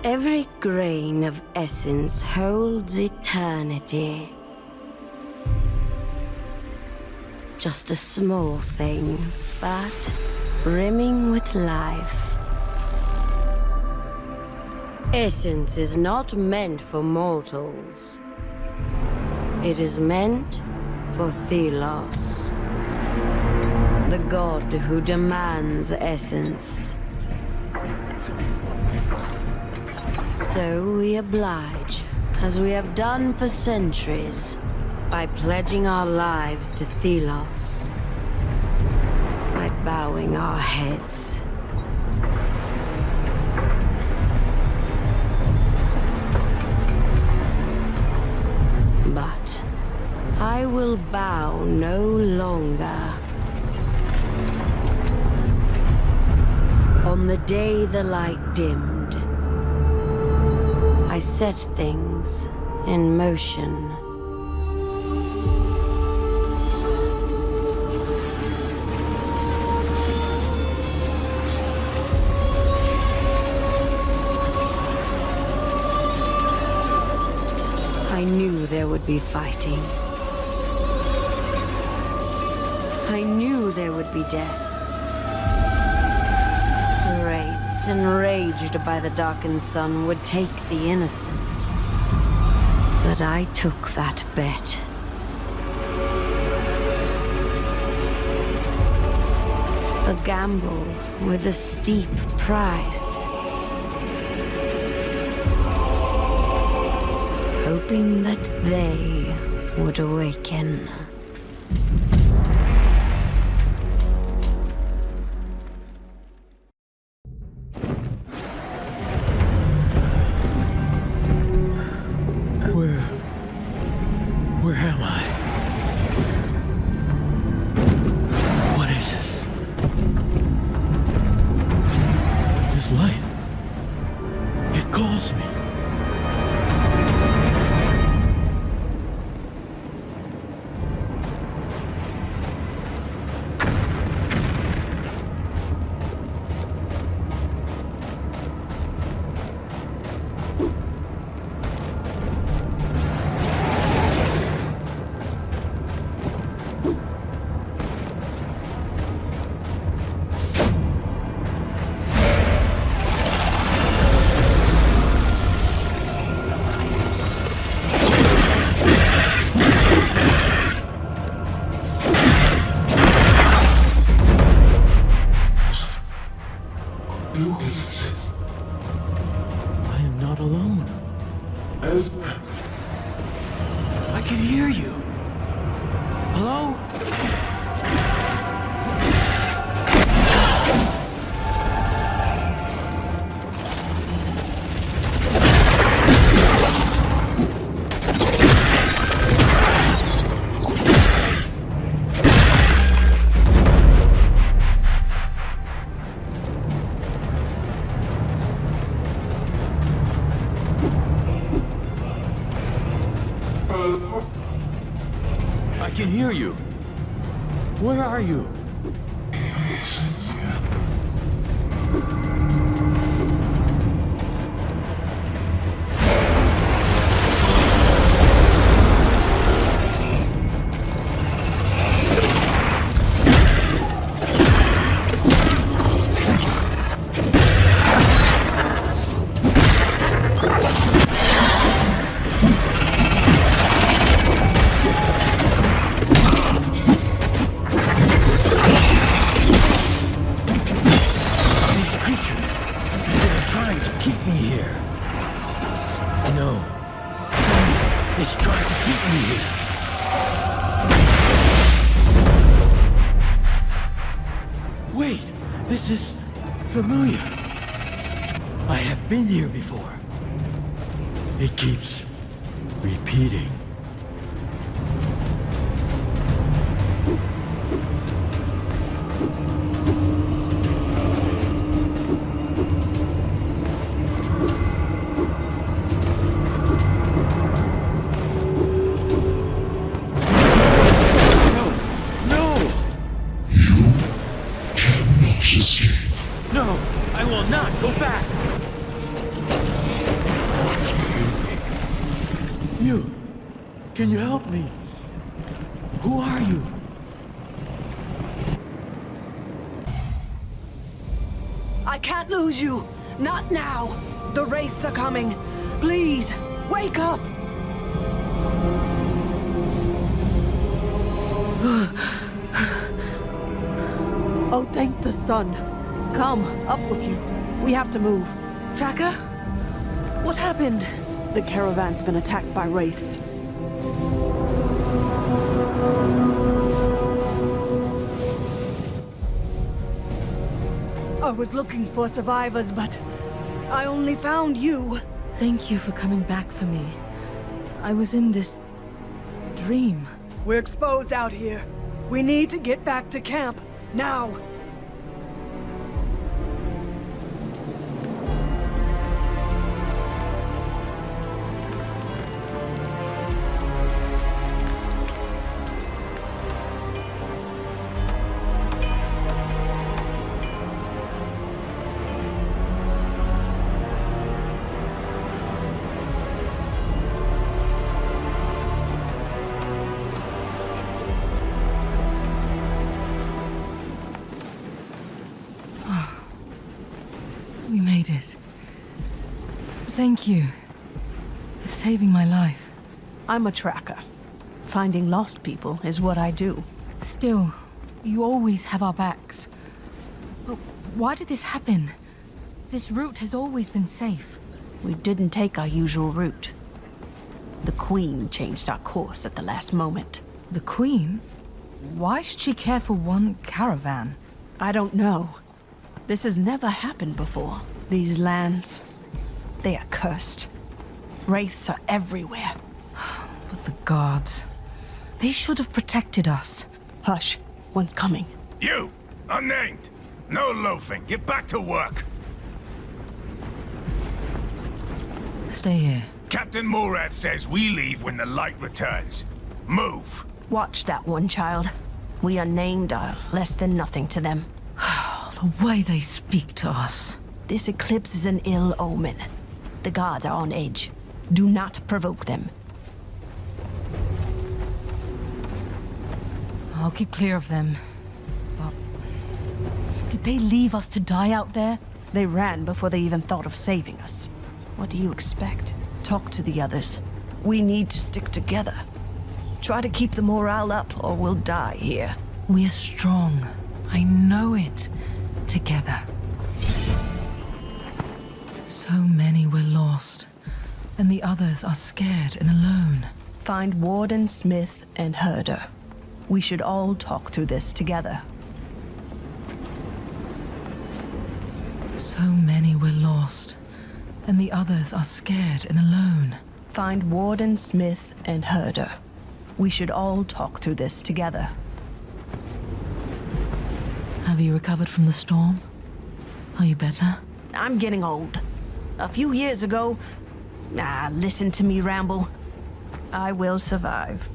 Every grain of essence holds eternity. Just a small thing, but brimming with life. Essence is not meant for mortals. It is meant for Thelos, the god who demands essence. So we oblige, as we have done for centuries, by pledging our lives to Thelos, by bowing our heads. But I will bow no longer. On the day the light dimmed, I set things in motion. I knew there would be fighting. I knew there would be death. Wraiths enraged by the darkened sun would take the innocent. But I took that bet. A gamble with a steep price. Hoping that they would awaken. Where am I? What is this? This light. It calls me. I am not alone. I can hear you. Hello? I can hear you. Where are you? This is familiar. I have been here before. It keeps repeating. No, I will not go back! Can you help me? Who are you? I can't lose you. Not now. The wraiths are coming. Please, wake up. Oh, thank the sun. Come, up with you. We have to move. Tracker? What happened? The caravan's been attacked by wraiths. I was looking for survivors, but I only found you. Thank you for coming back for me. I was in this dream. We're exposed out here. We need to get back to camp, now. We made it. Thank you for saving my life. I'm a tracker. Finding lost people is what I do. Still, you always have our backs. But why did this happen? This route has always been safe. We didn't take our usual route. The Queen changed our course at the last moment. The Queen? Why should she care for one caravan? I don't know. This has never happened before. These lands, they are cursed. Wraiths are everywhere. But the gods, they should have protected us. Hush, one's coming. You! Unnamed! No loafing! Get back to work! Stay here. Captain Morad says we leave when the light returns. Move! Watch that one, child. We unnamed are less than nothing to them. The way they speak to us. This eclipse is an ill omen. The gods are on edge. Do not provoke them. I'll keep clear of them. But did they leave us to die out there? They ran before they even thought of saving us. What do you expect? Talk to the others. We need to stick together. Try to keep the morale up or we'll die here. We're strong. I know it. Together. So many were lost, and the others are scared and alone. Find Warden, Smith, and Herder. We should all talk through this together. So many were lost, and the others are scared and alone. Find Warden, Smith, and Herder. We should all talk through this together. Have you recovered from the storm? Are you better? I'm getting old. A few years ago... listen to me ramble. I will survive.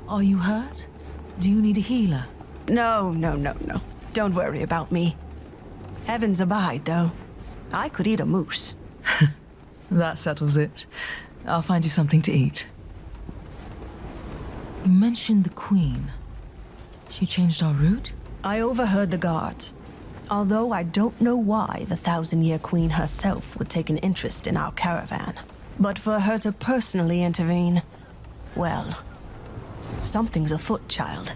Are you hurt? Do you need a healer? No. Don't worry about me. Heavens abide, though. I could eat a moose. That settles it. I'll find you something to eat. You mentioned the Queen. She changed our route? I overheard the guards. Although I don't know why the Thousand-Year Queen herself would take an interest in our caravan. But for her to personally intervene... well... something's afoot, child.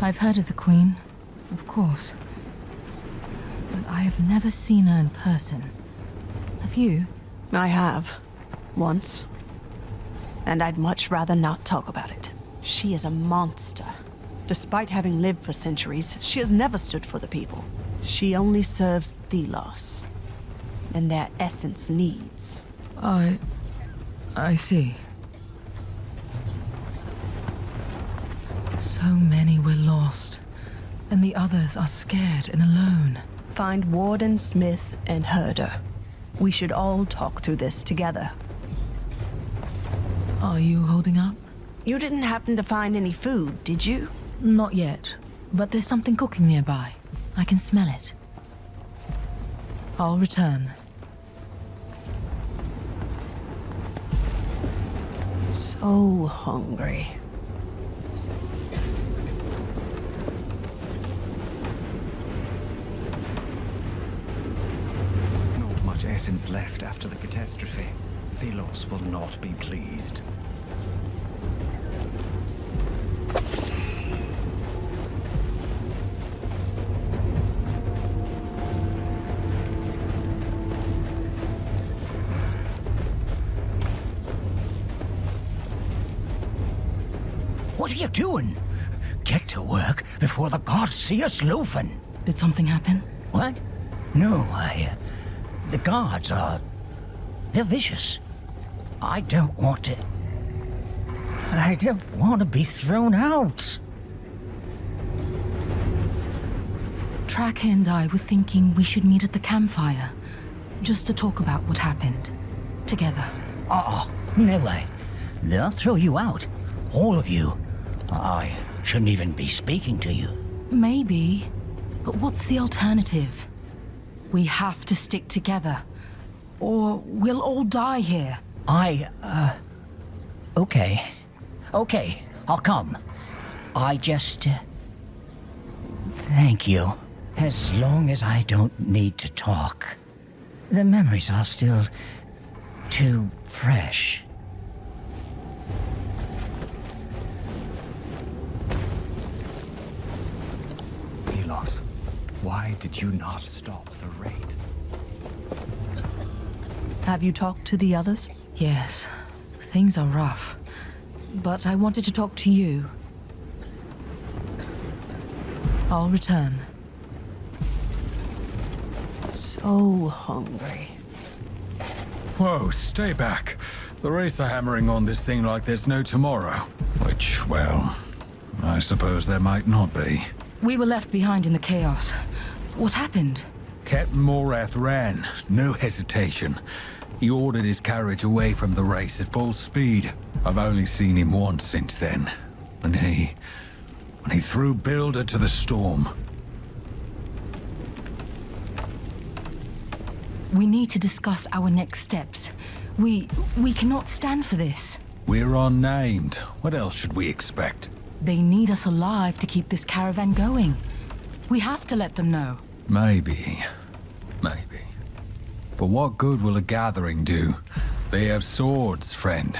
I've heard of the Queen, of course. But I have never seen her in person. Have you? I have. Once. And I'd much rather not talk about it. She is a monster. Despite having lived for centuries, she has never stood for the people. She only serves Thelos. And their essence needs. I see. So many were lost, and the others are scared and alone. Find Warden, Smith, and Herder. We should all talk through this together. Are you holding up? You didn't happen to find any food, did you? Not yet, but there's something cooking nearby. I can smell it. I'll return. So hungry. Not much essence left after the catastrophe. Thelos will not be pleased. What are you doing? Get to work before the gods see us loafing. Did something happen? What? No, the guards are... they're vicious. I don't want to be thrown out. Tracker and I were thinking we should meet at the campfire, just to talk about what happened. Together. Oh, no way. They'll throw you out. All of you. I shouldn't even be speaking to you. Maybe, but what's the alternative? We have to stick together, or we'll all die here. Okay. Okay, I'll come. I just... thank you. As long as I don't need to talk. The memories are still too fresh. Thelos, why did you not stop the wraiths? Have you talked to the others? Yes, things are rough, but I wanted to talk to you. I'll return. So hungry. Whoa, stay back. The wraiths are hammering on this thing like there's no tomorrow. Which, well, I suppose there might not be. We were left behind in the chaos. What happened? Captain Morath ran, no hesitation. He ordered his carriage away from the race at full speed. I've only seen him once since then. And he threw Builder to the storm. We need to discuss our next steps. We cannot stand for this. We're unnamed. What else should we expect? They need us alive to keep this caravan going. We have to let them know. Maybe. But what good will a gathering do? They have swords, friend.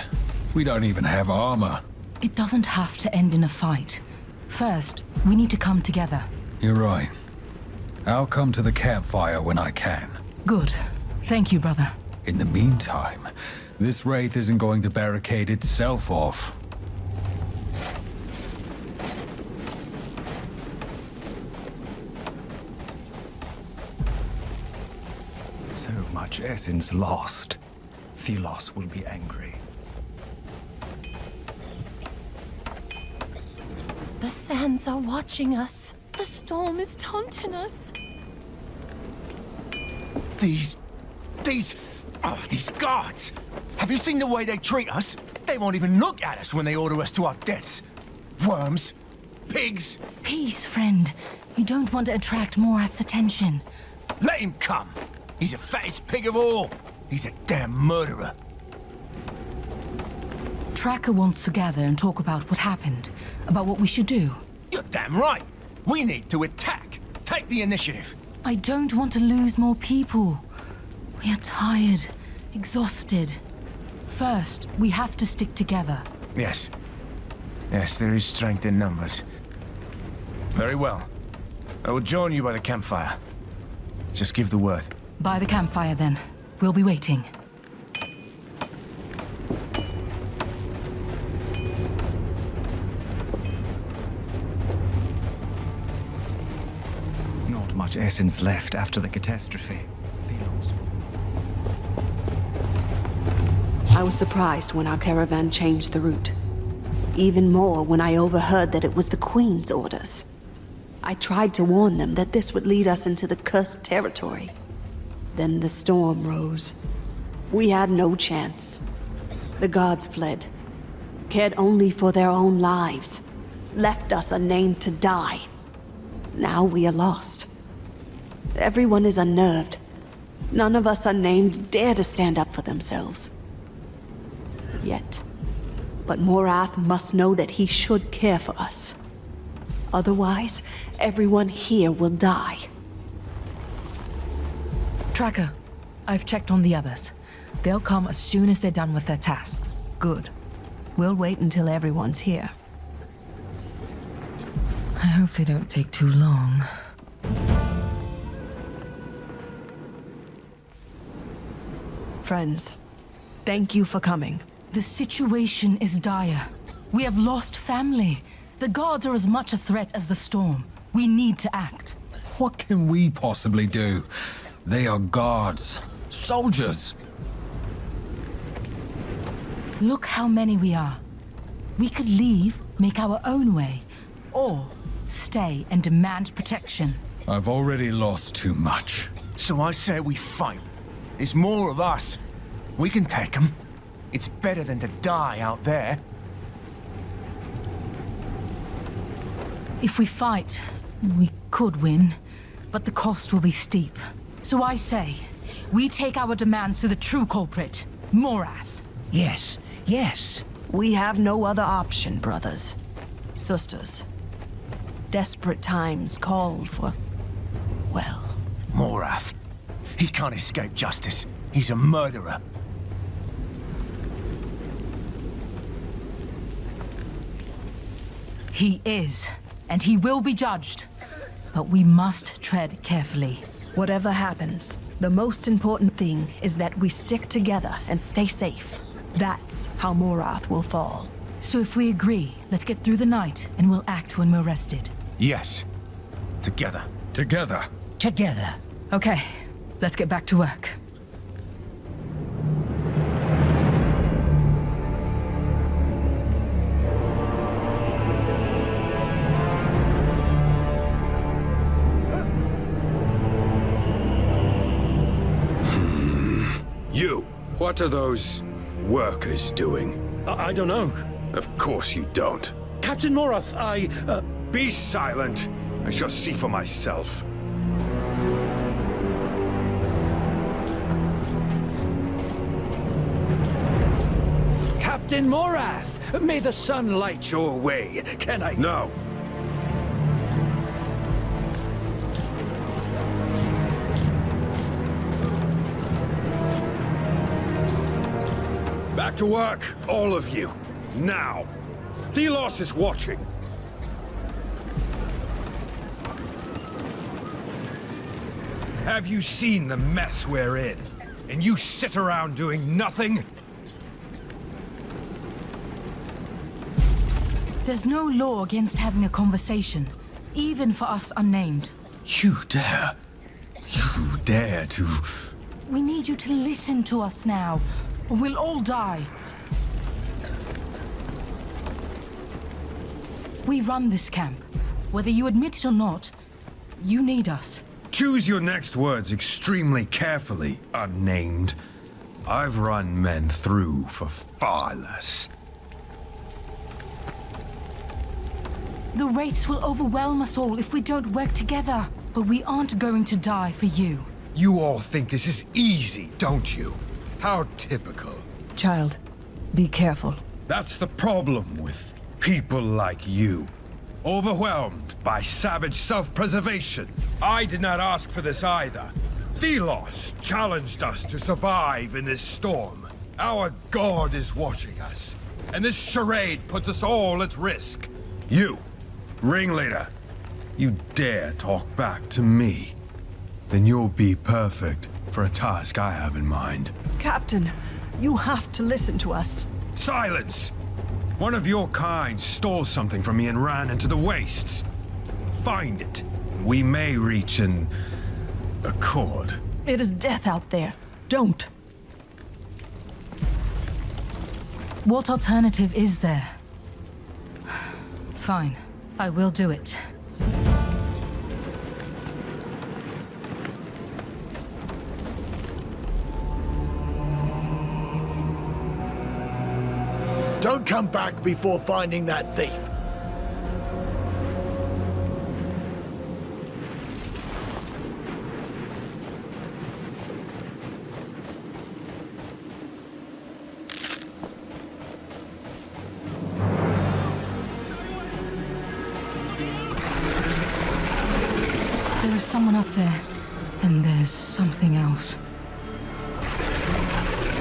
We don't even have armor. It doesn't have to end in a fight. First, we need to come together. You're right. I'll come to the campfire when I can. Good. Thank you, brother. In the meantime, this wraith isn't going to barricade itself off. So much essence lost. Thelos will be angry. The sands are watching us. The storm is taunting us. These guards! Have you seen the way they treat us? They won't even look at us when they order us to our deaths. Worms, pigs, Peace, friend. You don't want to attract Morath's attention. let him come. He's the fattest pig of all. He's a damn murderer. Tracker wants to gather and talk about what happened, about what we should do. You're damn right. We need to attack. Take the initiative. I don't want to lose more people. We are tired, exhausted. First, we have to stick together. Yes. Yes, there is strength in numbers. Very well. I will join you by the campfire. Just give the word. By the campfire, then. We'll be waiting. Not much essence left after the catastrophe. Thelos. I was surprised when our caravan changed the route. Even more when I overheard that it was the Queen's orders. I tried to warn them that this would lead us into the cursed territory. Then the storm rose. We had no chance. The gods fled, cared only for their own lives, left us unnamed to die. Now we are lost. Everyone is unnerved. None of us unnamed dare to stand up for themselves. Yet, But Morath must know that he should care for us. Otherwise, everyone here will die. Tracker, I've checked on the others. They'll come as soon as they're done with their tasks. Good. We'll wait until everyone's here. I hope they don't take too long. Friends, thank you for coming. The situation is dire. We have lost family. The gods are as much a threat as the storm. We need to act. What can we possibly do? They are guards, soldiers. Look how many we are. We could leave, make our own way, or stay and demand protection. I've already lost too much. So I say we fight. There's more of us. We can take them. It's better than to die out there. If we fight, we could win, but the cost will be steep. So I say, we take our demands to the true culprit, Morath. Yes, yes. We have no other option, brothers. Sisters. Desperate times call for, well... Morath. He can't escape justice. He's a murderer. He is, and he will be judged. But we must tread carefully. Whatever happens, the most important thing is that we stick together and stay safe. That's how Morath will fall. So if we agree, let's get through the night, and we'll act when we're rested. Yes. Together. Together. Together. Okay, let's get back to work. You, what are those workers doing? I don't know. Of course you don't. Captain Morath, Be silent. I shall see for myself. Captain Morath! May the sun light your way. Can I... No. Back to work, all of you. Now. Thelos is watching. Have you seen the mess we're in? And you sit around doing nothing? There's no law against having a conversation, even for us unnamed. You dare to... We need you to listen to us now, or we'll all die. We run this camp. Whether you admit it or not, you need us. Choose your next words extremely carefully, unnamed. I've run men through for far less. The wraiths will overwhelm us all if we don't work together. But we aren't going to die for you. You all think this is easy, don't you? How typical. Child, be careful. That's the problem with people like you. Overwhelmed by savage self-preservation. I did not ask for this either. Thelos challenged us to survive in this storm. Our god is watching us, and this charade puts us all at risk. You, ringleader, you dare talk back to me, then you'll be perfect for a task I have in mind. Captain, you have to listen to us. Silence! One of your kind stole something from me and ran into the wastes. Find it. We may reach an accord. It is death out there. Don't. What alternative is there? Fine, I will do it. Don't come back before finding that thief. There is someone up there, and there's something else.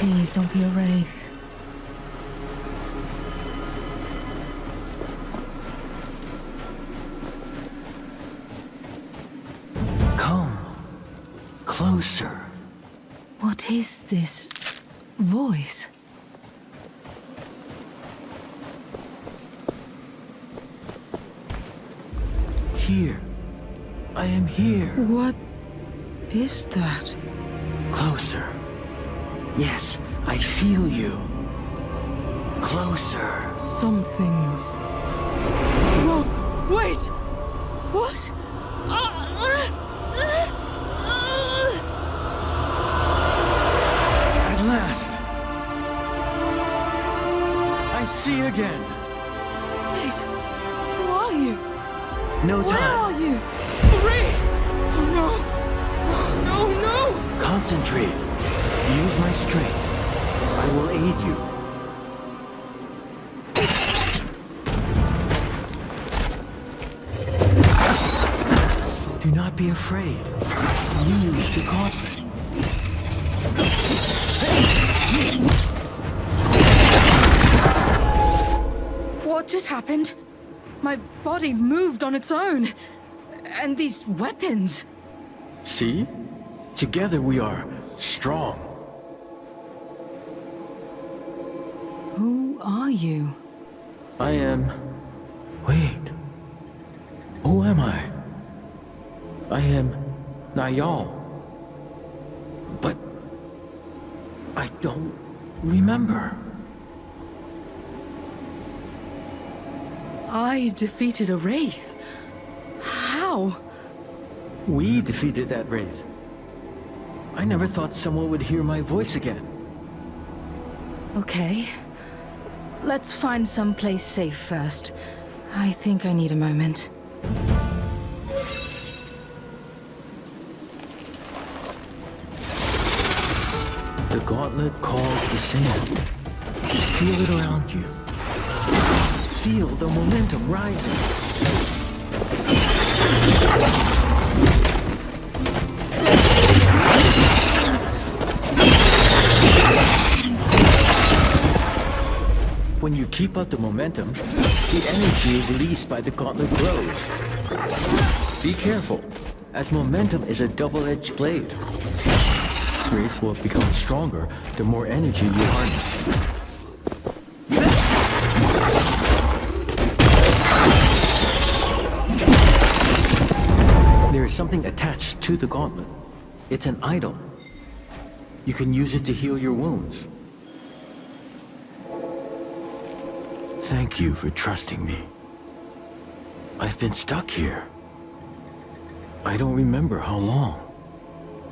Please don't be a wraith. Come closer. What is this voice? Here. I am here. What is that? Closer. Yes, I feel you. Closer. Something's... Whoa! Wait! What? At last. I see again. Wait! Who are you? No Where time. are you? Ray! Oh no! No, no! Concentrate. Use my strength. I will aid you. Do not be afraid. Use the gauntlet. What just happened? My body moved on its own. And these weapons. See? Together we are strong. Who are you? I am... Wait. Who am I? I am Nayal. But... I don't remember. I defeated a wraith. How? We defeated that wraith. I never thought someone would hear my voice again. Okay. Let's find some place safe first. I think I need a moment. The gauntlet calls the sand. Feel it around you. Feel the momentum rising. When you keep up the momentum, the energy released by the gauntlet grows. Be careful, as momentum is a double-edged blade. Wraiths will become stronger the more energy you harness. There is something attached to the gauntlet. It's an idol. You can use it to heal your wounds. Thank you for trusting me. I've been stuck here. I don't remember how long.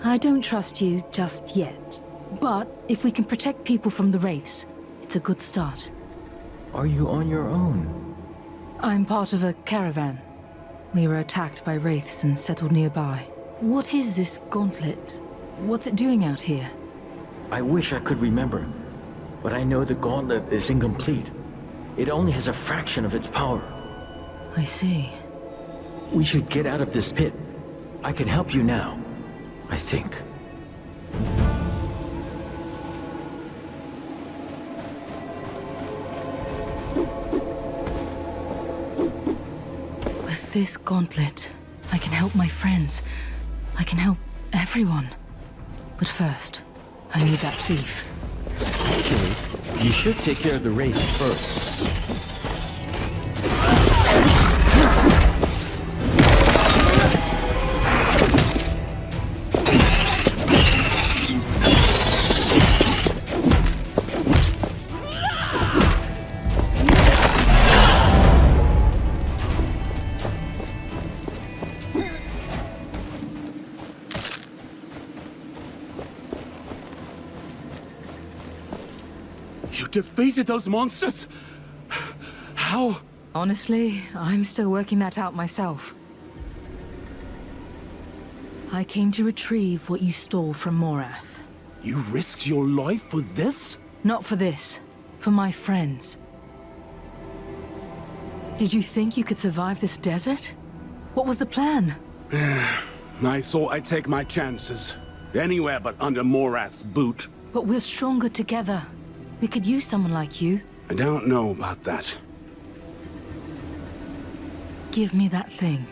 I don't trust you just yet. But if we can protect people from the wraiths, it's a good start. Are you on your own? I'm part of a caravan. We were attacked by wraiths and settled nearby. What is this gauntlet? What's it doing out here? I wish I could remember, but I know the gauntlet is incomplete. It only has a fraction of its power. I see. We should get out of this pit. I can help you now, I think. With this gauntlet, I can help my friends. I can help everyone. But first, I need that thief. Actually, you should take care of the race first. You defeated those monsters? How? Honestly, I'm still working that out myself. I came to retrieve what you stole from Morath. You risked your life for this? Not for this. For my friends. Did you think you could survive this desert? What was the plan? I thought I'd take my chances. Anywhere but under Morath's boot. But we're stronger together. We could use someone like you. I don't know about that. Give me that thing.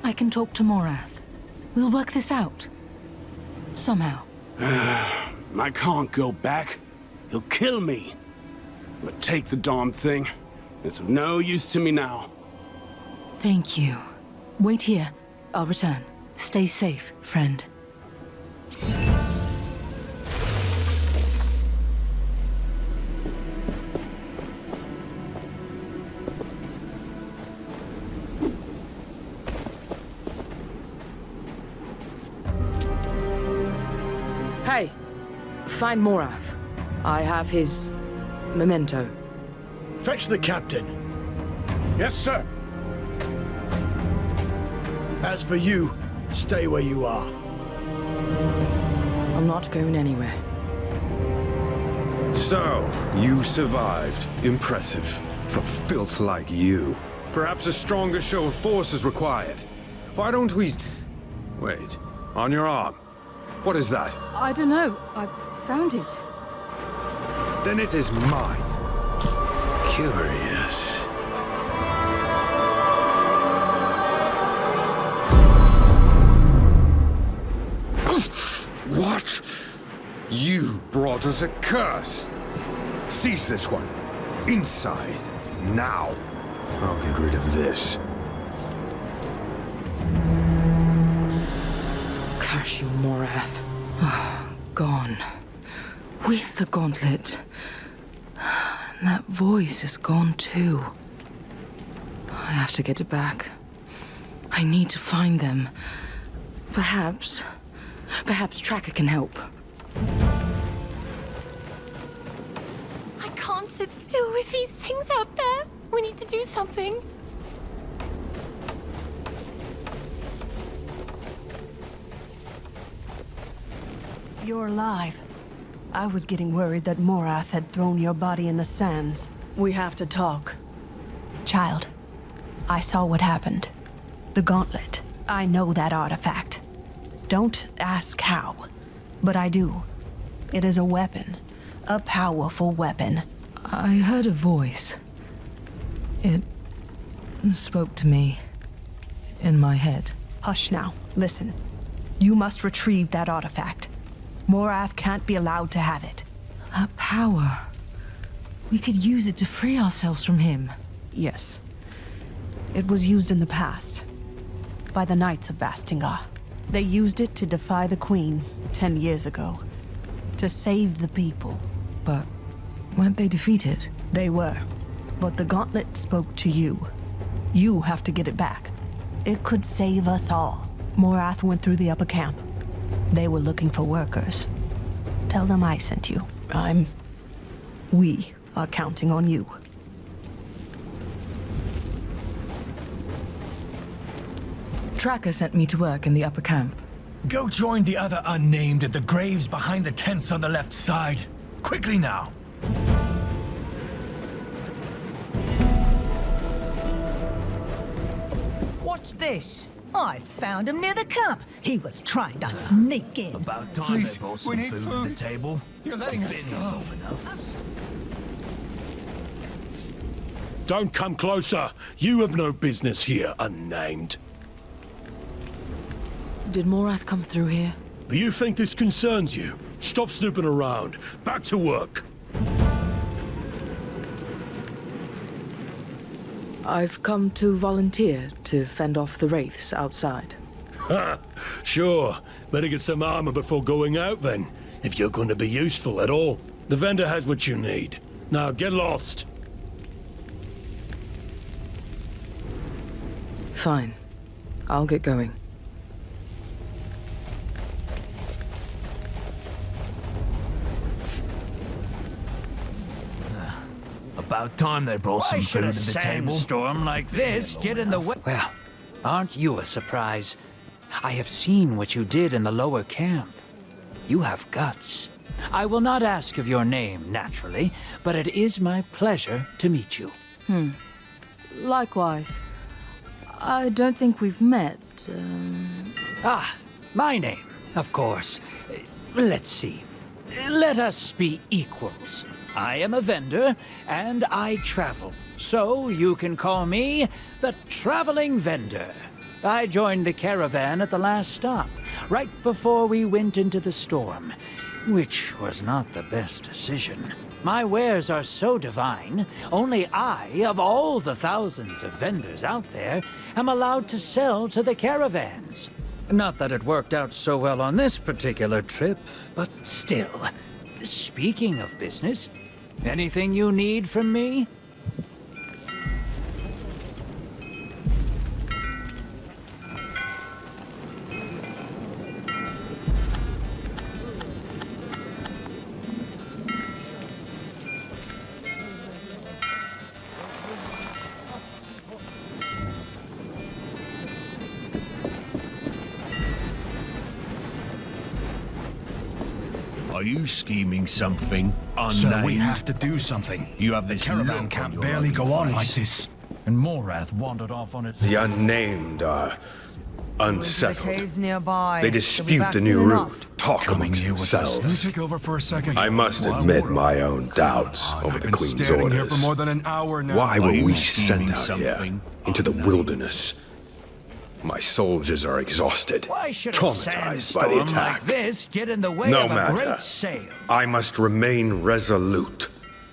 I can talk to Morath. We'll work this out. Somehow. I can't go back. He'll kill me. But take the darn thing. It's of no use to me now. Thank you. Wait here. I'll return. Stay safe, friend. Hey, find Morath. I have his memento. Fetch the captain. Yes, sir. As for you, stay where you are. I'm not going anywhere. So, you survived. Impressive. For filth like you. Perhaps a stronger show of force is required. Why don't we... Wait. On your arm. What is that? I don't know. I found it. Then it is mine. Curious. What? You brought us a curse. Seize this one. Inside. Now. I'll get rid of this. Curse you, Morath. Gone. With the gauntlet. And that voice is gone too. I have to get it back. I need to find them. Perhaps Tracker can help. I can't sit still with these things out there. We need to do something. You're alive. I was getting worried that Morath had thrown your body in the sands. We have to talk. Child, I saw what happened. The gauntlet. I know that artifact. Don't ask how, but I do. It is a weapon. A powerful weapon. I heard a voice. It spoke to me in my head. Hush now. Listen. You must retrieve that artifact. Morath can't be allowed to have it. That power. We could use it to free ourselves from him. Yes. It was used in the past. By the Knights of Vastingar. They used it to defy the Queen 10 years ago. To save the people. But weren't they defeated? They were. But the gauntlet spoke to you. You have to get it back. It could save us all. Morath went through the upper camp. They were looking for workers. Tell them I sent you. We are counting on you. Tracker sent me to work in the upper camp. Go join the other unnamed at the graves behind the tents on the left side. Quickly now. What's this? I found him near the camp. He was trying to sneak in. About time they brought some food to the table. You're letting us starve enough. Don't come closer. You have no business here, unnamed. Did Morath come through here? You think this concerns you? Stop snooping around. Back to work. I've come to volunteer to fend off the wraiths outside. Ha! Sure. Better get some armor before going out then, if you're going to be useful at all. The vendor has what you need. Now get lost. Fine. I'll get going. About time they brought some food to the table. Storm like this get in the way. Well, aren't you a surprise? I have seen what you did in the lower camp. You have guts. I will not ask of your name, naturally, but it is my pleasure to meet you. Likewise. I don't think we've met. Ah, my name, of course. Let's see. Let us be equals. I am a vendor, and I travel. So you can call me the Traveling Vendor. I joined the caravan at the last stop, right before we went into the storm, which was not the best decision. My wares are so divine, only I, of all the thousands of vendors out there, am allowed to sell to the caravans. Not that it worked out so well on this particular trip, but still. Speaking of business, anything you need from me? Are you scheming something unnamed? Sir, we have to do something. You have The this caravan look can't on your barely ugly go on face. like this. And Morath wandered off on its... The unnamed are unsettled. Caves nearby. They dispute the new route, talk amongst Can you themselves. take over for a second? I must admit my own doubts over the Queen's Standing here orders. for more than an hour now. Why were Are you we sent scheming out here something into the wilderness? My soldiers are exhausted, Why should a traumatized by the sandstorm attack. like this get in the way No of a matter. great sail? I must remain resolute.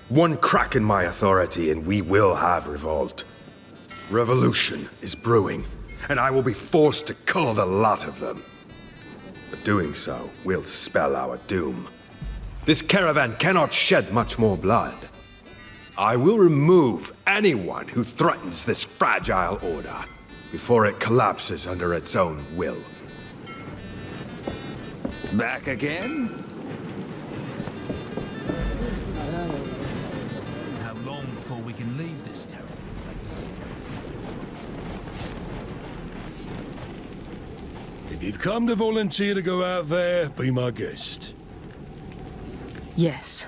One crack in my authority and we will have revolt. Revolution is brewing, and I will be forced to cull the lot of them. But doing so will spell our doom. This caravan cannot shed much more blood. I will remove anyone who threatens this fragile order before it collapses under its own will. Back again? How long before we can leave this terrible place? If you've come to volunteer to go out there, be my guest. Yes.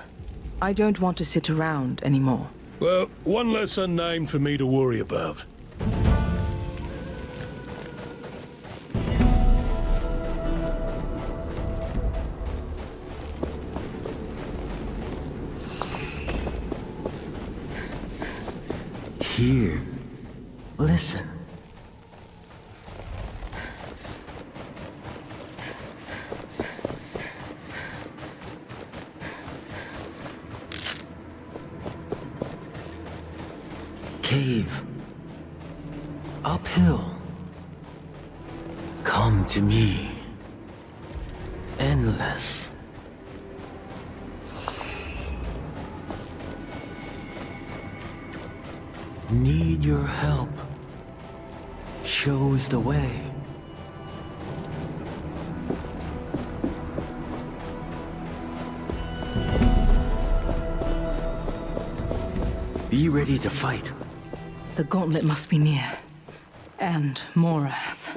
I don't want to sit around anymore. Well, one less unnamed for me to worry about. Here. Listen. Cave. Uphill. Come to me. Endless. Need your help. Shows the way. Be ready to fight. The gauntlet must be near. And Morath.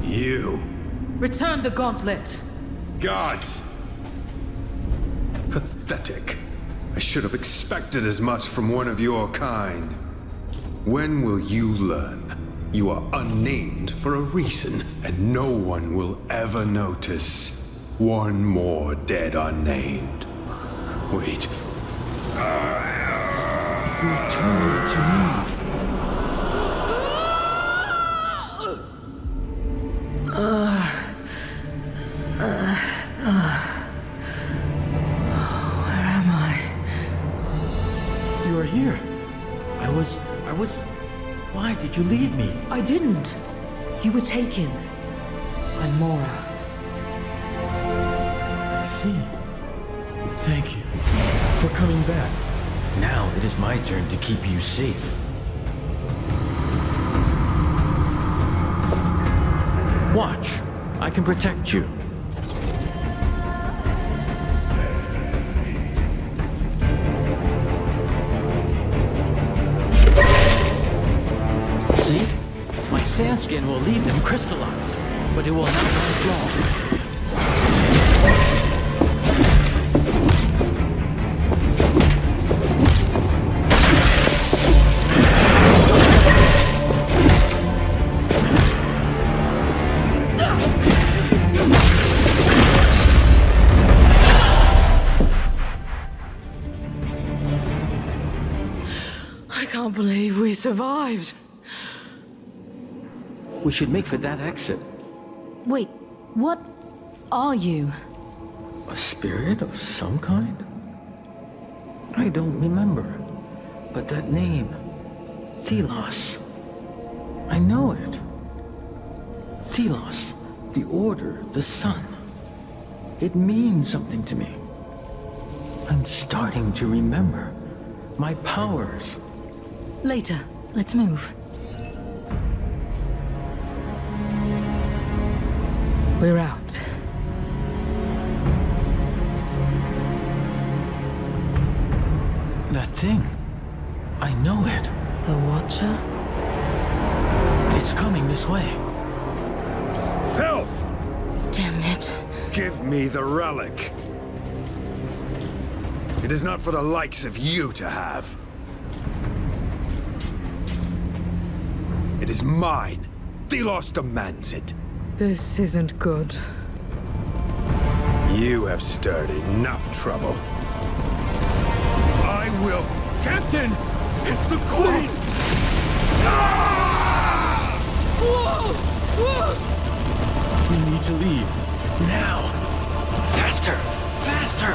You. Return the gauntlet! Gods! Pathetic. I should have expected as much from one of your kind. When will you learn? You are unnamed for a reason, and no one will ever notice. One more dead unnamed. Wait. Return to me. Where am I? You are here. I was... Why did you leave me? I didn't. You were taken. By Morath. I see. Thank you for coming back. Now it is my turn to keep you safe. Watch. I can protect you. sandskin will leave them crystallized, but it will not last long. I can't believe we survived. We should make for that exit. Wait, what are you? A spirit of some kind? I don't remember. But that name, Thelos, I know it. Thelos, the order, the sun. It means something to me. I'm starting to remember my powers. Later, let's move. We're out. That thing. I know it. The Watcher? It's coming this way. Filth! Damn it. Give me the relic. It is not for the likes of you to have. It is mine. Thelos demands it. This isn't good. You have stirred enough trouble. I will... Captain! It's the Queen! Ah! Whoa! Whoa! We need to leave. Now! Faster! Faster!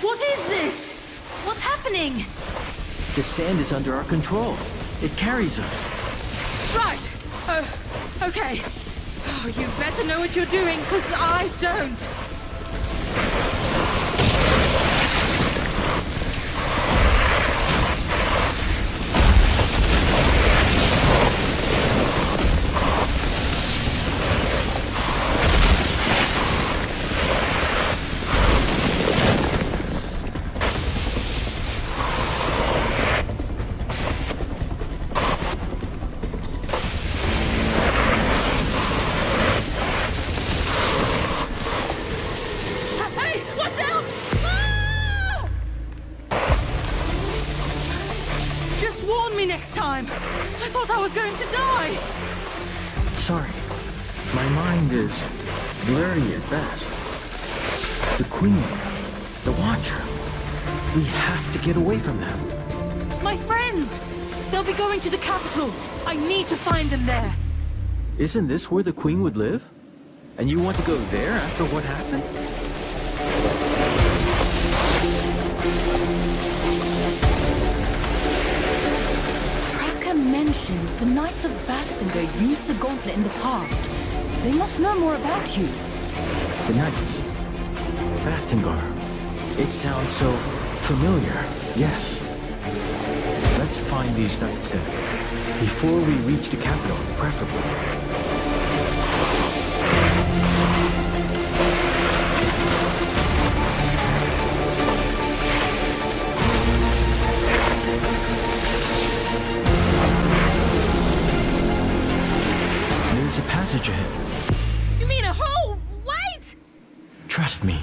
What is this? What's happening? The sand is under our control. It carries us. Right. Okay. Oh, you better know what you're doing, because I don't. I thought I was going to die! Sorry. My mind is blurry at best. The Queen, the Watcher. We have to get away from them. My friends! They'll be going to the capital. I need to find them there. Isn't this where the Queen would live? And you want to go there after what happened? Mentioned the Knights of Bastingar used the gauntlet in the past. They must know more about you. The Knights. Bastingar. It sounds so familiar. Yes. Let's find these Knights then. Before we reach the capital, preferably. There's a passage ahead. You mean a hole? Wait! Trust me.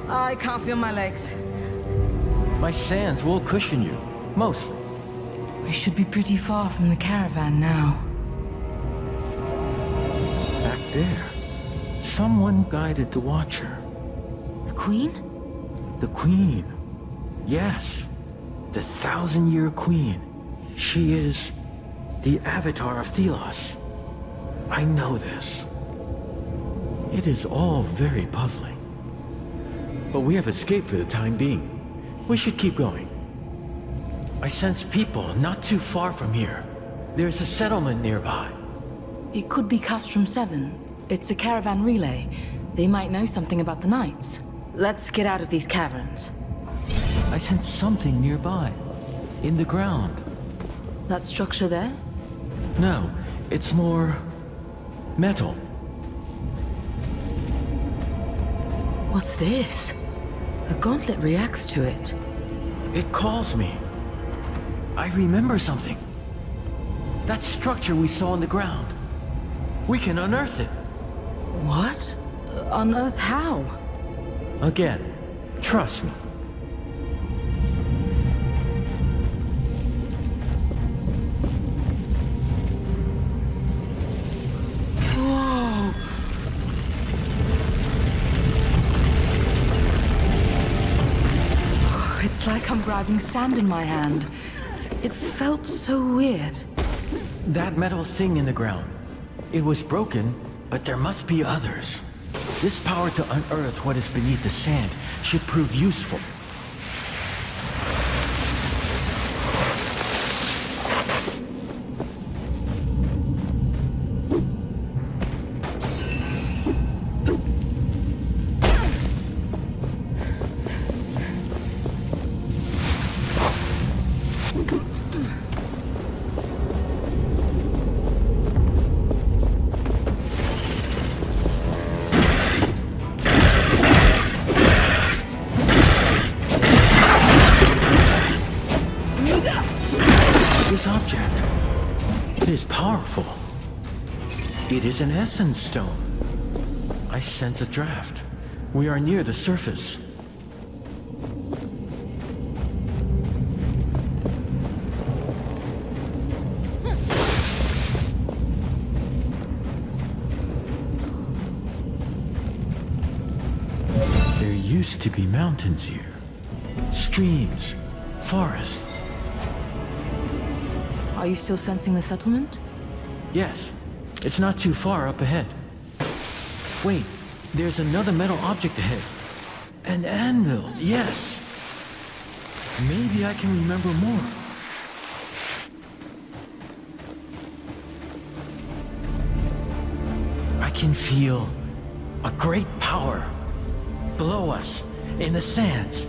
I can't feel my legs. My sands will cushion you, mostly. We should be pretty far from the caravan now. Back there, someone guided the Watcher. The Queen? The Queen. Yes. The 1,000-year Queen. She is the avatar of Thelos. I know this. It is all very puzzling. But we have escaped for the time being. We should keep going. I sense people not too far from here. There's a settlement nearby. It could be Castrum 7. It's a caravan relay. They might know something about the Knights. Let's get out of these caverns. I sense something nearby. in the ground. That structure there? No, it's more metal. What's this? A gauntlet reacts to it. It calls me. I remember something. That structure we saw on the ground. We can unearth it. What? Unearth how? Again, trust me. Whoa! It's like I'm grabbing sand in my hand. It felt so weird. That metal thing in the ground. It was broken, but there must be others. This power to unearth what is beneath the sand should prove useful. This object, it is powerful. It is an essence stone. I sense a draft. We are near the surface. There used to be mountains here. Streams, forests. Are you still sensing the settlement? Yes, it's not too far up ahead. Wait, there's another metal object ahead. An anvil, yes. Maybe I can remember more. I can feel a great power below us in the sands.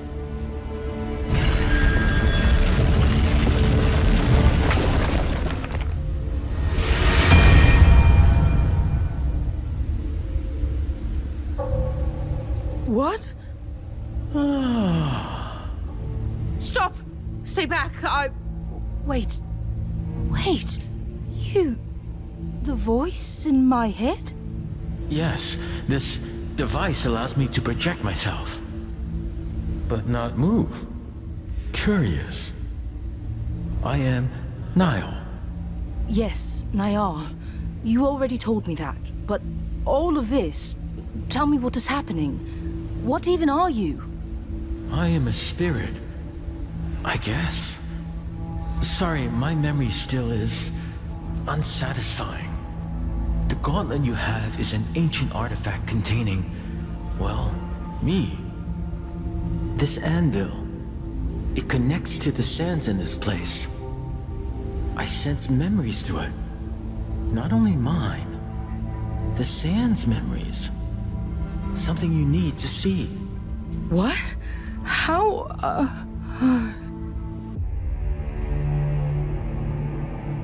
What? Stop! Stay back! Wait. Wait. You... The voice in my head? Yes, this device allows me to project myself, but not move. Curious. I am Niall. Yes, Niall. You already told me that, but all of this... Tell me what is happening. What even are you? I am a spirit, I guess. Sorry, my memory still is unsatisfying. The gauntlet you have is an ancient artifact containing, well, me. This anvil, it connects to the sands in this place. I sense memories through it. Not only mine, the sands memories. Something you need to see. What? How,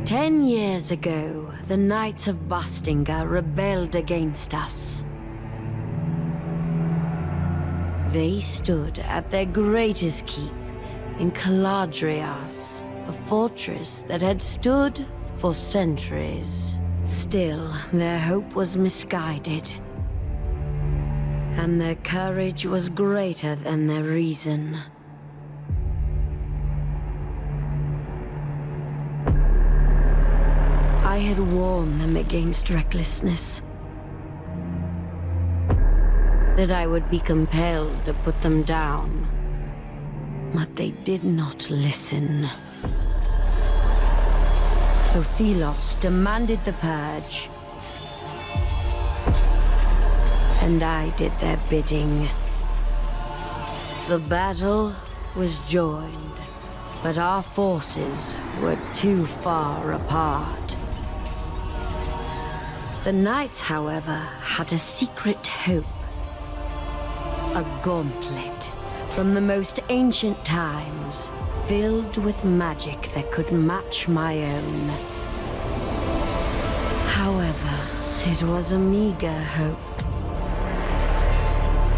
10 years ago, the Knights of Bastinga rebelled against us. They stood at their greatest keep in Caladrias, a fortress that had stood for centuries. Still, their hope was misguided. And their courage was greater than their reason. I had warned them against recklessness. That I would be compelled to put them down. But they did not listen. So Thelos demanded the purge. And I did their bidding. The battle was joined, but our forces were too far apart. The Knights, however, had a secret hope. A gauntlet from the most ancient times, filled with magic that could match my own. However, it was a meager hope.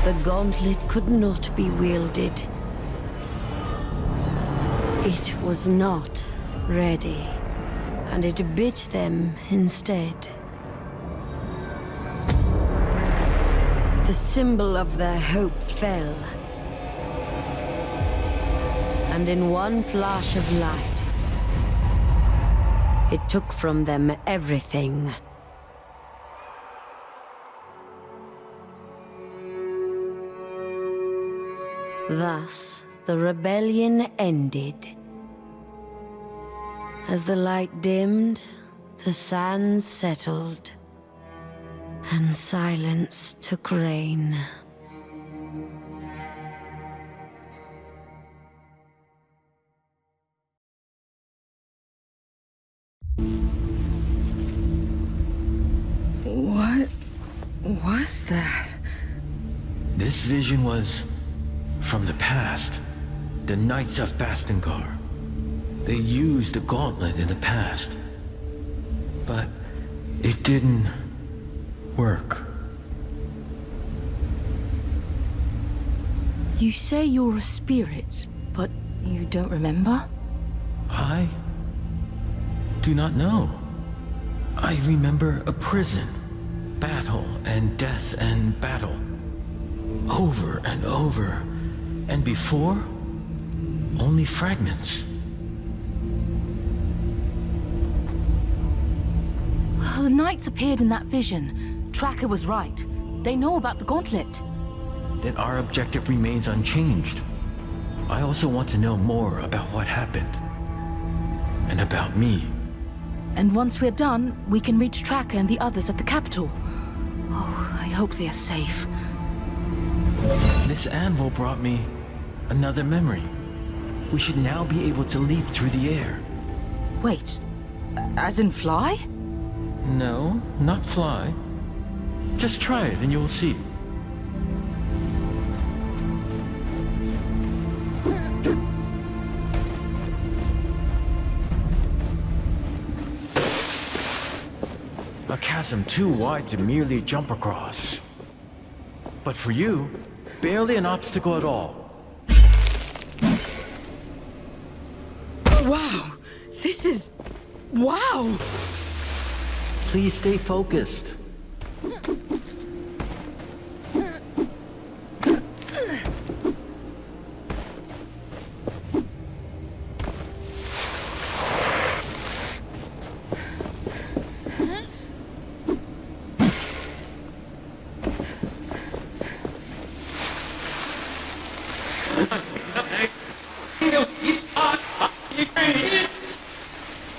The gauntlet could not be wielded. It was not ready, and it bit them instead. The symbol of their hope fell, and in one flash of light, it took from them everything. Thus, the rebellion ended. As the light dimmed, the sands settled, and silence took reign. What was that? This vision was from the past. The Knights of Bastingar. They used the gauntlet in the past. But it didn't work. You say you're a spirit, but you don't remember? I do not know. I remember a prison, battle and death and battle. Over and over. And before, only fragments. The knights appeared in that vision. Tracker was right. They know about the gauntlet. Then our objective remains unchanged. I also want to know more about what happened. And about me. And once we're done, we can reach Tracker and the others at the capital. Oh, I hope they are safe. This anvil brought me another memory. We should now be able to leap through the air. Wait, as in fly? No, not fly. Just try it and you'll see. A chasm too wide to merely jump across. But for you, barely an obstacle at all. Wow! This is... wow! Please stay focused.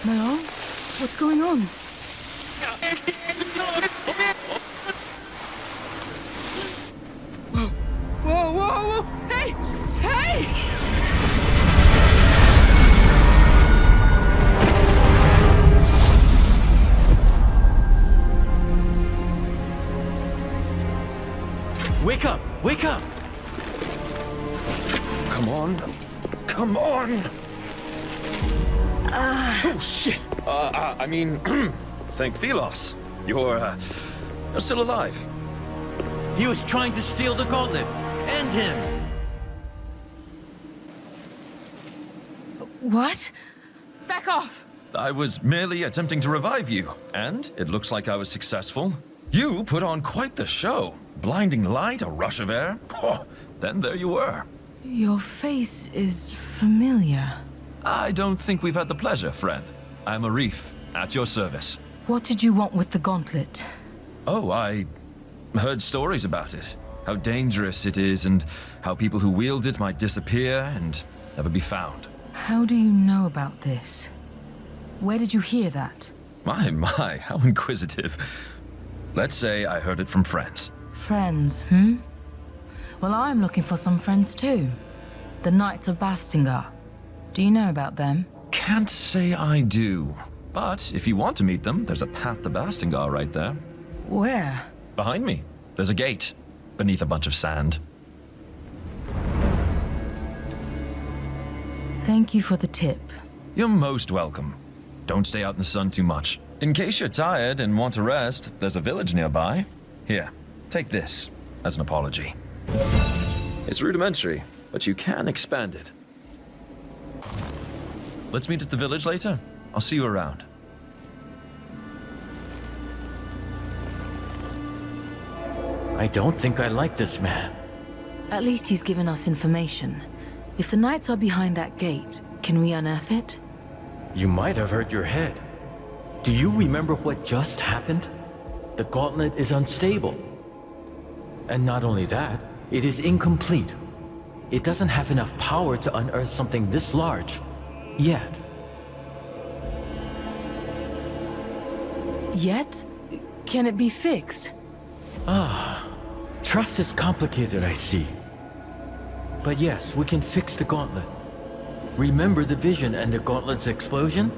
No? What's going on? Whoa, whoa, whoa! Hey! Hey! Wake up! Wake up! Come on. Come on! Oh, shit! I mean, thank Thelos. You're still alive. He was trying to steal the gauntlet. End him! What? Back off! I was merely attempting to revive you, and it looks like I was successful. You put on quite the show. Blinding light, a rush of air. Oh, then there you were. Your face is familiar. I don't think we've had the pleasure, friend. I'm Arif, at your service. What did you want with the gauntlet? Oh, I heard stories about it. How dangerous it is, and how people who wield it might disappear and never be found. How do you know about this? Where did you hear that? My, how inquisitive. Let's say I heard it from friends. Friends, Well, I'm looking for some friends too. The Knights of Bastingar. Do you know about them? Can't say I do. But if you want to meet them, there's a path to Bastingar right there. Where? Behind me. There's a gate. Beneath a bunch of sand. Thank you for the tip. You're most welcome. Don't stay out in the sun too much. In case you're tired and want to rest, there's a village nearby. Here, take this as an apology. It's rudimentary, but you can expand it. Let's meet at the village later. I'll see you around. I don't think I like this man. At least he's given us information. If the knights are behind that gate, can we unearth it? You might have hurt your head. Do you remember what just happened? The gauntlet is unstable. And not only that, it is incomplete. It doesn't have enough power to unearth something this large. Yet. Yet? Can it be fixed? Trust is complicated, I see. But yes, we can fix the gauntlet. Remember the vision and the gauntlet's explosion?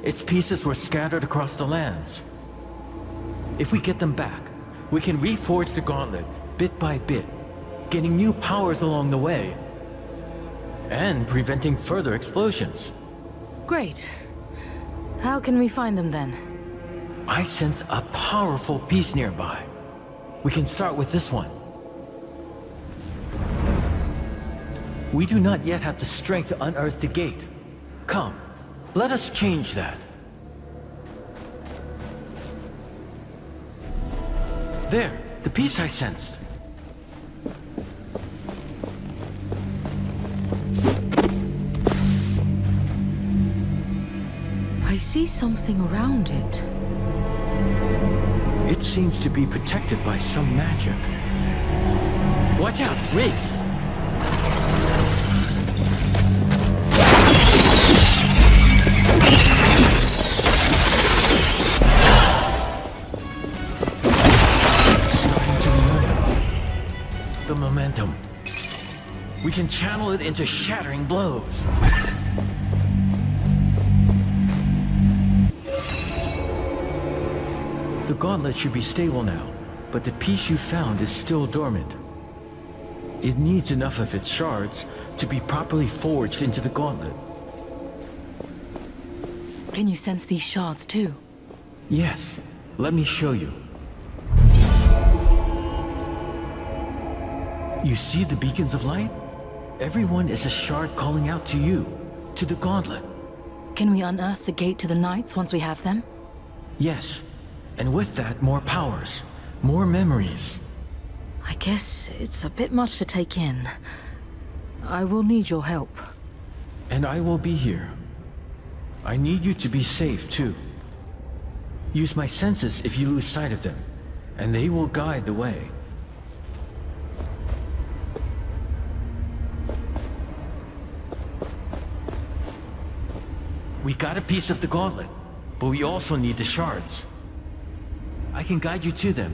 Its pieces were scattered across the lands. If we get them back, we can reforge the gauntlet bit by bit, getting new powers along the way, and preventing further explosions. Great. How can we find them then? I sense a powerful piece nearby. We can start with this one. We do not yet have the strength to unearth the gate. Come, let us change that. There, the piece I sensed. I see something around it. It seems to be protected by some magic. Watch out, Wraiths! Starting to move. The momentum. We can channel it into shattering blows. The gauntlet should be stable now, but the piece you found is still dormant. It needs enough of its shards to be properly forged into the gauntlet. Can you sense these shards too? Yes, let me show you. You see the beacons of light? Everyone is a shard calling out to you, to the gauntlet. Can we unearth the gate to the knights once we have them? Yes. And with that, more powers, more memories. I guess it's a bit much to take in. I will need your help. And I will be here. I need you to be safe, too. Use my senses if you lose sight of them, and they will guide the way. We got a piece of the gauntlet, but we also need the shards. I can guide you to them,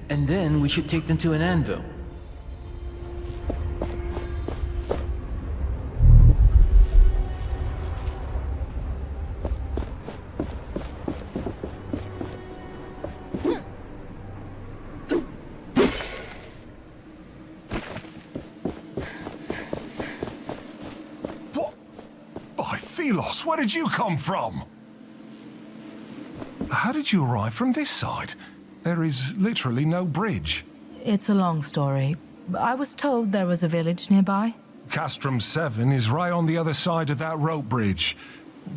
and then we should take them to an anvil. What? By Philos, where did you come from? How did you arrive from this side? There is literally no bridge. It's a long story. I was told there was a village nearby. Castrum 7 is right on the other side of that rope bridge.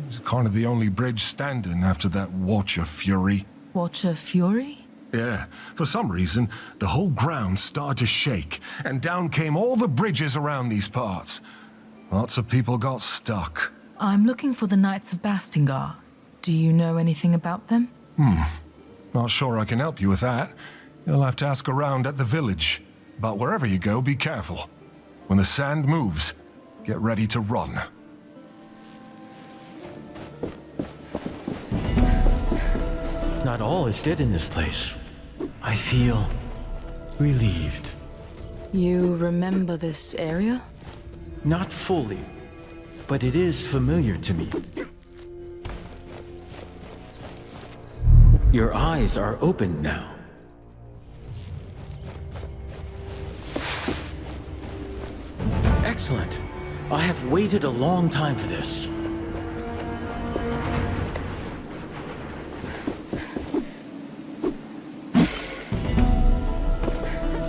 It's kind of the only bridge standing after that Watcher Fury. Watcher Fury? Yeah, for some reason, the whole ground started to shake, and down came all the bridges around these parts. Lots of people got stuck. I'm looking for the Knights of Bastingar. Do you know anything about them? Not sure I can help you with that. You'll have to ask around at the village. But wherever you go, be careful. When the sand moves, get ready to run. Not all is dead in this place. I feel relieved. You remember this area? Not fully, but it is familiar to me. Your eyes are open now. Excellent. I have waited a long time for this.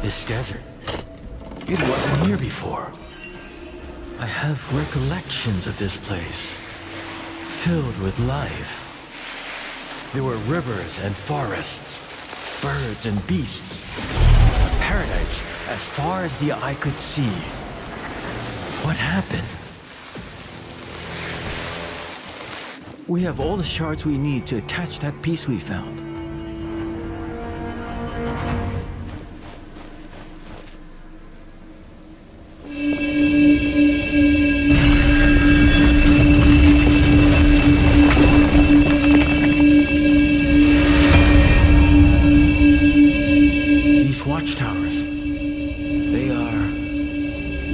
This desert, it wasn't here before. I have recollections of this place, filled with life. There were rivers and forests, birds and beasts. A paradise as far as the eye could see. What happened? We have all the shards we need to attach that piece we found. These watchtowers, they are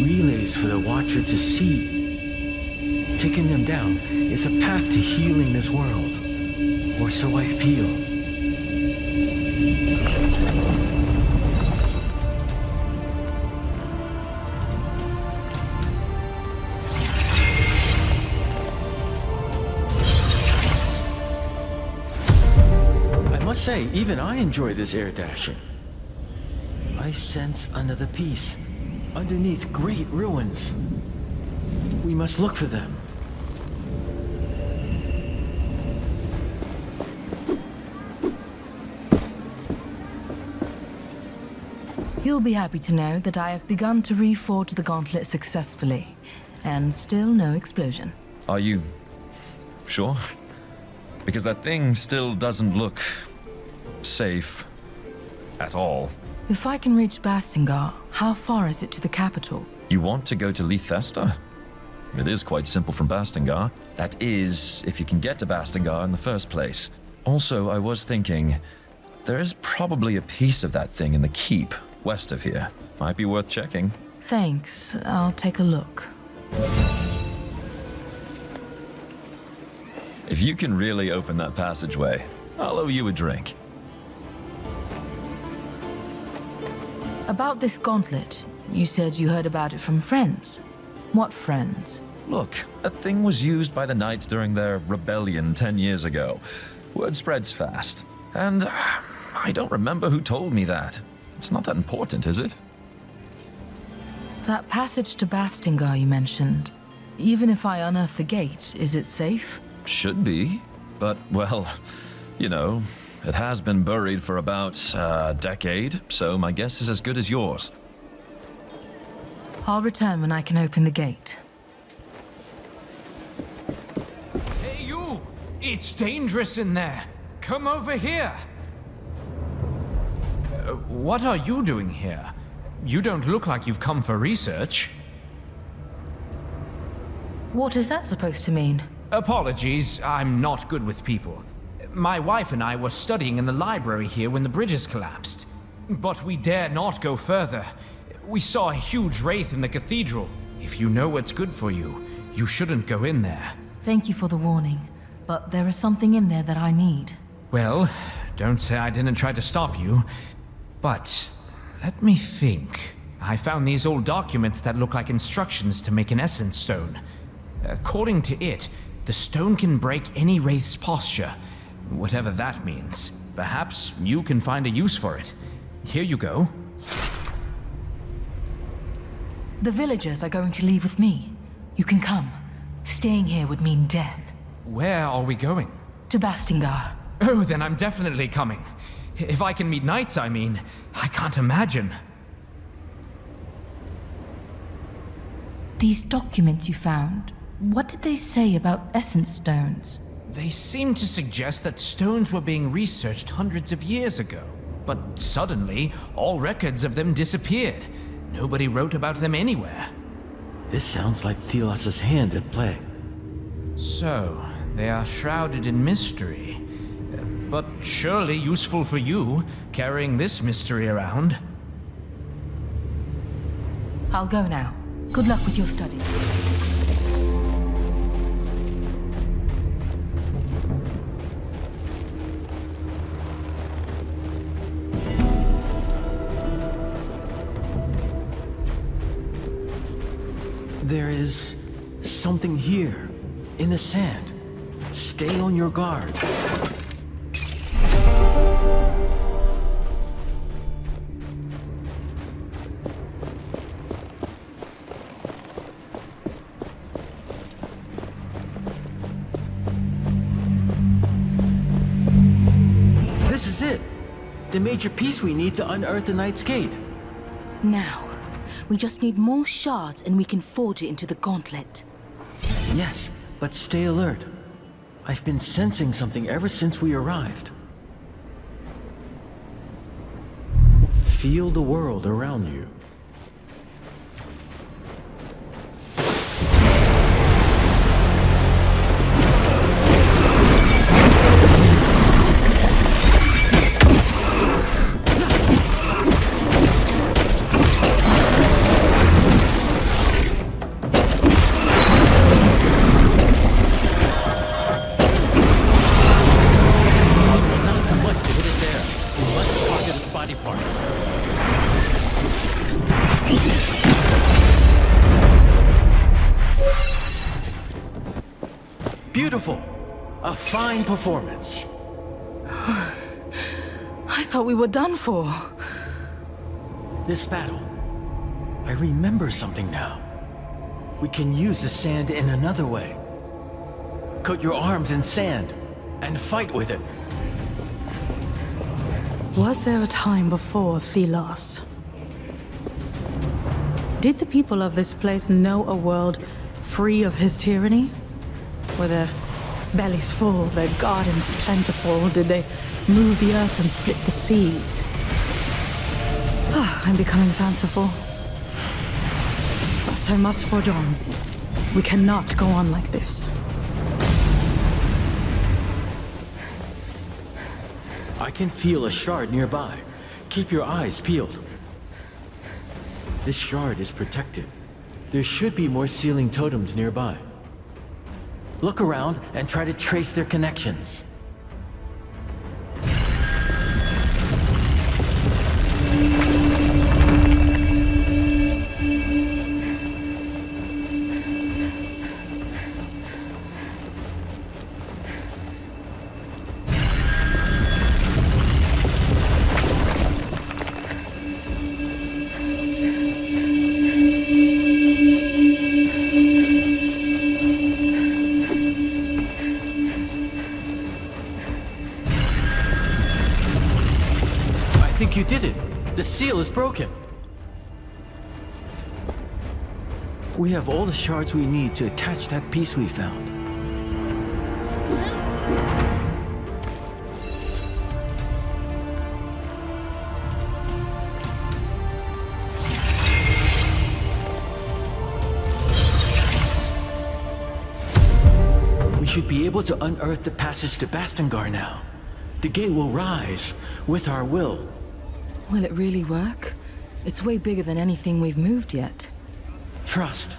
relays for the Watcher to see. Taking them down is a path to healing this world. Or so I feel. I must say, even I enjoy this air dashing. I sense another piece, underneath great ruins. We must look for them. You'll be happy to know that I have begun to reforge the gauntlet successfully, and still no explosion. Are you sure? Because that thing still doesn't look safe at all. If I can reach Bastingar, how far is it to the capital? You want to go to Lethesta? It is quite simple from Bastingar. That is, if you can get to Bastingar in the first place. Also, I was thinking, there is probably a piece of that thing in the keep west of here. Might be worth checking. Thanks. I'll take a look. If you can really open that passageway, I'll owe you a drink. About this gauntlet, you said you heard about it from friends. What friends? Look, that thing was used by the Knights during their rebellion 10 years ago. Word spreads fast. And I don't remember who told me that. It's not that important, is it? That passage to Bastingar you mentioned. Even if I unearth the gate, is it safe? Should be. But, well, you know, it has been buried for about a decade, so my guess is as good as yours. I'll return when I can open the gate. Hey, you! It's dangerous in there. Come over here. What are you doing here? You don't look like you've come for research. What is that supposed to mean? Apologies, I'm not good with people. My wife and I were studying in the library here when the bridges collapsed. But we dare not go further. We saw a huge wraith in the cathedral. If you know what's good for you, you shouldn't go in there. Thank you for the warning, but there is something in there that I need. Well, don't say I didn't try to stop you. But let me think. I found these old documents that look like instructions to make an essence stone. According to it, the stone can break any wraith's posture, whatever that means. Perhaps you can find a use for it. Here you go. The villagers are going to leave with me. You can come. Staying here would mean death. Where are we going? To Bastingar. Oh, then I'm definitely coming. If I can meet knights, I mean, I can't imagine. These documents you found, what did they say about essence stones? They seem to suggest that stones were being researched hundreds of years ago. But suddenly, all records of them disappeared. Nobody wrote about them anywhere. This sounds like Thelos' hand at play. So, they are shrouded in mystery. But surely useful for you, carrying this mystery around. I'll go now. Good luck with your study. There is something here, in the sand. Stay on your guard. This is it. The major piece we need to unearth the Knight's Gate. Now, we just need more shards and we can forge it into the gauntlet. Yes, but stay alert. I've been sensing something ever since we arrived. Feel the world around you. Beautiful. A fine performance. I thought we were done for. This battle. I remember something now. We can use the sand in another way. Coat your arms in sand and fight with it. Was there a time before Thelos? Did the people of this place know a world free of his tyranny? Were their bellies full, their gardens plentiful? Did they move the earth and split the seas? I'm becoming fanciful. But I must forge on. We cannot go on like this. I can feel a shard nearby. Keep your eyes peeled. This shard is protected. There should be more sealing totems nearby. Look around and try to trace their connections. You did it! The seal is broken! We have all the shards we need to attach that piece we found. We should be able to unearth the passage to Bastengar now. The gate will rise with our will. Will it really work? It's way bigger than anything we've moved yet. Trust.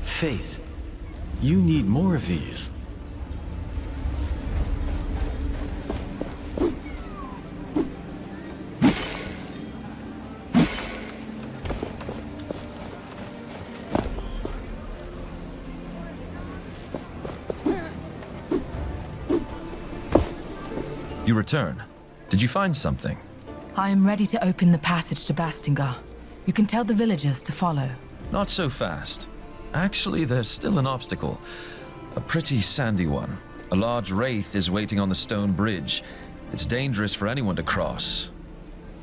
Faith. You need more of these. You return. Did you find something? I am ready to open the passage to Bastengar. You can tell the villagers to follow. Not so fast. Actually, there's still an obstacle. A pretty sandy one. A large wraith is waiting on the stone bridge. It's dangerous for anyone to cross.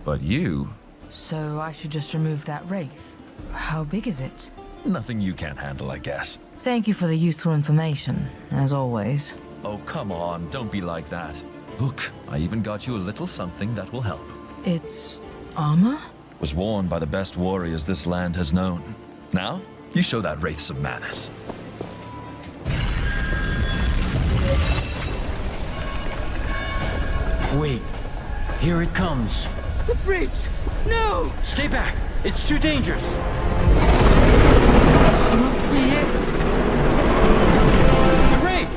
But you... So I should just remove that wraith? How big is it? Nothing you can't handle, I guess. Thank you for the useful information, as always. Oh, come on, don't be like that. Look, I even got you a little something that will help. It's... armor? Was worn by the best warriors this land has known. Now, you show that wraith some manners. Wait. Here it comes. The bridge! No! Stay back! It's too dangerous! This must be it! The wraith!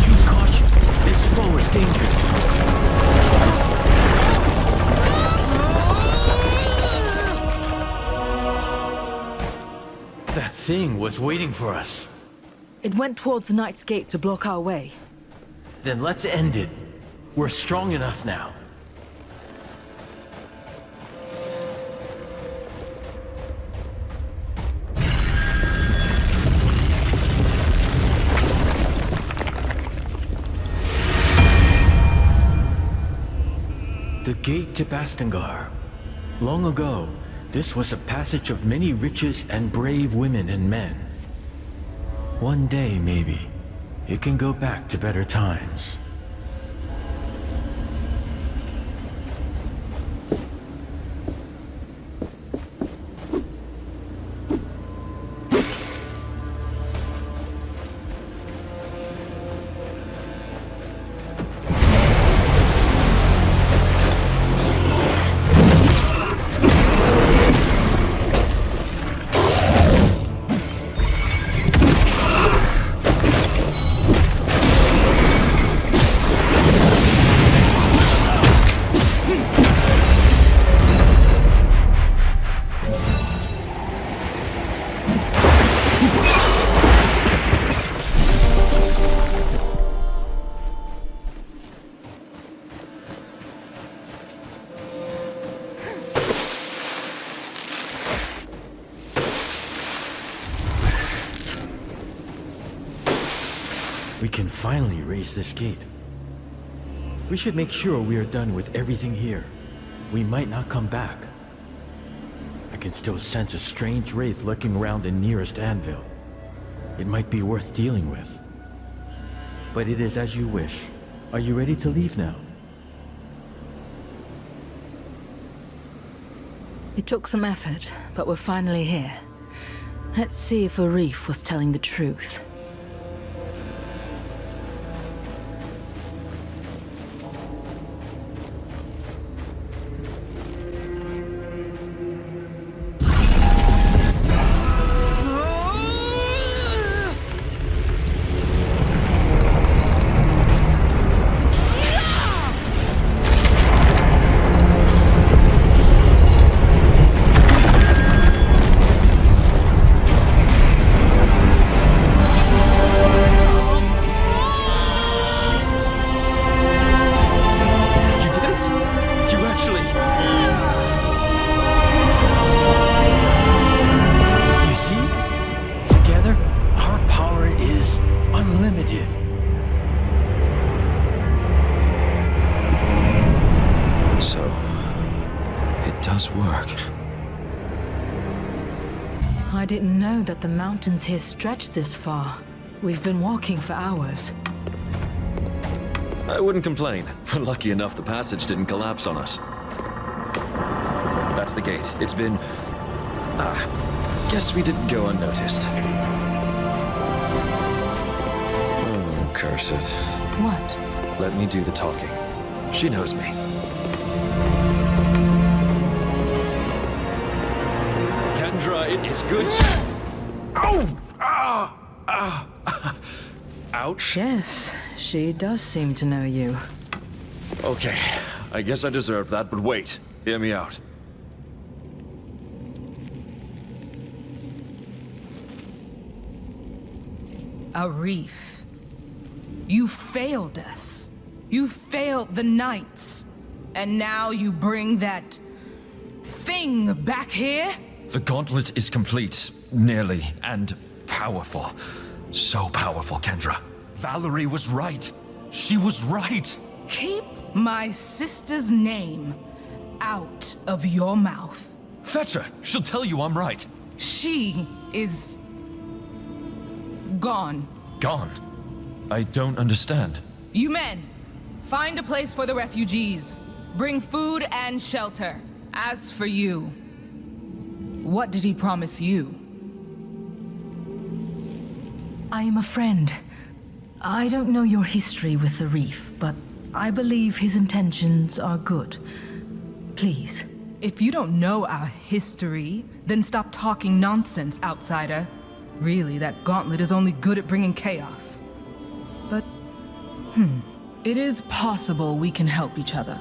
Use caution. This foe was waiting for us. It went towards the Knight's Gate to block our way. Then let's end it. We're strong enough now. The gate to Bastengar. Long ago, this was a passage of many riches and brave women and men. One day, maybe, it can go back to better times. We can finally raise this gate. We should make sure we are done with everything here. We might not come back. I can still sense a strange wraith lurking around the nearest anvil. It might be worth dealing with. But it is as you wish. Are you ready to leave now? It took some effort, but we're finally here. Let's see if Arif was telling the truth. I didn't know that the mountains here stretch this far. We've been walking for hours. I wouldn't complain. We're lucky enough the passage didn't collapse on us. That's the gate. It's been... guess we didn't go unnoticed. Oh, curse it. What? Let me do the talking. She knows me. Kendra, it is good to... Ouch. Yes, she does seem to know you. Okay, I guess I deserved that, but wait. Hear me out. Arif, you failed us. You failed the Knights. And now you bring that thing back here? The gauntlet is complete, nearly, and powerful. So powerful, Kendra. Valerie was right. She was right. Keep my sister's name out of your mouth. Fetch her. She'll tell you I'm right. She is... gone. Gone? I don't understand. You men, find a place for the refugees. Bring food and shelter. As for you, what did he promise you? I am a friend. I don't know your history with Arif, but I believe his intentions are good. Please. If you don't know our history, then stop talking nonsense, outsider. Really, that gauntlet is only good at bringing chaos. But, it is possible we can help each other.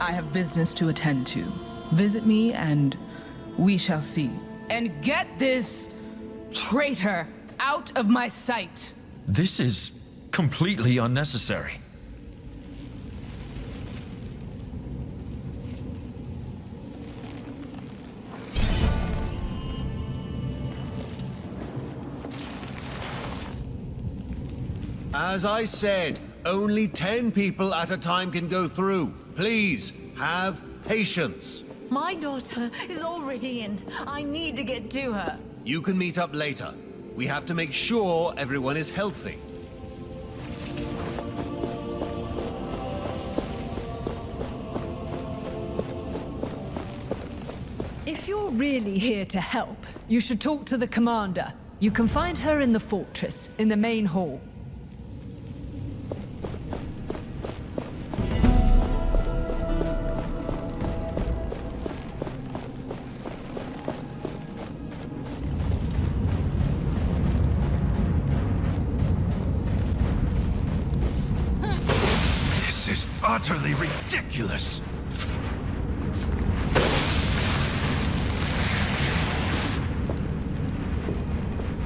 I have business to attend to. Visit me and we shall see. And get this Traitor! Out of my sight! This is completely unnecessary. As I said, only 10 people at a time can go through. Please, have patience. My daughter is already in. I need to get to her. You can meet up later. We have to make sure everyone is healthy. If you're really here to help, you should talk to the commander. You can find her in the fortress, in the main hall. This is utterly ridiculous.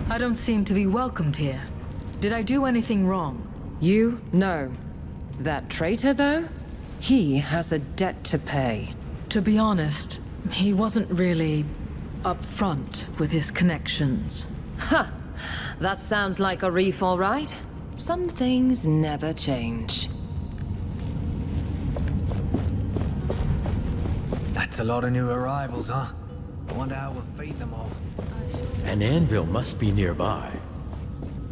I don't seem to be welcomed here. Did I do anything wrong? You? No. That traitor, though? He has a debt to pay. To be honest, he wasn't really upfront with his connections. Ha! That sounds like a reef, all right. Some things never change. That's a lot of new arrivals, huh? I wonder how we'll feed them all. An anvil must be nearby.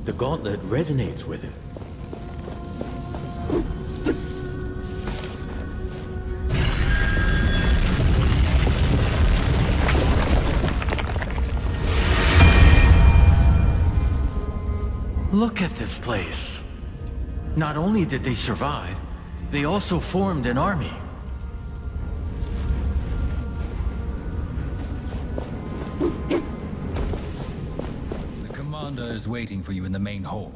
The gauntlet resonates with it. Look at this place. Not only did they survive, they also formed an army. The commander is waiting for you in the main hall.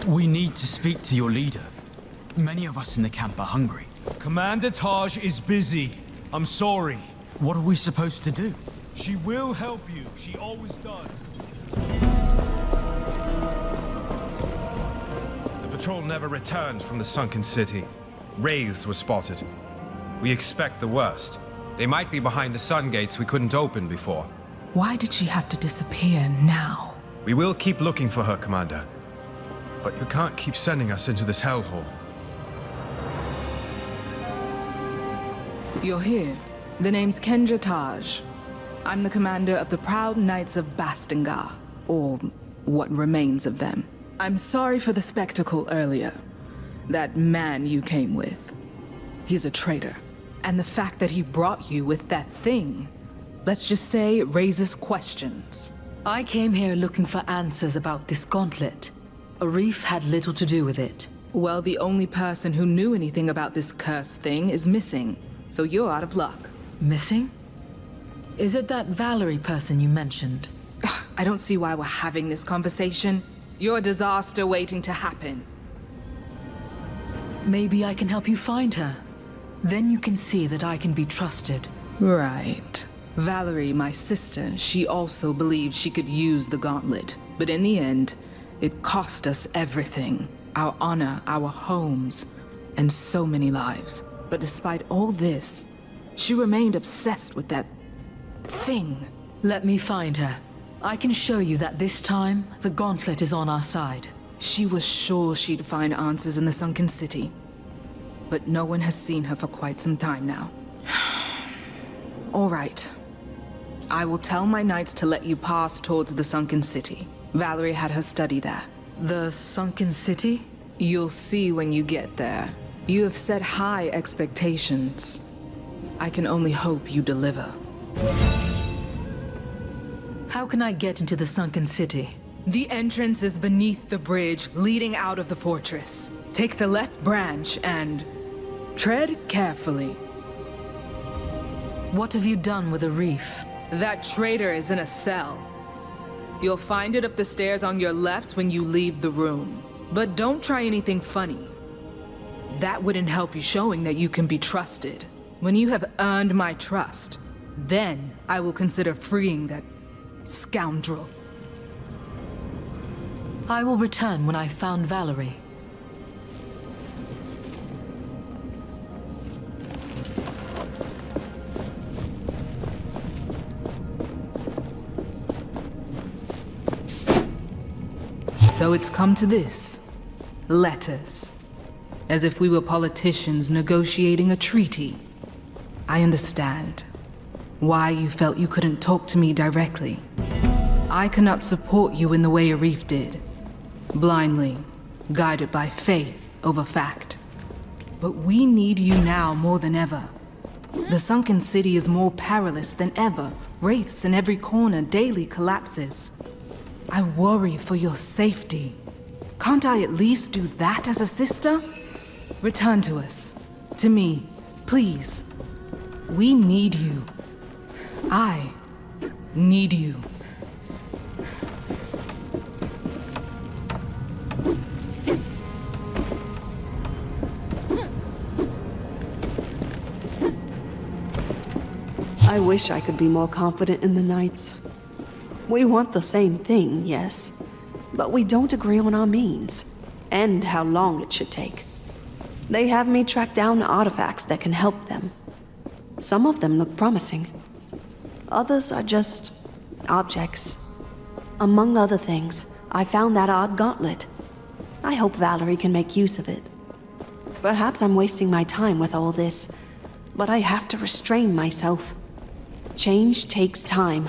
We need to speak to your leader. Many of us in the camp are hungry. Commander Taj is busy. I'm sorry. What are we supposed to do? She will help you. She always does. The patrol never returned from the sunken city. Wraiths were spotted. We expect the worst. They might be behind the sun gates we couldn't open before. Why did she have to disappear now? We will keep looking for her, Commander. But you can't keep sending us into this hellhole. You're here. The name's Kendra Taj. I'm the commander of the Proud Knights of Bastingar, or what remains of them. I'm sorry for the spectacle earlier. That man you came with, he's a traitor. And the fact that he brought you with that thing, let's just say it raises questions. I came here looking for answers about this gauntlet. Arif had little to do with it. Well, the only person who knew anything about this cursed thing is missing, so you're out of luck. Missing? Is it that Valerie person you mentioned? I don't see why we're having this conversation. You're a disaster waiting to happen. Maybe I can help you find her. Then you can see that I can be trusted. Right. Valerie, my sister, she also believed she could use the gauntlet. But in the end, it cost us everything. Our honor, our homes, and so many lives. But despite all this, she remained obsessed with that thing. Let me find her. I can show you that this time, the gauntlet is on our side. She was sure she'd find answers in the sunken city. But no one has seen her for quite some time now. All right. I will tell my knights to let you pass towards the sunken city. Valerie had her study there. The sunken city? You'll see when you get there. You have set high expectations. I can only hope you deliver. How can I get into the sunken city? The entrance is beneath the bridge leading out of the fortress. Take the left branch and tread carefully. What have you done with Arif? That traitor is in a cell. You'll find it up the stairs on your left when you leave the room. But don't try anything funny. That wouldn't help you showing that you can be trusted. When you have earned my trust, then I will consider freeing that scoundrel. I will return when I've found Valerie. So it's come to this. Letters. As if we were politicians negotiating a treaty. I understand why you felt you couldn't talk to me directly. I cannot support you in the way Arif did. Blindly, guided by faith over fact. But we need you now more than ever. The sunken city is more perilous than ever. Wraiths in every corner daily collapses. I worry for your safety. Can't I at least do that as a sister? Return to us. To me, please. We need you. I need you. I wish I could be more confident in the Knights. We want the same thing, yes, but we don't agree on our means, and how long it should take. They have me track down artifacts that can help them. Some of them look promising. Others are just objects. Among other things, I found that odd gauntlet. I hope Valerie can make use of it. Perhaps I'm wasting my time with all this, but I have to restrain myself. Change takes time.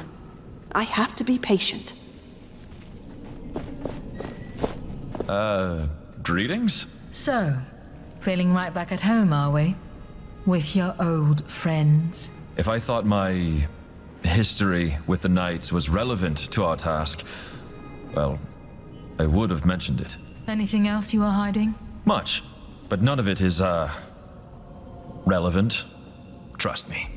I have to be patient. Greetings? So, feeling right back at home, are we? With your old friends? If I thought my history with the Knights was relevant to our task, well, I would have mentioned it. Anything else you are hiding? Much, but none of it is, relevant. Trust me.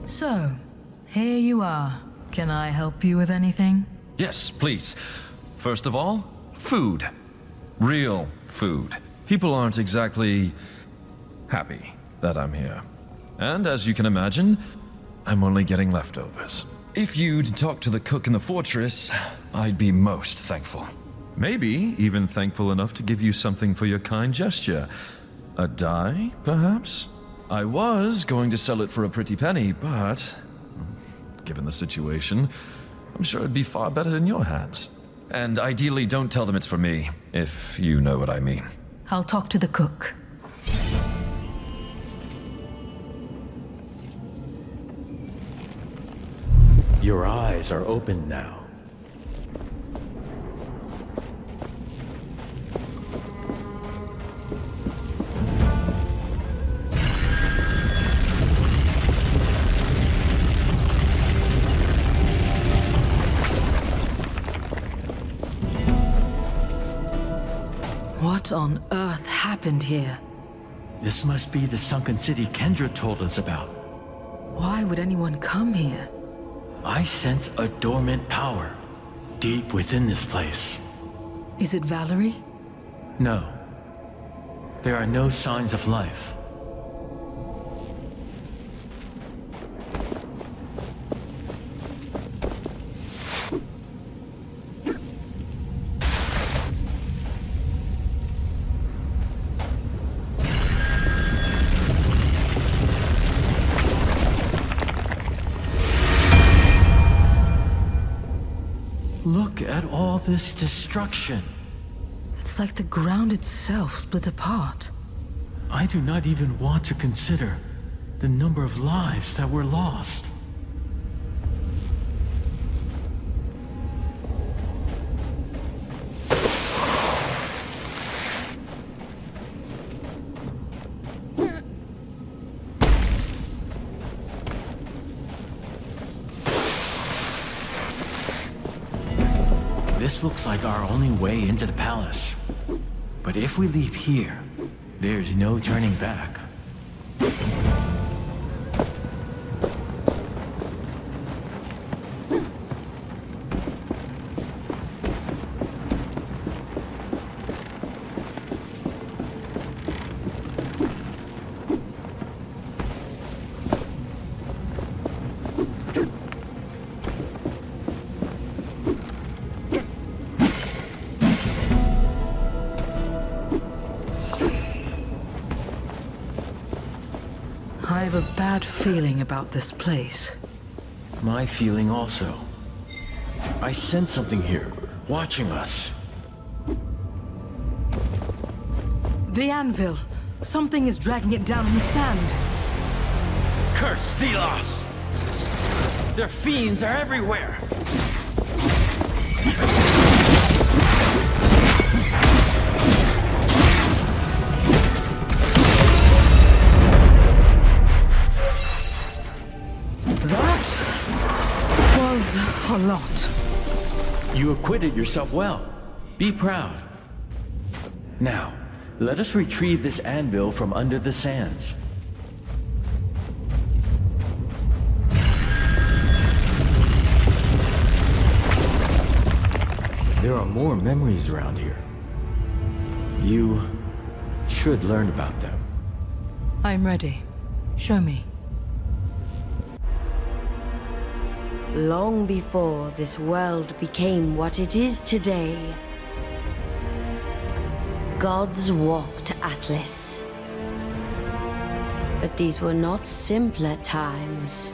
So, here you are. Can I help you with anything? Yes, please. First of all, food. Real food. People aren't exactly happy that I'm here. And as you can imagine, I'm only getting leftovers. If you'd talk to the cook in the fortress, I'd be most thankful. Maybe even thankful enough to give you something for your kind gesture. A dye, perhaps? I was going to sell it for a pretty penny, but given the situation, I'm sure it'd be far better in your hands. And ideally, don't tell them it's for me, if you know what I mean. I'll talk to the cook. Your eyes are open now. What on earth happened here? This must be the sunken city Kendra told us about. Why would anyone come here? I sense a dormant power deep within this place. Is it Valerie? No. There are no signs of life. Look at all this destruction. It's like the ground itself split apart. I do not even want to consider the number of lives that were lost. This looks like our only way into the palace. But if we leave here, there's no turning back. have a bad feeling about this place. My feeling also. I sense something here, watching us. The anvil! Something is dragging it down in the sand. Curse Thelos! Their fiends are everywhere! That was a lot. You acquitted yourself well. Be proud. Now, let us retrieve this anvil from under the sands. There are more memories around here. You should learn about them. I'm ready. Show me. Long before this world became what it is today, gods walked Atlas. But these were not simpler times,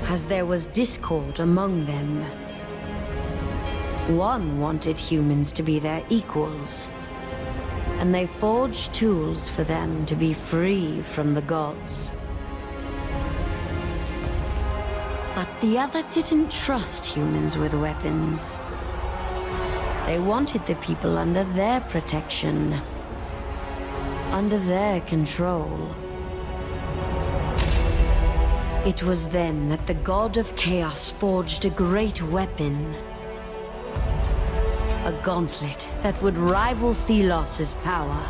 as there was discord among them. One wanted humans to be their equals, and they forged tools for them to be free from the gods. But the other didn't trust humans with weapons. They wanted the people under their protection, under their control. It was then that the god of chaos forged a great weapon. A gauntlet that would rival Thelos' power.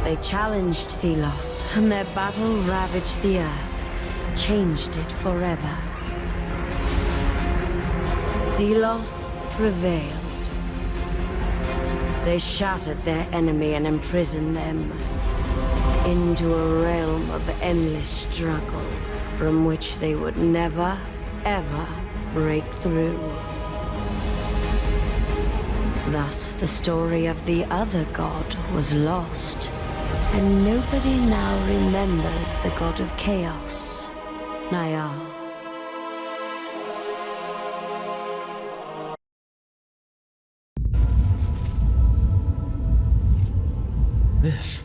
They challenged Thelos, and their battle ravaged the earth, changed it forever. Thelos prevailed. They shattered their enemy and imprisoned them into a realm of endless struggle from which they would never, ever break through. Thus, the story of the other god was lost, and nobody now remembers the god of chaos, Nayar. This.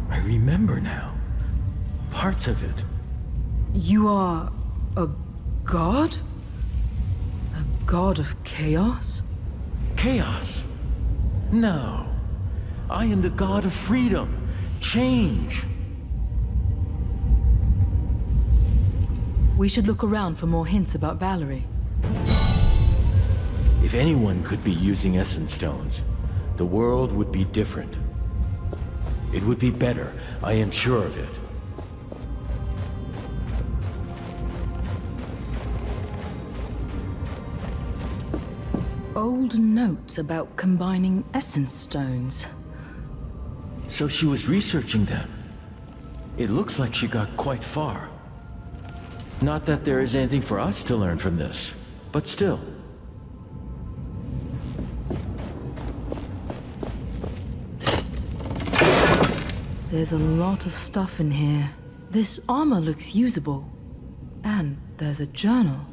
I remember now. Parts of it. You are a god? A god of chaos? Chaos? No. I am the god of freedom, change. We should look around for more hints about Valerie. If anyone could be using essence stones, the world would be different. It would be better, I am sure of it. Old notes about combining essence stones. So she was researching them. It looks like she got quite far. Not that there is anything for us to learn from this, but still. There's a lot of stuff in here. This armor looks usable. And there's a journal.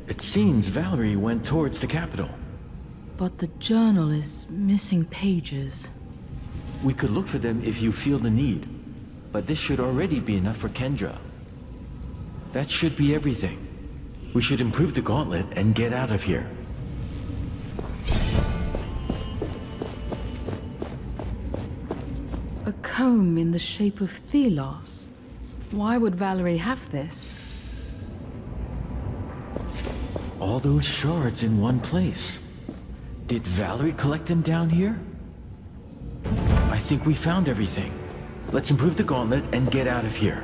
It seems Valerie went towards the capital. But the journal is missing pages. We could look for them if you feel the need. But this should already be enough for Kendra. That should be everything. We should improve the gauntlet and get out of here. A comb in the shape of Thelos. Why would Valerie have this? All those shards in one place. Did Valerie collect them down here? I think we found everything. Let's improve the gauntlet and get out of here.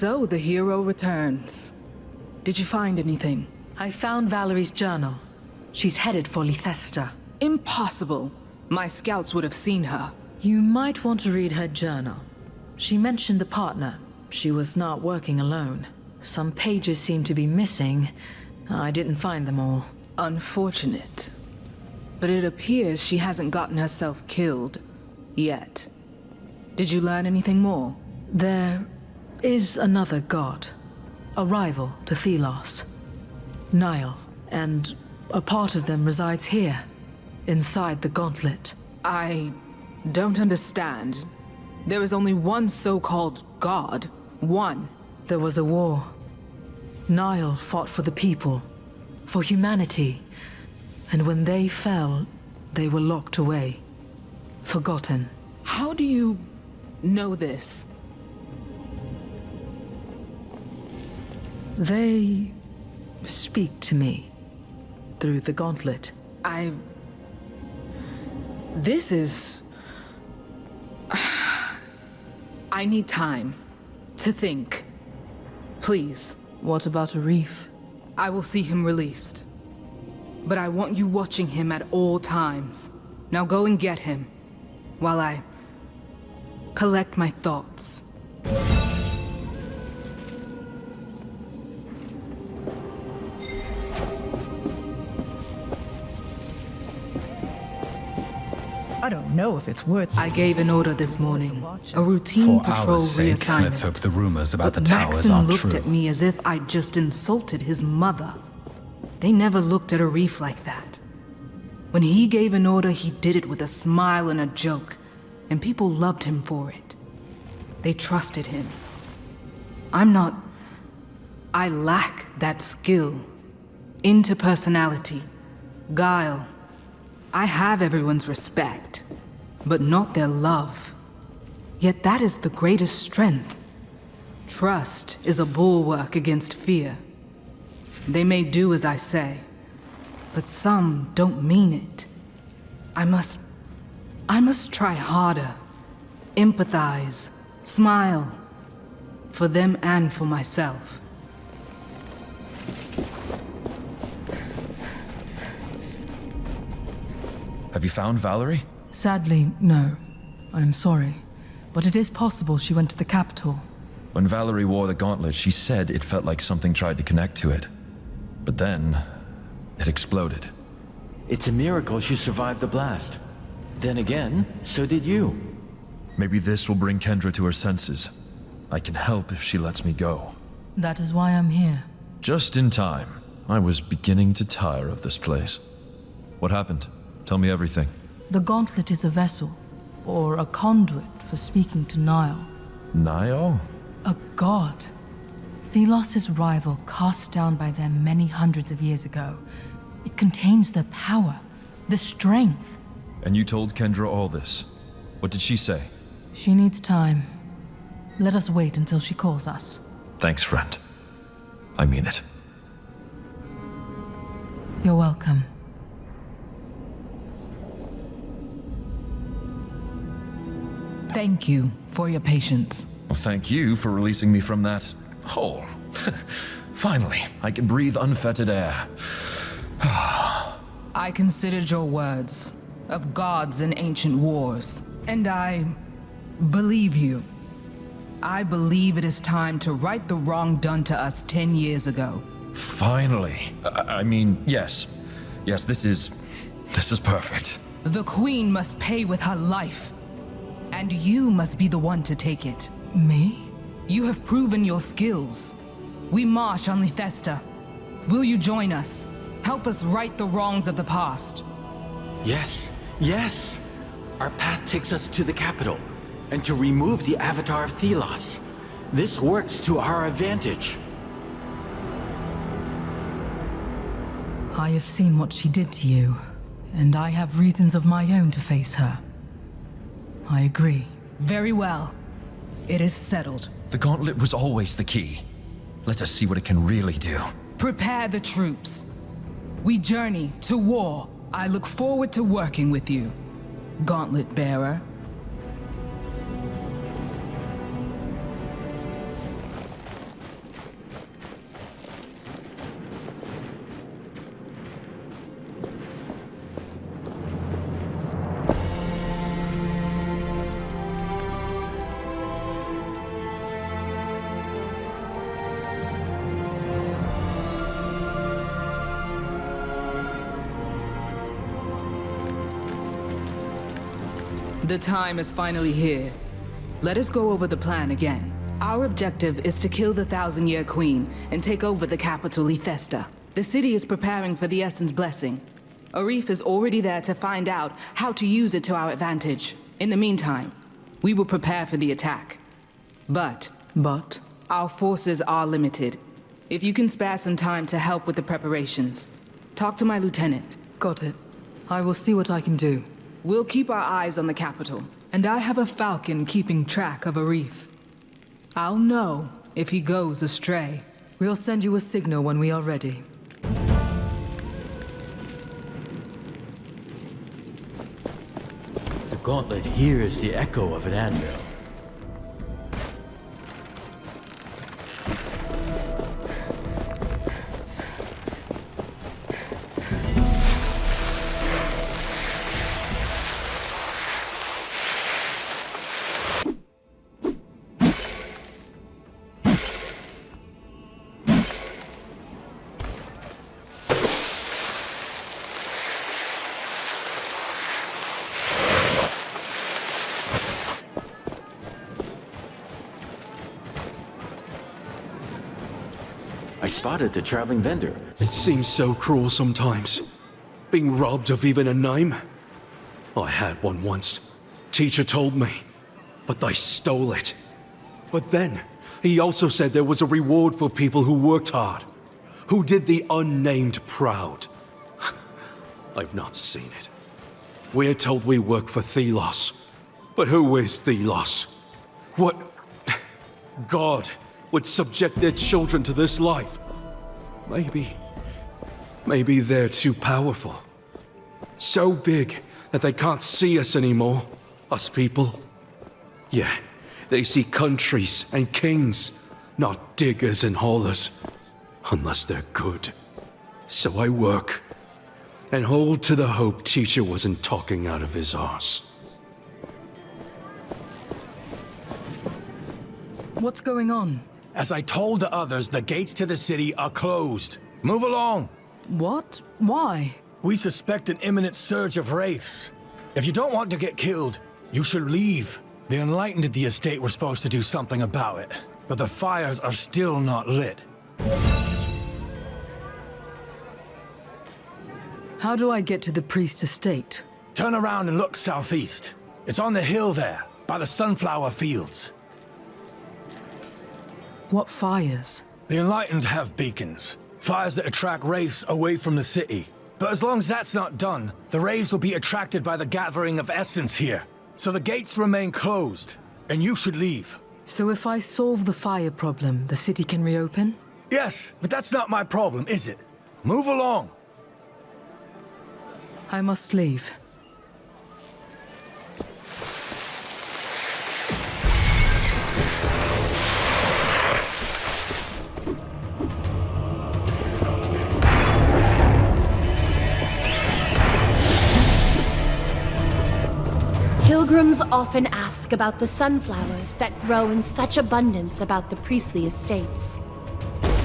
So the hero returns. Did you find anything? I found Valerie's journal. She's headed for Lythesta. Impossible. My scouts would have seen her. You might want to read her journal. She mentioned a partner. She was not working alone. Some pages seem to be missing. I didn't find them all. Unfortunate. But it appears she hasn't gotten herself killed. Yet. Did you learn anything more? There is another god. A rival to Thelos. Nile. And a part of them resides here. Inside the gauntlet. I don't understand. There is only one so-called god. One. There was a war. Nile fought for the people. For humanity. And when they fell, they were locked away. Forgotten. How do you know this? They speak to me through the gauntlet. This is... I need time to think. Please. What about Arif? I will see him released. But I want you watching him at all times. Now go and get him, while I collect my thoughts. I don't know if it's worth... I gave an order this morning. A routine For patrol our sake, reassignment. let's hope the rumors about But the towers Maxon aren't looked true. at me as if I'd just insulted his mother. They never looked at Arif like that. When he gave an order, he did it with a smile and a joke, and people loved him for it. They trusted him. I lack that skill. Interpersonality. Guile. I have everyone's respect, but not their love. Yet that is the greatest strength. Trust is a bulwark against fear. They may do as I say, but some don't mean it. I must try harder. Empathize. Smile. For them and for myself. Have you found Valerie? Sadly, no. I'm sorry. But it is possible she went to the capital. When Valerie wore the gauntlet, she said it felt like something tried to connect to it. But then, it exploded. It's a miracle she survived the blast. Then again, so did you. Maybe this will bring Kendra to her senses. I can help if she lets me go. That is why I'm here. Just in time. I was beginning to tire of this place. What happened? Tell me everything. The gauntlet is a vessel, or a conduit for speaking to Nile. Nile? A god. Thelos' rival cast down by them many hundreds of years ago. It contains their power, the strength. And you told Kendra all this. What did she say? She needs time. Let us wait until she calls us. Thanks, friend. I mean it. You're welcome. Thank you for your patience. Well, thank you for releasing me from that hole. Finally, I can breathe unfettered air. I considered your words of gods and ancient wars, and I believe you. I believe it is time to right the wrong done to us 10 years ago. Finally. I mean, yes. Yes, this is perfect. The Queen must pay with her life. And you must be the one to take it. Me? You have proven your skills. We march on Lythesta. Will you join us? Help us right the wrongs of the past. Yes, yes. Our path takes us to the capital, and to remove the avatar of Thelos. This works to our advantage. I have seen what she did to you, and I have reasons of my own to face her. I agree. Very well. It is settled. The gauntlet was always the key. Let us see what it can really do. Prepare the troops. We journey to war. I look forward to working with you, Gauntlet Bearer. The time is finally here. Let us go over the plan again. Our objective is to kill the Thousand-Year Queen and take over the capital, Ifesta. The city is preparing for the Essence Blessing. Arif is already there to find out how to use it to our advantage. In the meantime, we will prepare for the attack. But our forces are limited. If you can spare some time to help with the preparations, talk to my lieutenant. Got it. I will see what I can do. We'll keep our eyes on the capital. And I have a falcon keeping track of Arif. I'll know if he goes astray. We'll send you a signal when we are ready. The gauntlet hears the echo of an anvil. I spotted the traveling vendor. It seems so cruel sometimes. Being robbed of even a name. I had one once. Teacher told me. But they stole it. But then, he also said there was a reward for people who worked hard. Who did the unnamed proud. I've not seen it. We're told we work for Thelos. But who is Thelos? What God would subject their children to this life? Maybe they're too powerful. So big that they can't see us anymore, us people. Yeah, they see countries and kings, not diggers and haulers. Unless they're good. So I work, and hold to the hope Teacher wasn't talking out of his arse. What's going on? As I told the others, the gates to the city are closed. Move along! What? Why? We suspect an imminent surge of wraiths. If you don't want to get killed, you should leave. The Enlightened at the estate were supposed to do something about it, but the fires are still not lit. How do I get to the priest's estate? Turn around and look southeast. It's on the hill there, by the sunflower fields. What fires? The Enlightened have beacons. Fires that attract wraiths away from the city. But as long as that's not done, the wraiths will be attracted by the gathering of essence here. So the gates remain closed, and you should leave. So if I solve the fire problem, the city can reopen? Yes, but that's not my problem, is it? Move along. I must leave. Pilgrims often ask about the sunflowers that grow in such abundance about the priestly estates.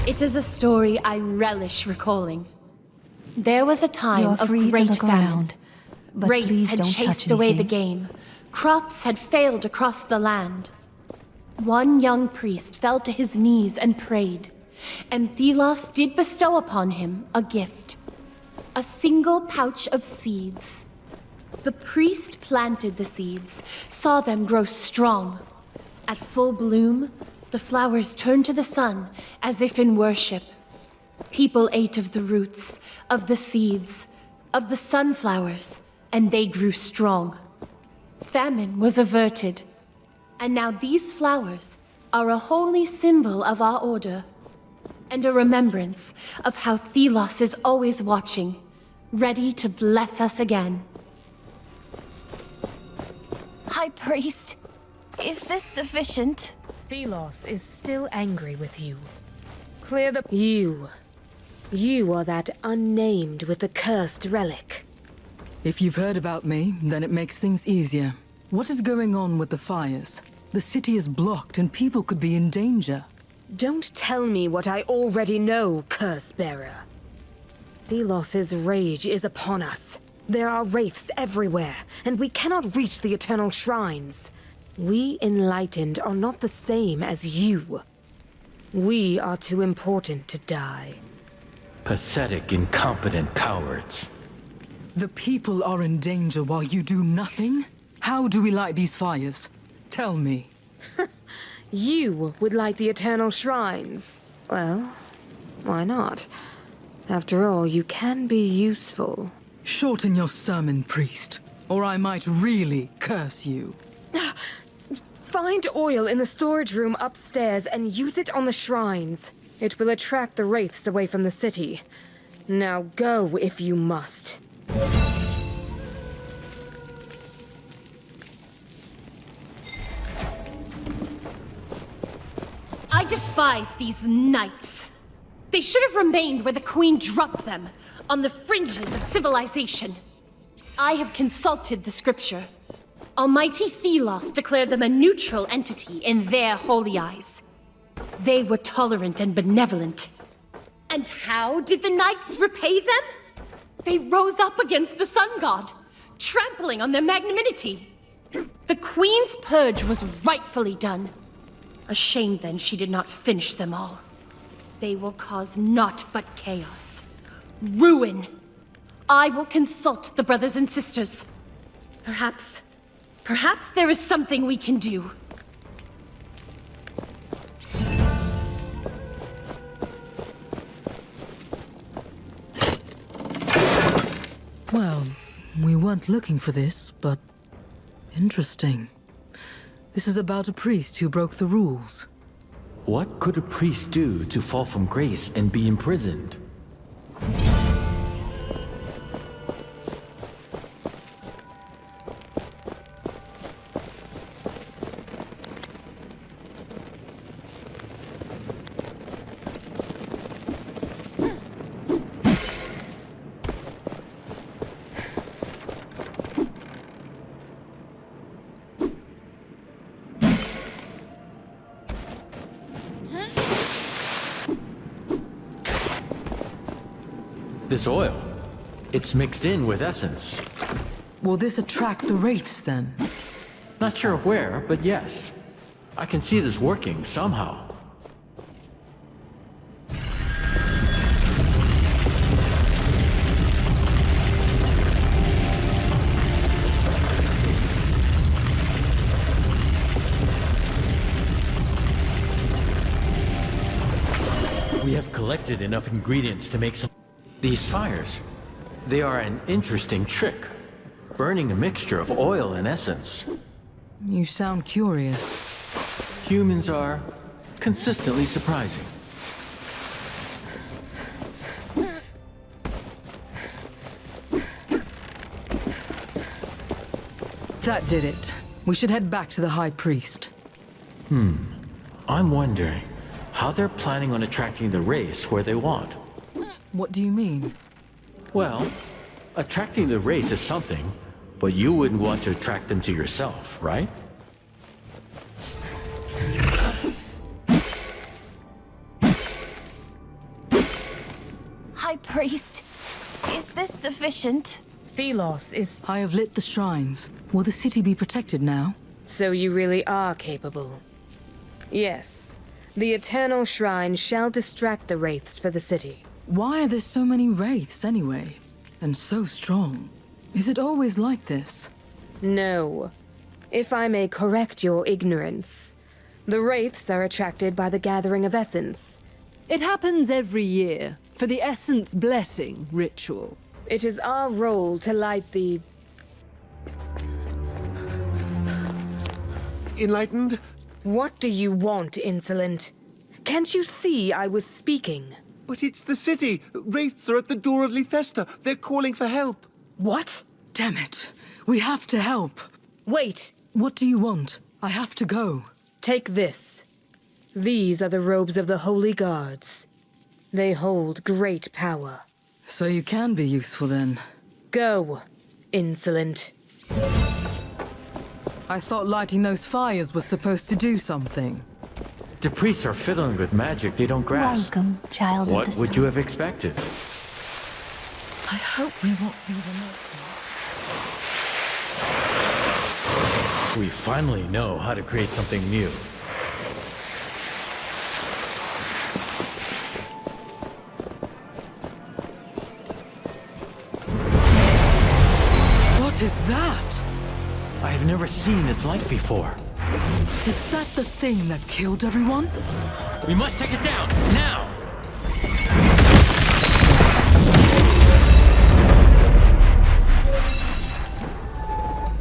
It is a story I relish recalling. There was a time of great famine. Race had chased away the game. Crops had failed across the land. One young priest fell to his knees and prayed, and Thelos did bestow upon him a gift. A single pouch of seeds. The priest planted the seeds, saw them grow strong. At full bloom, the flowers turned to the sun as if in worship. People ate of the roots, of the seeds, of the sunflowers, and they grew strong. Famine was averted, and now these flowers are a holy symbol of our order, and a remembrance of how Thelos is always watching, ready to bless us again. High Priest, is this sufficient? Thelos is still angry with you. Clear the... You are that unnamed with the cursed relic. If you've heard about me, then it makes things easier. What is going on with the fires? The city is blocked and people could be in danger. Don't tell me what I already know, Curse Bearer. Thelos's rage is upon us. There are wraiths everywhere, and we cannot reach the eternal shrines. We enlightened are not the same as you. We are too important to die. Pathetic, incompetent cowards. The people are in danger while you do nothing? How do we light these fires? Tell me. You would light the eternal shrines. Well, why not? After all, you can be useful. Shorten your sermon, priest, or I might really curse you. Find oil in the storage room upstairs and use it on the shrines. It will attract the wraiths away from the city. Now go if you must. I despise these knights. They should have remained where the Queen dropped them, on the fringes of civilization. I have consulted the scripture. Almighty Thelos declared them a neutral entity in their holy eyes. They were tolerant and benevolent. And how did the knights repay them? They rose up against the sun god, trampling on their magnanimity. The Queen's purge was rightfully done. A shame then she did not finish them all. They will cause naught but chaos. Ruin. I will consult the brothers and sisters. Perhaps there is something we can do. Well, we weren't looking for this, but interesting. This is about a priest who broke the rules. What could a priest do to fall from grace and be imprisoned? This oil, it's mixed in with essence. Will this attract the wraiths then? Not sure where, but yes. I can see this working somehow. We have collected enough ingredients to make some... These fires, they are an interesting trick. Burning a mixture of oil and essence. You sound curious. Humans are consistently surprising. That did it. We should head back to the High Priest. I'm wondering how they're planning on attracting the race where they want. What do you mean? Well, attracting the race is something, but you wouldn't want to attract them to yourself, right? High Priest, is this sufficient? Thelos is... I have lit the shrines. Will the city be protected now? So you really are capable. Yes. The Eternal Shrine shall distract the wraiths for the city. Why are there so many wraiths anyway? And so strong? Is it always like this? No. If I may correct your ignorance, the wraiths are attracted by the gathering of essence. It happens every year, for the Essence Blessing ritual. It is our role to light the... Enlightened? What do you want, insolent? Can't you see I was speaking? But it's the city. Wraiths are at the door of Lethesta. They're calling for help. What? Damn it. We have to help. Wait. What do you want? I have to go. Take this. These are the robes of the Holy Guards. They hold great power. So you can be useful then. Go, insolent. I thought lighting those fires was supposed to do something. The priests are fiddling with magic they don't grasp. Welcome, child of the What sun. would you have expected? I hope we won't be the next one. We finally know how to create something new. What is that? I have never seen its like before. Is that the thing that killed everyone? We must take it down, now!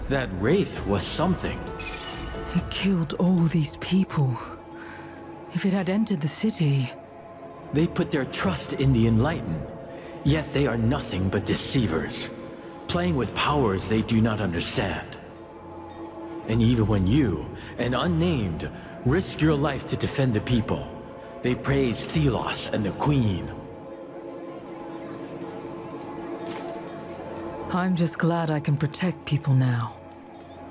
That wraith was something. It killed all these people. If it had entered the city... They put their trust in the Enlightened, yet they are nothing but deceivers, playing with powers they do not understand. And even when you, an unnamed, risk your life to defend the people, they praise Thelos and the Queen. I'm just glad I can protect people now.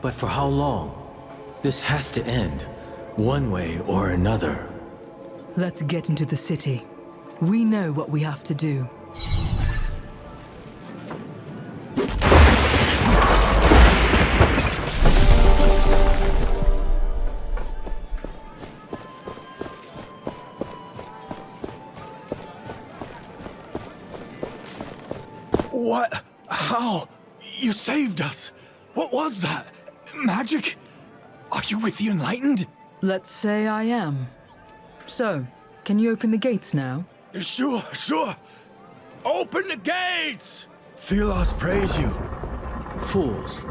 But for how long? This has to end, one way or another. Let's get into the city. We know what we have to do. What? How? You saved us. What was that? Magic? Are you with the Enlightened? Let's say I am. So, can you open the gates now? Sure. Open the gates! Thelos praise you. Fools,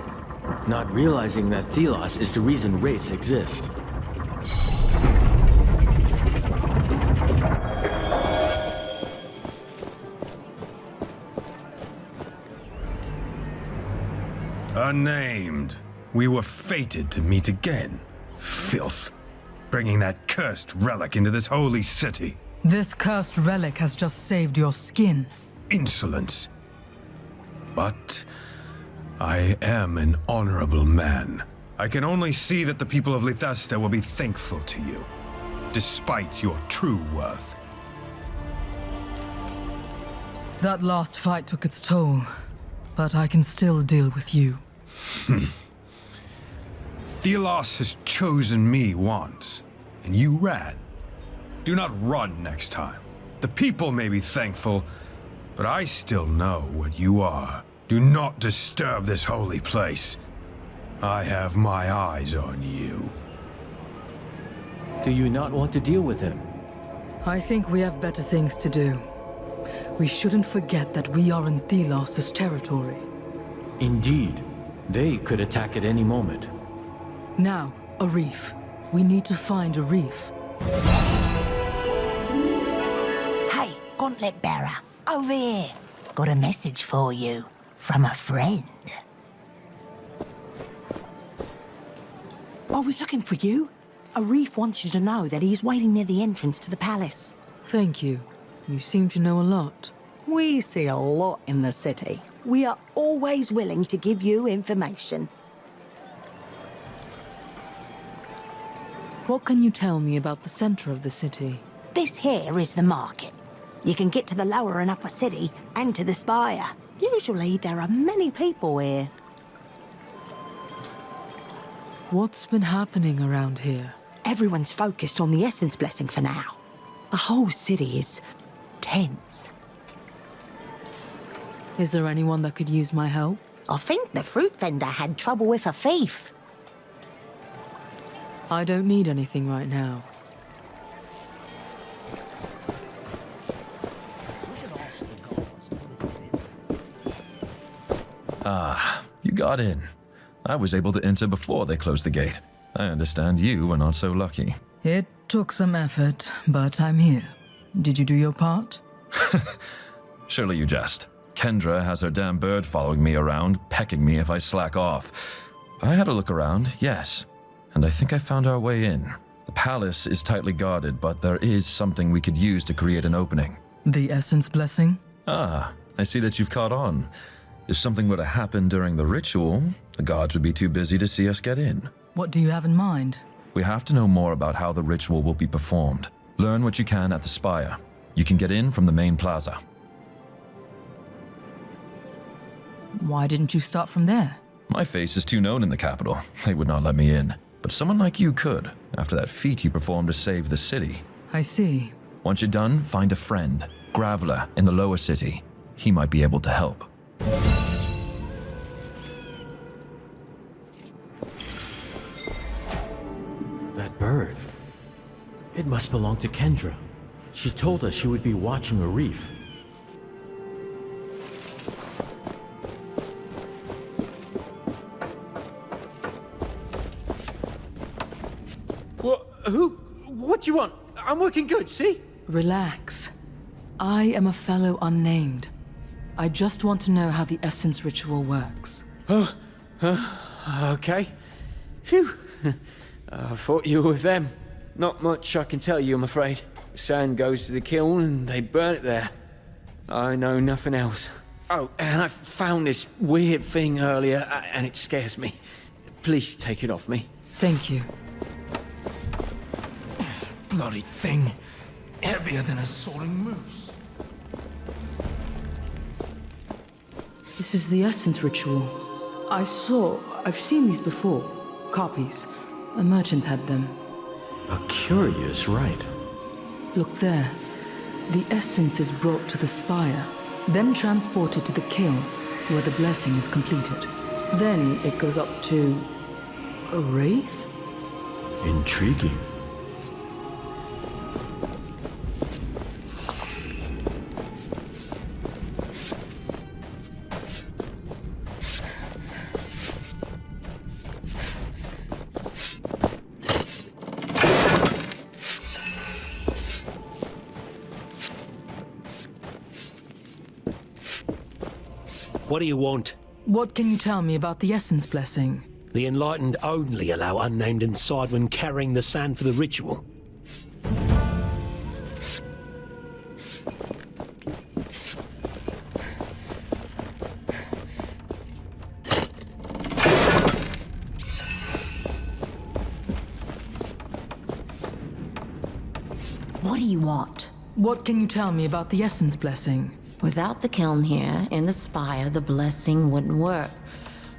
not realizing that Thelos is the reason wraiths exist. Unnamed. We were fated to meet again. Filth. Bringing that cursed relic into this holy city. This cursed relic has just saved your skin. Insolence. But I am an honorable man. I can only see that the people of Lithesta will be thankful to you, despite your true worth. That last fight took its toll, but I can still deal with you. Thelos has chosen me once, and you ran. Do not run next time. The people may be thankful, but I still know what you are. Do not disturb this holy place. I have my eyes on you. Do you not want to deal with him? I think we have better things to do. We shouldn't forget that we are in Thelos' territory. Indeed. They could attack at any moment. Now, a reef. We need to find a reef. Hey, Gauntlet Bearer, over here. Got a message for you from a friend. I was looking for you. A reef wants you to know that he's waiting near the entrance to the palace. Thank you. You seem to know a lot. We see a lot in the city. We are always willing to give you information. What can you tell me about the center of the city? This here is the market. You can get to the lower and upper city and to the spire. Usually there are many people here. What's been happening around here? Everyone's focused on the Essence Blessing for now. The whole city is tense. Is there anyone that could use my help? I think the fruit vendor had trouble with a thief. I don't need anything right now. Ah, you got in. I was able to enter before they closed the gate. I understand you were not so lucky. It took some effort, but I'm here. Did you do your part? Surely you jest. Kendra has her damn bird following me around, pecking me if I slack off. I had a look around, yes, and I think I found our way in. The palace is tightly guarded, but there is something we could use to create an opening. The Essence Blessing? Ah, I see that you've caught on. If something were to happen during the ritual, the gods would be too busy to see us get in. What do you have in mind? We have to know more about how the ritual will be performed. Learn what you can at the spire. You can get in from the main plaza. Why didn't you start from there? My face is too known in the capital. They would not let me in. But someone like you could, after that feat you performed to save the city. I see. Once you're done, find a friend, Graveler, in the lower city. He might be able to help. That bird. It must belong to Kendra. She told us she would be watching a reef. What do you want? I'm working good, see? Relax. I am a fellow unnamed. I just want to know how the essence ritual works. Okay. Phew. I thought you were with them. Not much I can tell you, I'm afraid. The sand goes to the kiln and they burn it there. I know nothing else. Oh, and I found this weird thing earlier, and it scares me. Please take it off me. Thank you. Bloody thing. Heavier than a soaring moose. This is the essence ritual. I've seen these before. Copies. A merchant had them. A curious rite. Look there. The essence is brought to the spire, then transported to the kiln, where the blessing is completed. Then it goes up to a wraith? Intriguing. What do you want? What can you tell me about the essence blessing? The enlightened only allow unnamed inside when carrying the sand for the ritual. What do you want? What can you tell me about the essence blessing? Without the kiln here, in the spire, the blessing wouldn't work.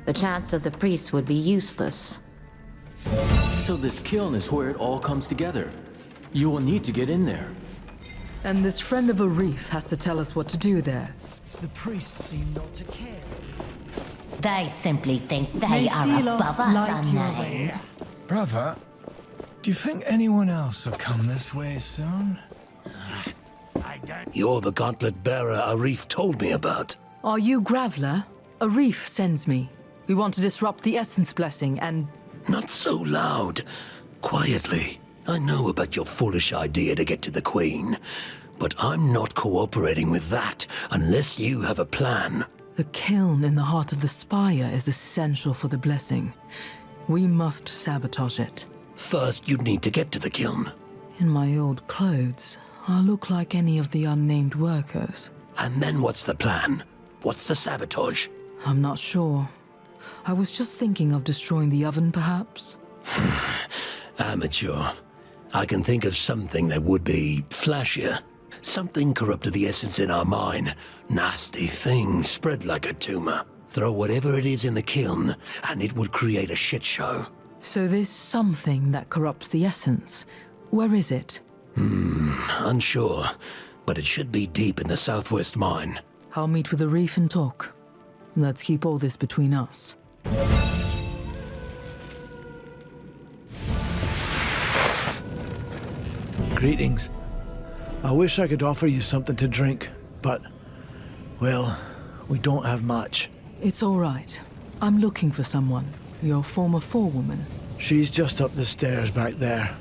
The chants of the priests would be useless. So this kiln is where it all comes together. You will need to get in there. And this friend of a reef has to tell us what to do there. The priests seem not to care. They simply think they are above us, unnamed. Brother, do you think anyone else will come this way soon? You're the gauntlet bearer Arif told me about. Are you Graveler? Arif sends me. We want to disrupt the essence blessing and... Not so loud. Quietly. I know about your foolish idea to get to the Queen, but I'm not cooperating with that unless you have a plan. The kiln in the heart of the spire is essential for the blessing. We must sabotage it. First, you'd need to get to the kiln. In my old clothes, I'll look like any of the unnamed workers. And then what's the plan? What's the sabotage? I'm not sure. I was just thinking of destroying the oven, perhaps. Amateur. I can think of something that would be flashier. Something corrupted the essence in our mine. Nasty thing spread like a tumor. Throw whatever it is in the kiln, and it would create a shit show. So this something that corrupts the essence, where is it? Unsure, but it should be deep in the southwest mine. I'll meet with the reef and talk. Let's keep all this between us. Greetings. I wish I could offer you something to drink, but, well, we don't have much. It's all right. I'm looking for someone. Your former forewoman. She's just up the stairs back there.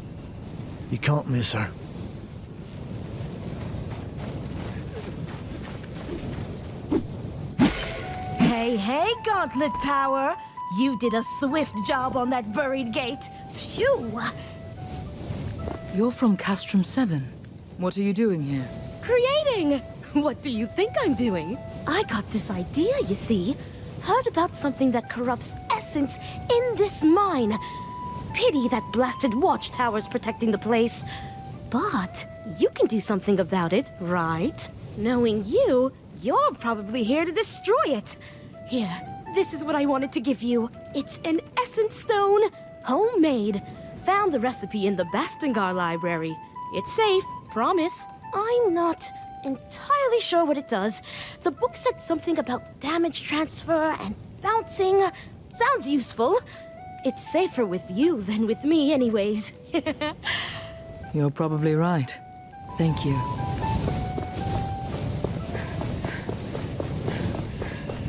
You can't miss her. Hey, Gauntlet Power! You did a swift job on that buried gate. Phew! You're from Castrum 7. What are you doing here? Creating! What do you think I'm doing? I got this idea, you see. Heard about something that corrupts essence in this mine. Pity that blasted watchtower's protecting the place. But you can do something about it, right? Knowing you, you're probably here to destroy it. Here, This is what I wanted to give you. It's an essence stone, homemade. Found the recipe in the Bastengar library. It's safe, promise. I'm not entirely sure what it does. The book said something about damage transfer and bouncing. Sounds useful. It's safer with you than with me anyways. You're probably right. Thank you.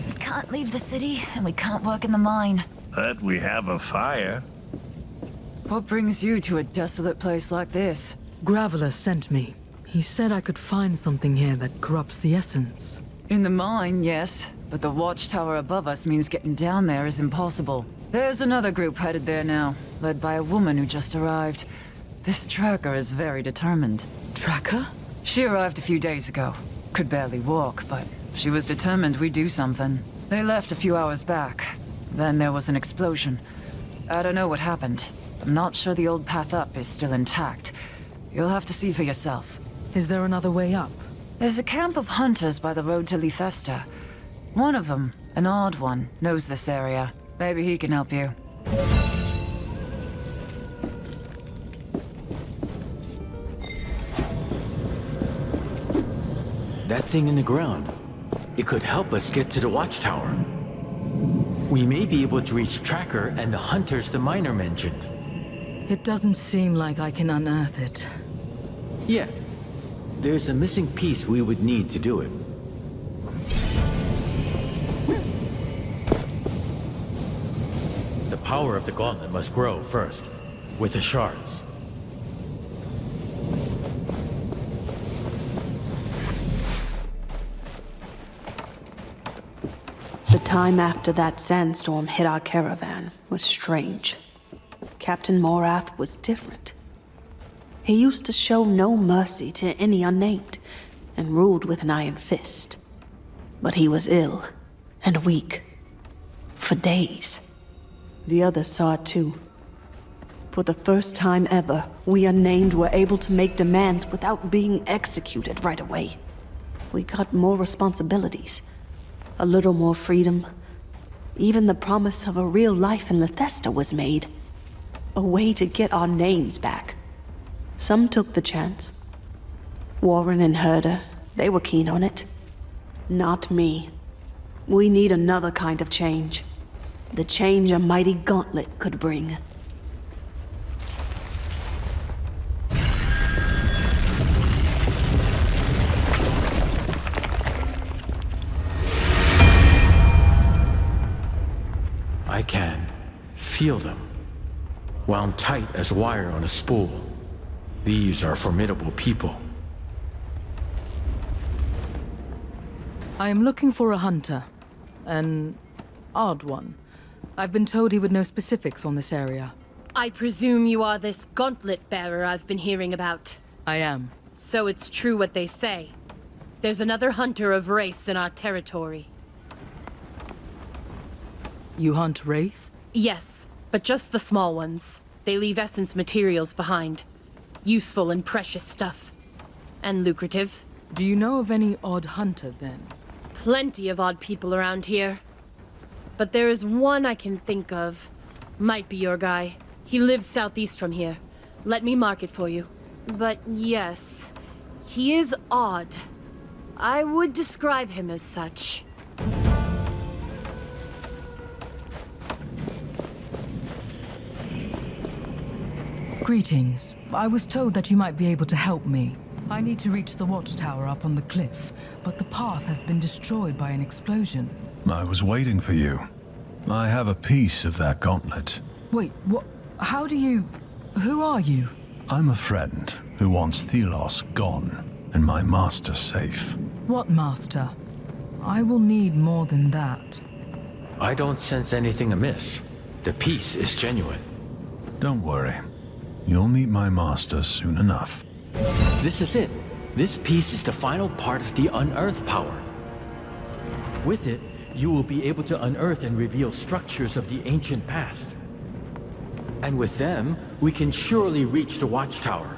We can't leave the city, and we can't work in the mine. But we have a fire. What brings you to a desolate place like this? Graveler sent me. He said I could find something here that corrupts the essence. In the mine, yes. But the watchtower above us means getting down there is impossible. There's another group headed there now, led by a woman who just arrived. This tracker is very determined. Tracker? She arrived a few days ago. Could barely walk, but she was determined we'd do something. They left a few hours back. Then there was an explosion. I don't know what happened. I'm not sure the old path up is still intact. You'll have to see for yourself. Is there another way up? There's a camp of hunters by the road to Lethesta. One of them, an odd one, knows this area. Maybe he can help you. That thing in the ground. It could help us get to the watchtower. We may be able to reach Tracker and the hunters the miner mentioned. It doesn't seem like I can unearth it. Yeah. There's a missing piece we would need to do it. The power of the gauntlet must grow first, with the shards. The time after that sandstorm hit our caravan was strange. Captain Morath was different. He used to show no mercy to any unnamed, and ruled with an iron fist. But he was ill, and weak. For days. The others saw it too. For the first time ever, we unnamed were able to make demands without being executed right away. We got more responsibilities. A little more freedom. Even the promise of a real life in Lethesta was made. A way to get our names back. Some took the chance. Warren and Herder, they were keen on it. Not me. We need another kind of change. The change a mighty gauntlet could bring. I can feel them, wound tight as wire on a spool. These are formidable people. I am looking for a hunter. An odd one. I've been told he would know specifics on this area. I presume you are this gauntlet bearer I've been hearing about. I am. So it's true what they say. There's another hunter of Wraiths in our territory. You hunt Wraith? Yes, but just the small ones. They leave essence materials behind. Useful and precious stuff. And lucrative. Do you know of any odd hunter, then? Plenty of odd people around here. But there is one I can think of. Might be your guy. He lives southeast from here. Let me mark it for you. But yes, he is odd. I would describe him as such. Greetings. I was told that you might be able to help me. I need to reach the watchtower up on the cliff, but the path has been destroyed by an explosion. I was waiting for you. I have a piece of that gauntlet. Wait, what? How do you... Who are you? I'm a friend who wants Thelos gone and my master safe. What master? I will need more than that. I don't sense anything amiss. The piece is genuine. Don't worry. You'll meet my master soon enough. This is it. This piece is the final part of the unearth power. With it, you will be able to unearth and reveal structures of the ancient past. And with them, we can surely reach the watchtower.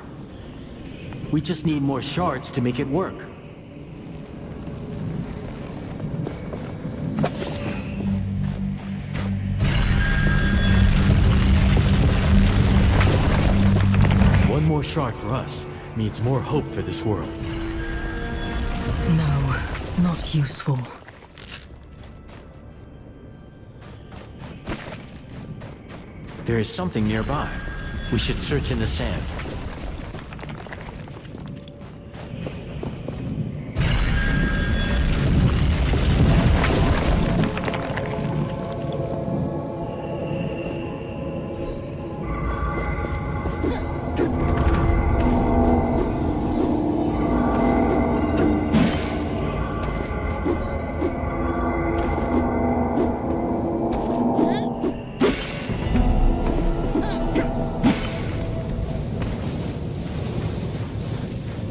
We just need more shards to make it work. shard for us means more hope for this world. No, not useful. There is something nearby. We should search in the sand.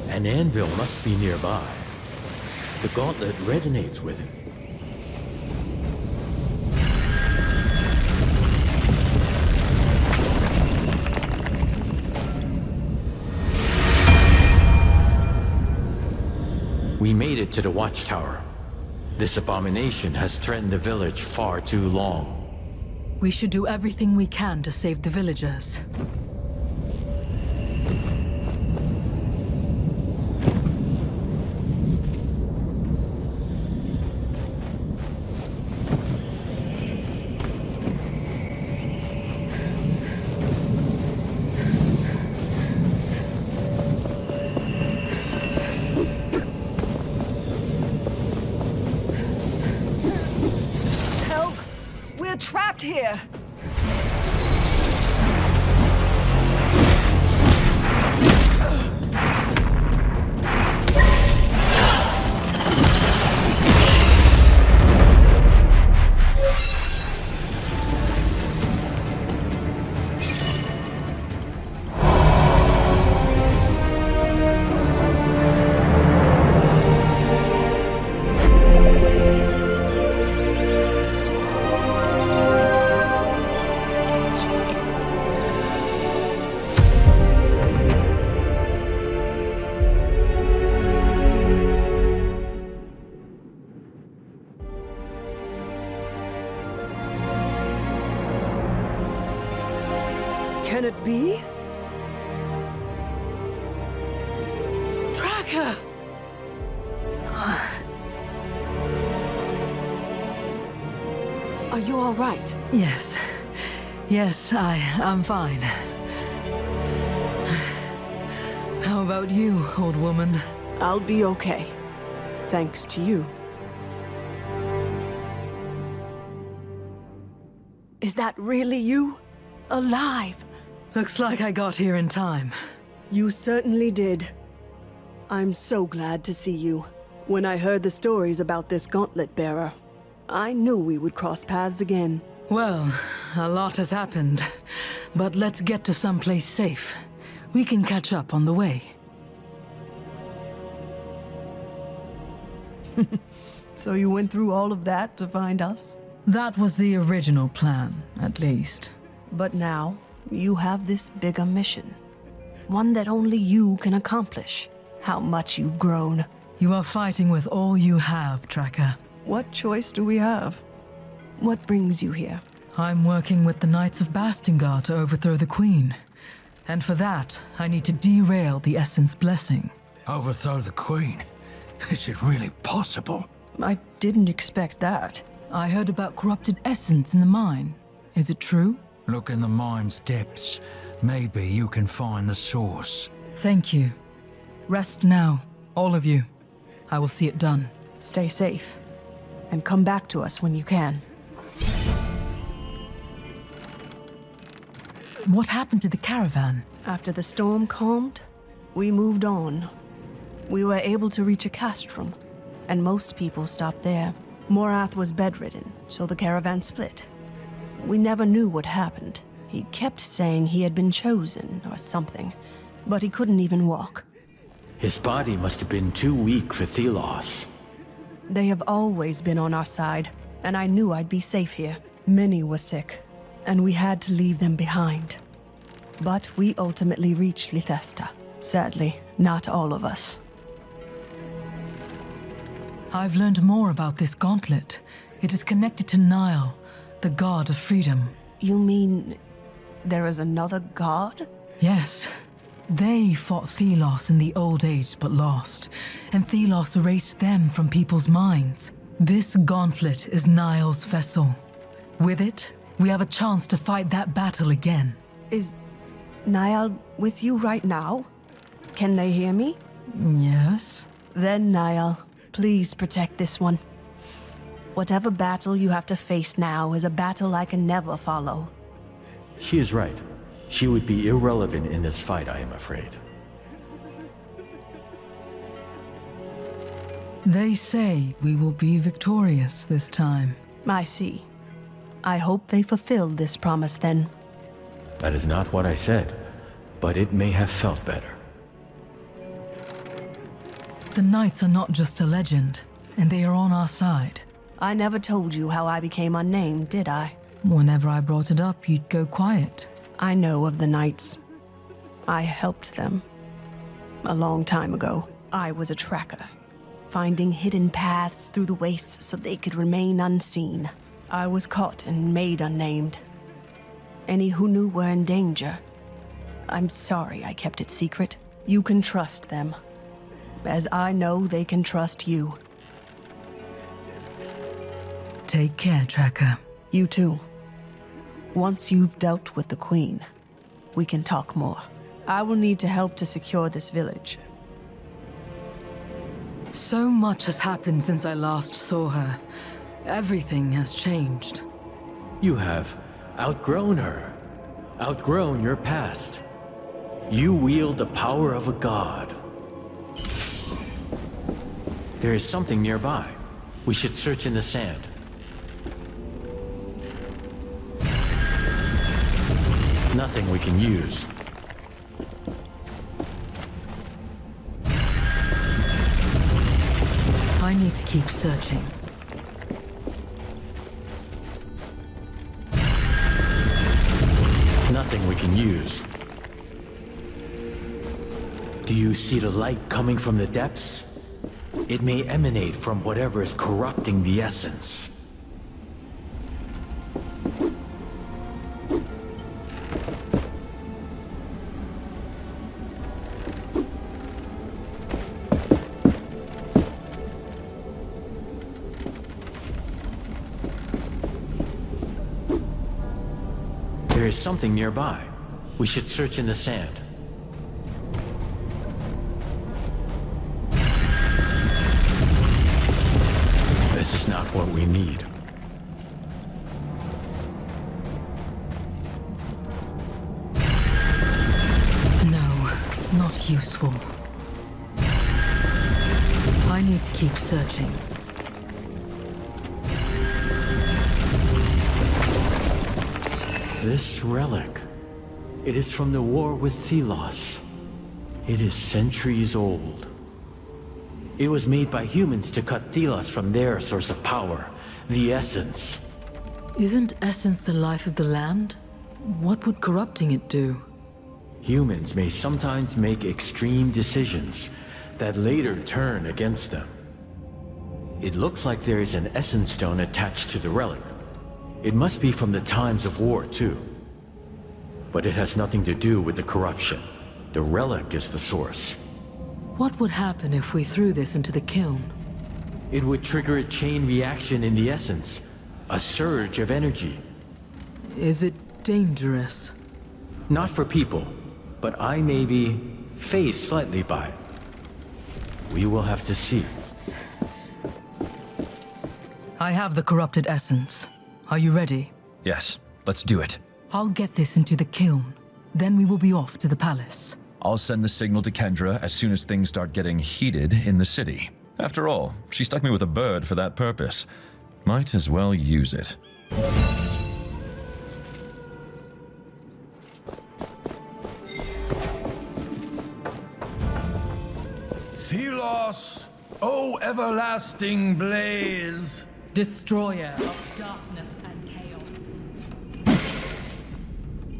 An anvil must be nearby. The gauntlet resonates with it. We made it to the watchtower. This abomination has threatened the village far too long. We should do everything we can to save the villagers. Trapped here! Can it be? Tracker! Are you all right? Yes. Yes, I'm fine. How about you, old woman? I'll be okay. Thanks to you. Is that really you? Alive? Looks like I got here in time. You certainly did. I'm so glad to see you. When I heard the stories about this gauntlet bearer, I knew we would cross paths again. Well, a lot has happened, but let's get to someplace safe. We can catch up on the way. So you went through all of that to find us? That was the original plan, at least. But now, you have this bigger mission. One that only you can accomplish. How much you've grown. You are fighting with all you have, Tracker. What choice do we have? What brings you here? I'm working with the Knights of Bastingar to overthrow the Queen. And for that, I need to derail the Essence Blessing. Overthrow the Queen? Is it really possible? I didn't expect that. I heard about corrupted essence in the mine. Is it true? Look in the mine's depths. Maybe you can find the source. Thank you. Rest now, all of you. I will see it done. Stay safe. And come back to us when you can. What happened to the caravan? After the storm calmed, we moved on. We were able to reach a castrum, and most people stopped there. Morath was bedridden, so the caravan split. We never knew what happened. He kept saying he had been chosen or something, but he couldn't even walk. His body must have been too weak for Thelos. They have always been on our side, and I knew I'd be safe here. Many were sick, and we had to leave them behind. But we ultimately reached Lithesta. Sadly, not all of us. I've learned more about this gauntlet. It is connected to Nile, the god of freedom. You mean there is another god? Yes. They fought Thelos in the old age but lost, and Thelos erased them from people's minds. This gauntlet is Niall's vessel. With it, we have a chance to fight that battle again. Is Niall with you right now? Can they hear me? Yes. Then, Niall, please protect this one. Whatever battle you have to face now is a battle I can never follow. She is right. She would be irrelevant in this fight, I am afraid. They say we will be victorious this time. I see. I hope they fulfilled this promise then. That is not what I said, but it may have felt better. The knights are not just a legend, and they are on our side. I never told you how I became unnamed, did I? Whenever I brought it up, you'd go quiet. I know of the knights. I helped them. A long time ago, I was a tracker, finding hidden paths through the wastes so they could remain unseen. I was caught and made unnamed. Any who knew were in danger. I'm sorry I kept it secret. You can trust them, as I know they can trust you. Take care, Tracker. You too. Once you've dealt with the Queen, we can talk more. I will need to help to secure this village. So much has happened since I last saw her. Everything has changed. You have outgrown her, outgrown your past. You wield the power of a god. There is something nearby. We should search in the sand. Nothing we can use. I need to keep searching. Nothing we can use. Do you see the light coming from the depths? It may emanate from whatever is corrupting the essence. There is something nearby. We should search in the sand. This is not what we need. No, not useful. I need to keep searching. This relic. It is from the war with Thelos. It is centuries old. It was made by humans to cut Thelos from their source of power, the essence. Isn't essence the life of the land? What would corrupting it do? Humans may sometimes make extreme decisions that later turn against them. It looks like there is an essence stone attached to the relic. It must be from the times of war, too. But it has nothing to do with the corruption. The relic is the source. What would happen if we threw this into the kiln? It would trigger a chain reaction in the essence. A surge of energy. Is it dangerous? Not for people, but I may be phased slightly by it. We will have to see. I have the corrupted essence. Are you ready? Yes, let's do it. I'll get this into the kiln. Then we will be off to the palace. I'll send the signal to Kendra as soon as things start getting heated in the city. After all, she stuck me with a bird for that purpose. Might as well use it. Thelos, O everlasting blaze! Destroyer of darkness and chaos.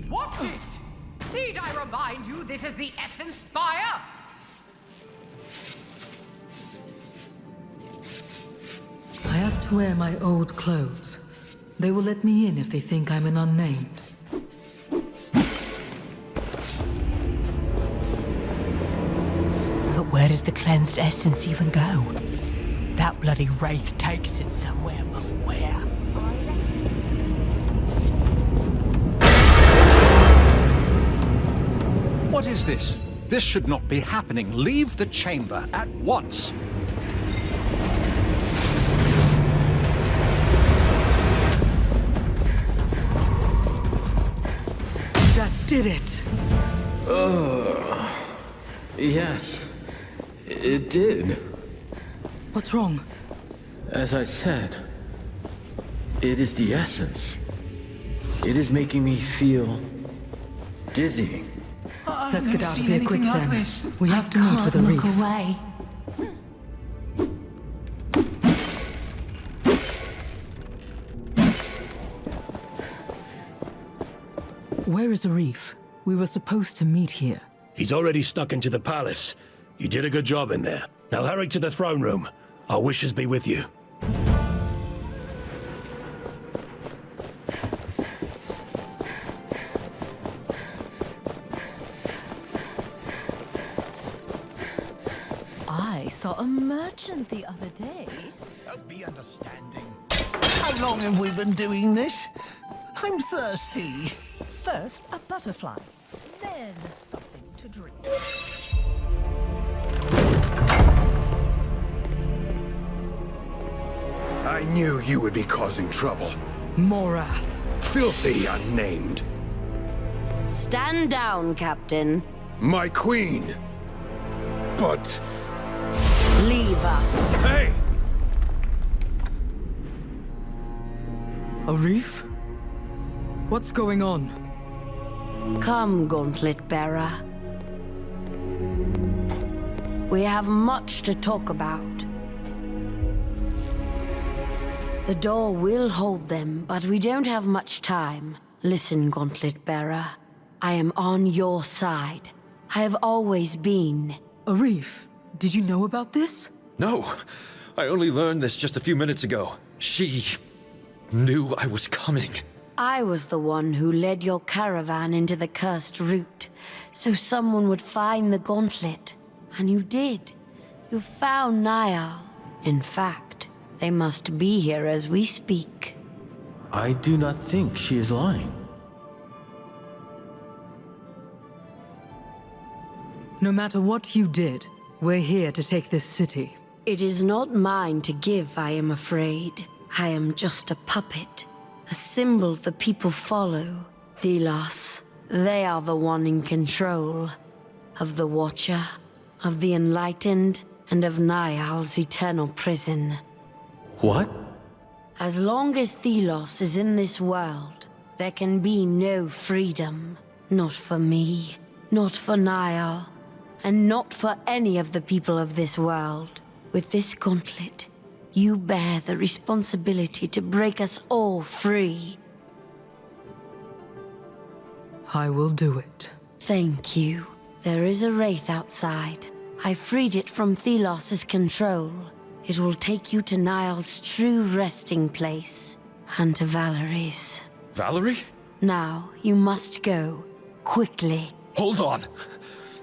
What's it? Need I remind you this is the Essence Spire? I have to wear my old clothes. They will let me in if they think I'm an unnamed. Where does the cleansed essence even go? That bloody wraith takes it somewhere, but where? What is this? This should not be happening. Leave the chamber at once. That did it. Yes, it did. What's wrong? As I said, it is the essence. It is making me feel dizzy. Let's get out of here quick then. We have to meet with a reef. Away. Where is Arif? We were supposed to meet here. He's already snuck into the palace. You did a good job in there. Now hurry to the throne room. Our wishes be with you. I saw a merchant the other day. Don't be understanding. How long have we been doing this? I'm thirsty. First, a butterfly, then something to drink. I knew you would be causing trouble. Morath. Filthy unnamed. Stand down, Captain. My queen. But... Leave us. Hey! Arif? What's going on? Come, Gauntlet Bearer. We have much to talk about. The door will hold them, but we don't have much time. Listen, Gauntlet Bearer. I am on your side. I have always been. Arif, did you know about this? No, I only learned this just a few minutes ago. She knew I was coming. I was the one who led your caravan into the cursed route, so someone would find the gauntlet. And you did. You found Niall. In fact, they must be here as we speak. I do not think she is lying. No matter what you did, we're here to take this city. It is not mine to give, I am afraid. I am just a puppet. A symbol the people follow. Thelos, they are the one in control. Of the Watcher, of the Enlightened, and of Niall's eternal prison. What? As long as Thelos is in this world, there can be no freedom. Not for me, not for Niall, and not for any of the people of this world. With this gauntlet, you bear the responsibility to break us all free. I will do it. Thank you. There is a wraith outside. I freed it from Thelos's control. It will take you to Niall's true resting place, and to Valerie's. Valerie? Now, you must go. Quickly. Hold on.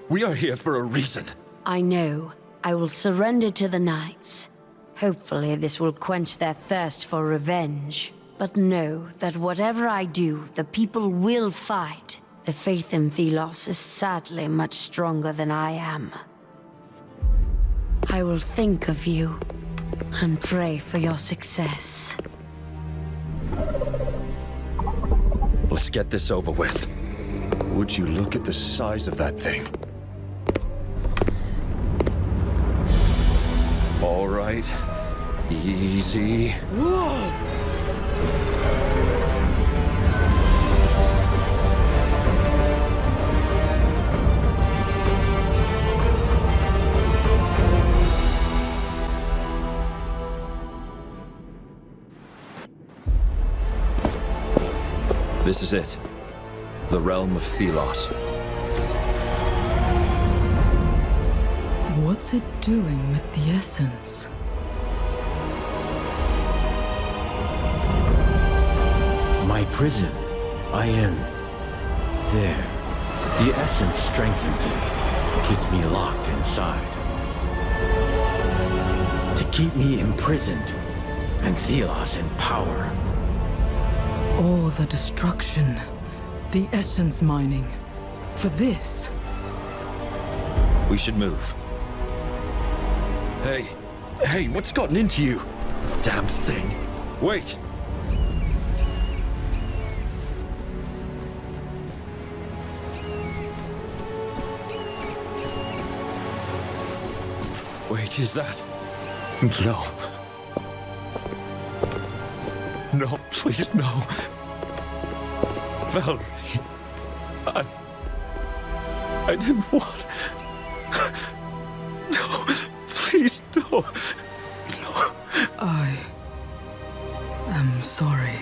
We are here for a reason. I know. I will surrender to the knights. Hopefully this will quench their thirst for revenge. But know that whatever I do, the people will fight. The faith in Thelos is sadly much stronger than I am. I will think of you and pray for your success. Let's get this over with. Would you look at the size of that thing? All right. Easy. Whoa! This is it. The realm of Thelos. What's it doing with the essence? My prison. I am there. The essence strengthens me, keeps me locked inside. to keep me imprisoned and Thelos in power. All the destruction, the essence mining. For this? We should move. Hey, what's gotten into you? Damn thing. Wait. Wait, is that... No. No, please, no. Valerie, I didn't want... No, please, no. No. I am sorry.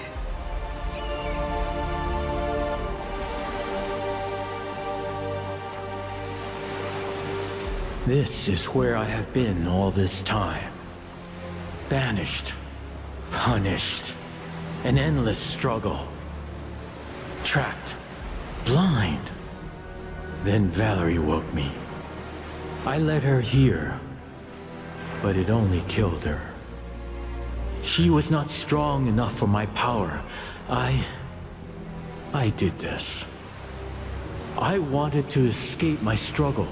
This is where I have been all this time. Banished, punished, an endless struggle. Trapped, blind. Then Valerie woke me. I led her here, but it only killed her. She was not strong enough for my power. I did this. I wanted to escape my struggle,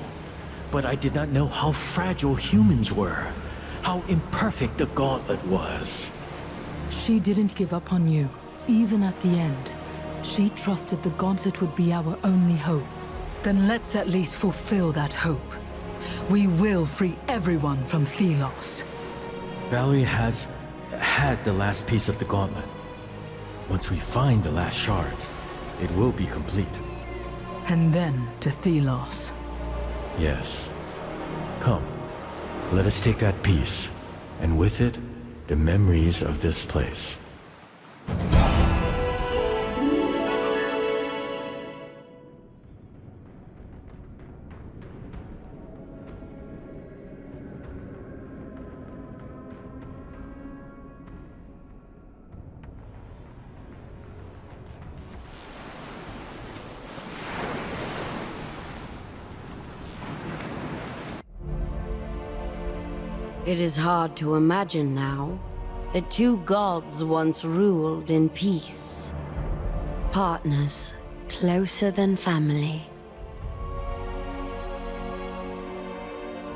but I did not know how fragile humans were, how imperfect the gauntlet was. She didn't give up on you, even at the end. She trusted the gauntlet would be our only hope. Then let's at least fulfill that hope. We will free everyone from Thelos. Valerie has had the last piece of the gauntlet. Once we find the last shards, it will be complete. And then to Thelos. Yes. Come, let us take that piece, and with it, the memories of this place. It is hard to imagine now that two gods once ruled in peace. Partners closer than family.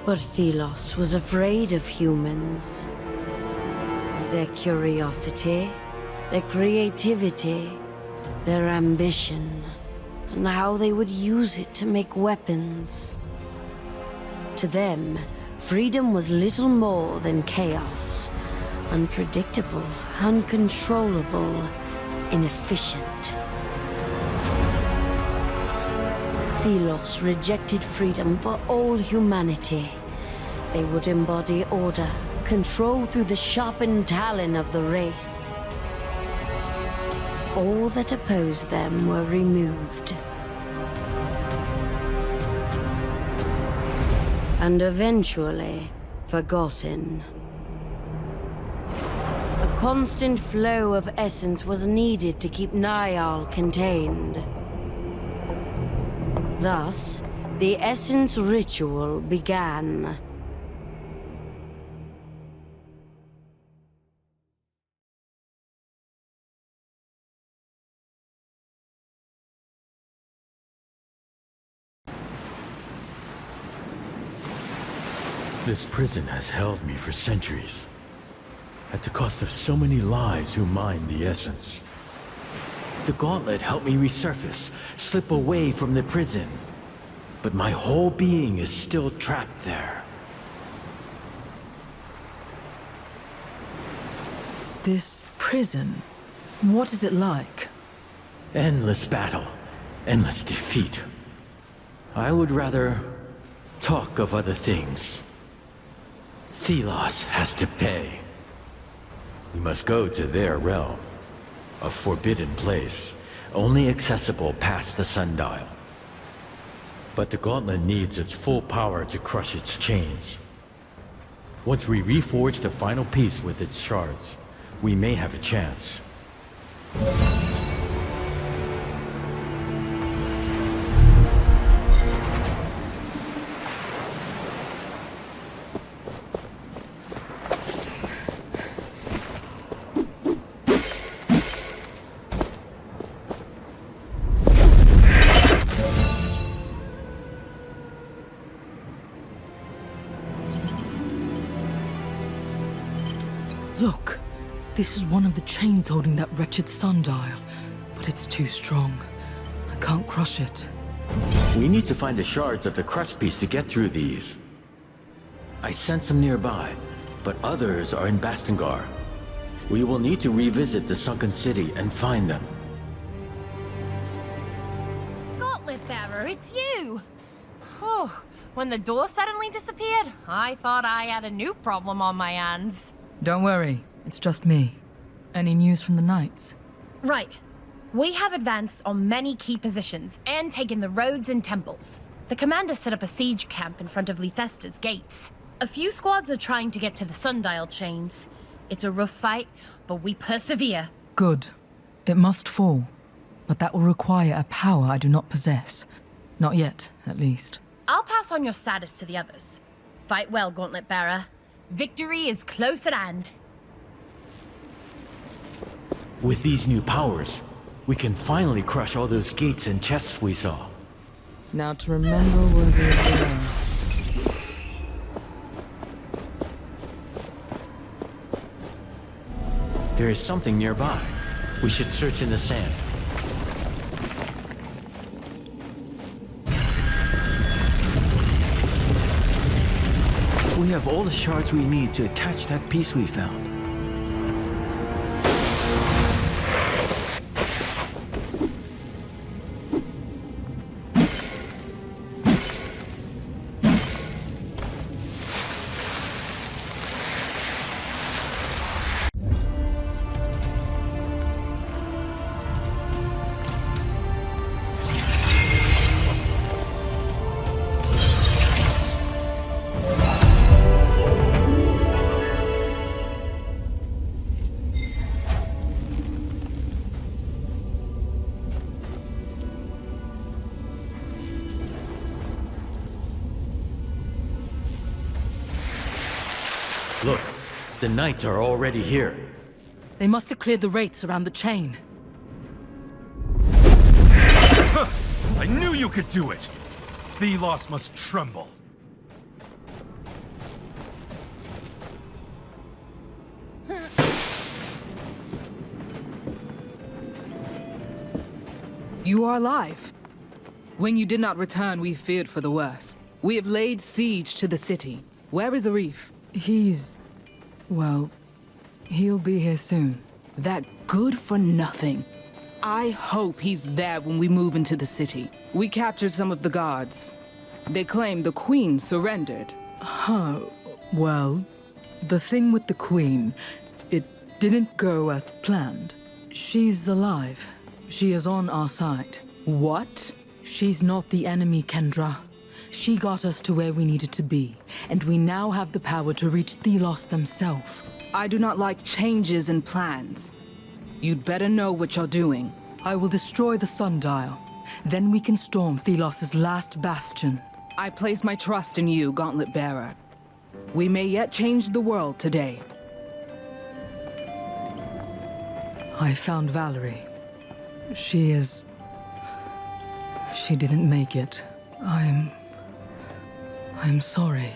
But Thelos was afraid of humans. Their curiosity, their creativity, their ambition, and how they would use it to make weapons. To them, freedom was little more than chaos. Unpredictable, uncontrollable, inefficient. Thelos rejected freedom for all humanity. They would embody order, control through the sharpened talon of the Wraith. All that opposed them were removed. And eventually forgotten. A constant flow of essence was needed to keep Niall contained. Thus, the essence ritual began. This prison has held me for centuries, at the cost of so many lives who mined the essence. The gauntlet helped me resurface, slip away from the prison, but my whole being is still trapped there. This prison, what is it like? Endless battle, endless defeat. I would rather talk of other things. Thelos has to pay. We must go to their realm, a forbidden place, only accessible past the sundial. But the gauntlet needs its full power to crush its chains. Once we reforge the final piece with its shards, we may have a chance. This is one of the chains holding that wretched sundial, but it's too strong. I can't crush it. We need to find the shards of the crushed piece to get through these. I sent some nearby, but others are in Bastengar. We will need to revisit the sunken city and find them. Gauntlet Bearer, it's you! Whew. When the door suddenly disappeared, I thought I had a new problem on my hands. Don't worry, it's just me. Any news from the Knights? Right. We have advanced on many key positions and taken the roads and temples. The commander set up a siege camp in front of Lythesta's gates. A few squads are trying to get to the sundial chains. It's a rough fight, but we persevere. Good. It must fall. But that will require a power I do not possess. Not yet, at least. I'll pass on your status to the others. Fight well, Gauntlet Bearer. Victory is close at hand. With these new powers, we can finally crush all those gates and chests we saw. Now to remember where they were. There is something nearby. We should search in the sand. We have all the shards we need to attach that piece we found. Look, the Knights are already here. They must have cleared the wraiths around the chain. I knew you could do it! Thelos must tremble. You are alive. When you did not return, we feared for the worst. We have laid siege to the city. Where is Arif? Well, he'll be here soon. That good for nothing. I hope he's there when we move into the city. We captured some of the guards. They claim the Queen surrendered. Well, the thing with the Queen, it didn't go as planned. She's alive. She is on our side. What? She's not the enemy, Kendra. She got us to where we needed to be, and we now have the power to reach Thelos themselves. I do not like changes in plans. You'd better know what you're doing. I will destroy the sundial. Then we can storm Thelos' last bastion. I place my trust in you, Gauntlet Bearer. We may yet change the world today. I found Valerie. She didn't make it. I'm sorry.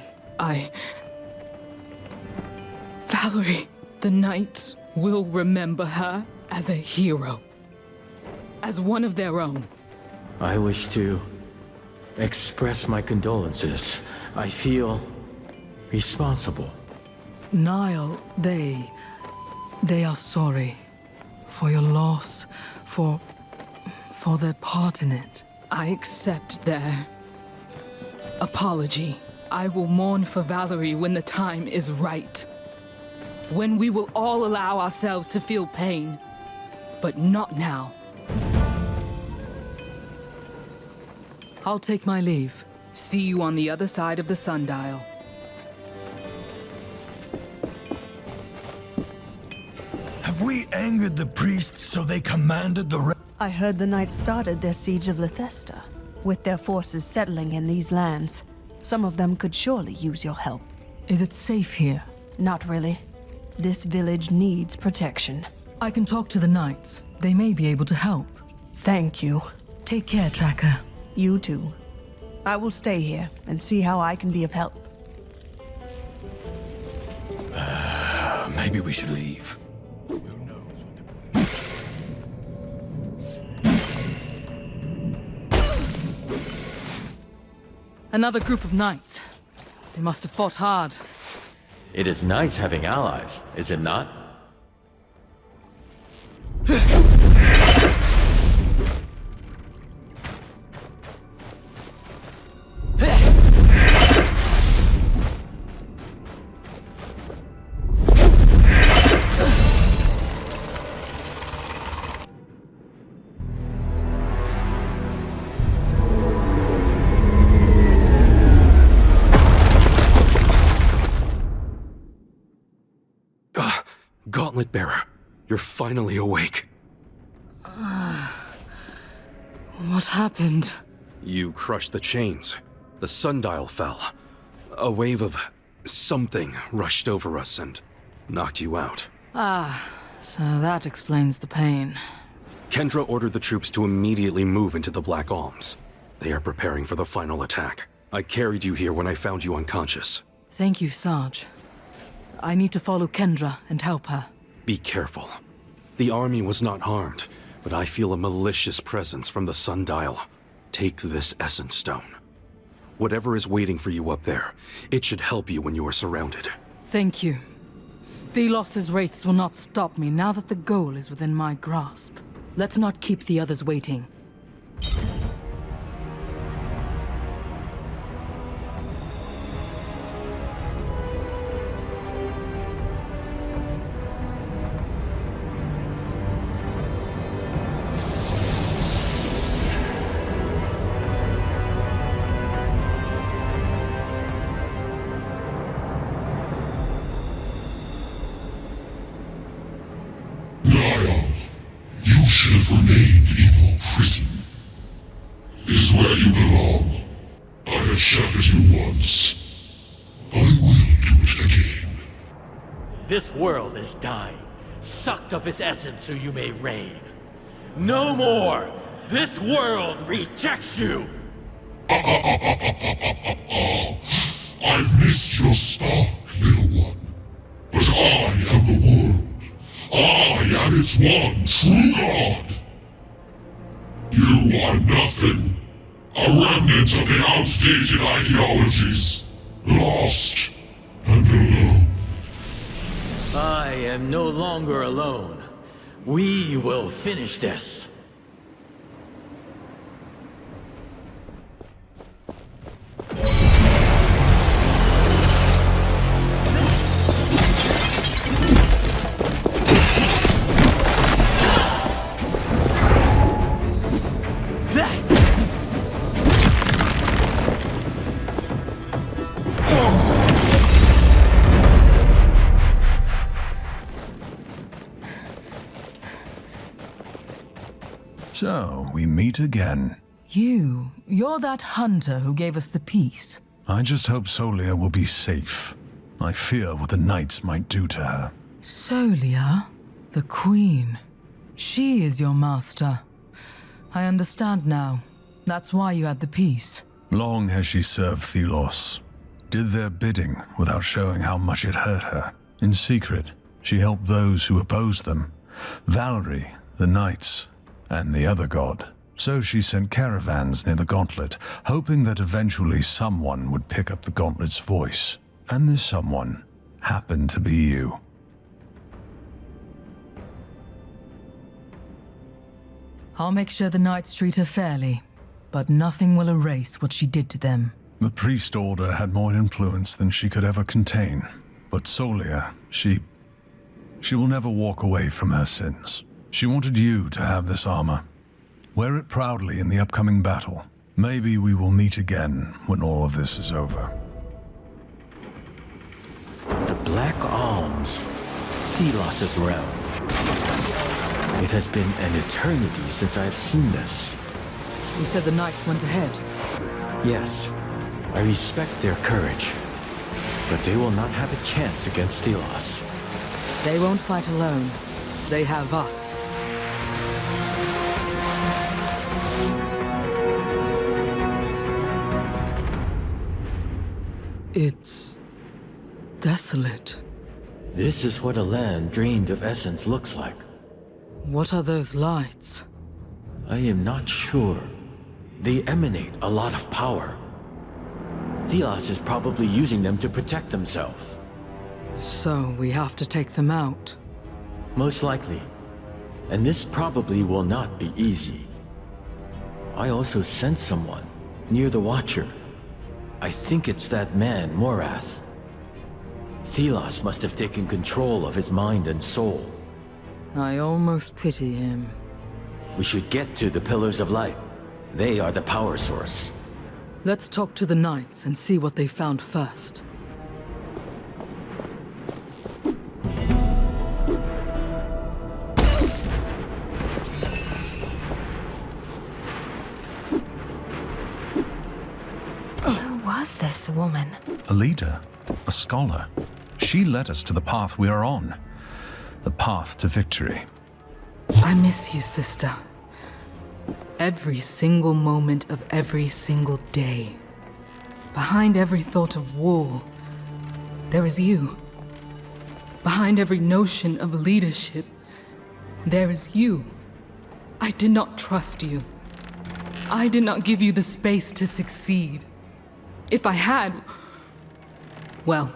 Valerie, the Knights will remember her as a hero. As one of their own. I wish to express my condolences. I feel responsible. Niall, they are sorry. For your loss, for their part in it. I accept their apology. I will mourn for Valerie when the time is right. When we will all allow ourselves to feel pain. But not now. I'll take my leave. See you on the other side of the sundial. Have we angered the priests so they commanded the I heard the Knights started their siege of Lythesta. With their forces settling in these lands, some of them could surely use your help. Is it safe here? Not really. This village needs protection. I can talk to the Knights. They may be able to help. Thank you. Take care, Tracker. You too. I will stay here and see how I can be of help. Maybe we should leave. Another group of knights. They must have fought hard. It is nice having allies, is it not? Gauntlet Bearer, you're finally awake. What happened? You crushed the chains. The sundial fell. A wave of something rushed over us and knocked you out. So that explains the pain. Kendra ordered the troops to immediately move into the Black Alms. They are preparing for the final attack. I carried you here when I found you unconscious. Thank you, Sarge. I need to follow Kendra and help her. Be careful. The army was not harmed, but I feel a malicious presence from the sundial. Take this essence stone. Whatever is waiting for you up there, it should help you when you are surrounded. Thank you. Thelos's wraiths will not stop me now that the goal is within my grasp. Let's not keep the others waiting. This world is dying, sucked of its essence so you may reign. No more! This world rejects you! I've missed your spark, little one. But I am the world. I am its one true God. You are nothing. A remnant of the outdated ideologies. Lost and alone. I am no longer alone. We will finish this. So, we meet again. You're that hunter who gave us the peace. I just hope Solia will be safe. I fear what the knights might do to her. Solia? The Queen. She is your master. I understand now. That's why you had the peace. Long has she served Thelos. Did their bidding without showing how much it hurt her. In secret, she helped those who opposed them. Valerie, the knights, and the other god. So she sent caravans near the gauntlet, hoping that eventually someone would pick up the gauntlet's voice. And this someone happened to be you. I'll make sure the knights treat her fairly, but nothing will erase what she did to them. The priest order had more influence than she could ever contain. But Solia, she will never walk away from her sins. She wanted you to have this armor. Wear it proudly in the upcoming battle. Maybe we will meet again when all of this is over. The Black Alms, Thelos's realm. It has been an eternity since I have seen this. You said the knights went ahead. Yes, I respect their courage, but they will not have a chance against Thelos. They won't fight alone. They have us. It's desolate. This is what a land drained of essence looks like. What are those lights? I am not sure. They emanate a lot of power. Thelos is probably using them to protect themselves. So we have to take them out. Most likely. And this probably will not be easy. I also sent someone near the Watcher. I think it's that man, Morath. Thelos must have taken control of his mind and soul. I almost pity him. We should get to the Pillars of Light. They are the power source. Let's talk to the Knights and see what they found first. Who was this woman? A leader, a scholar. She led us to the path we are on. The path to victory. I miss you, sister. Every single moment of every single day. Behind every thought of war, there is you. Behind every notion of leadership, there is you. I did not trust you. I did not give you the space to succeed. If I had, well,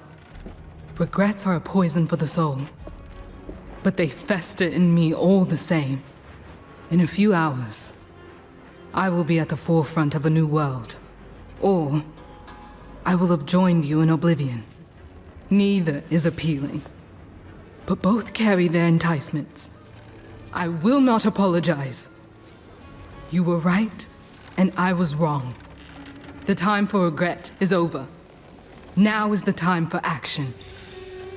regrets are a poison for the soul. But they fester in me all the same. In a few hours, I will be at the forefront of a new world. Or I will have joined you in oblivion. Neither is appealing. But both carry their enticements. I will not apologize. You were right, and I was wrong. The time for regret is over. Now is the time for action.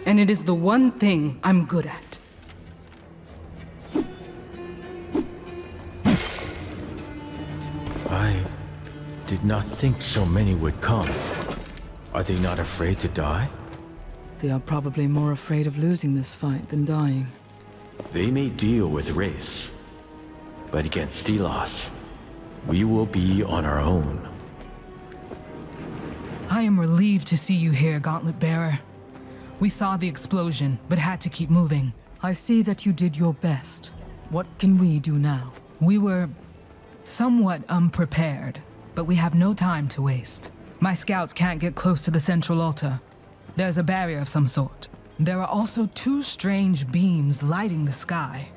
And it is the one thing I'm good at. I did not think so many would come. Are they not afraid to die? They are probably more afraid of losing this fight than dying. They may deal with race, but against Thelos, we will be on our own. I am relieved to see you here, Gauntlet Bearer. We saw the explosion, but had to keep moving. I see that you did your best. What can we do now? We were somewhat unprepared, but we have no time to waste. My scouts can't get close to the central altar. There's a barrier of some sort. There are also two strange beams lighting the sky,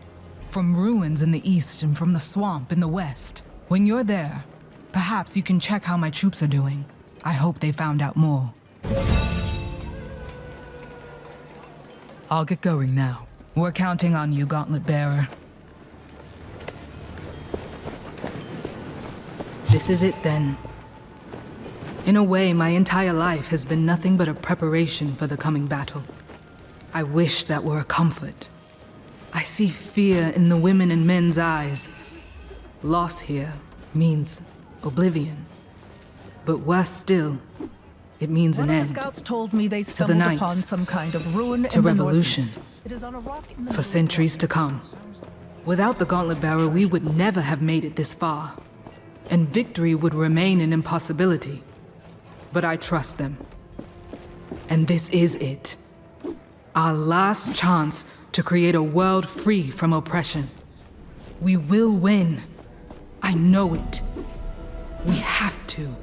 from ruins in the east and from the swamp in the west. When you're there, perhaps you can check how my troops are doing. I hope they found out more. I'll get going now. We're counting on you, Gauntlet Bearer. This is it then. In a way, my entire life has been nothing but a preparation for the coming battle. I wish that were a comfort. I see fear in the women and men's eyes. Loss here means oblivion. But worse still, it means an One of end. the scouts told me they To the stumbled upon Knights. some kind of ruin To in the revolution. northeast. It is on a rock in the For centuries to come. Without the Gauntlet Bearer, we would never have made it this far. And victory would remain an impossibility. But I trust them. And this is it. Our last chance to create a world free from oppression. We will win. I know it. We have to.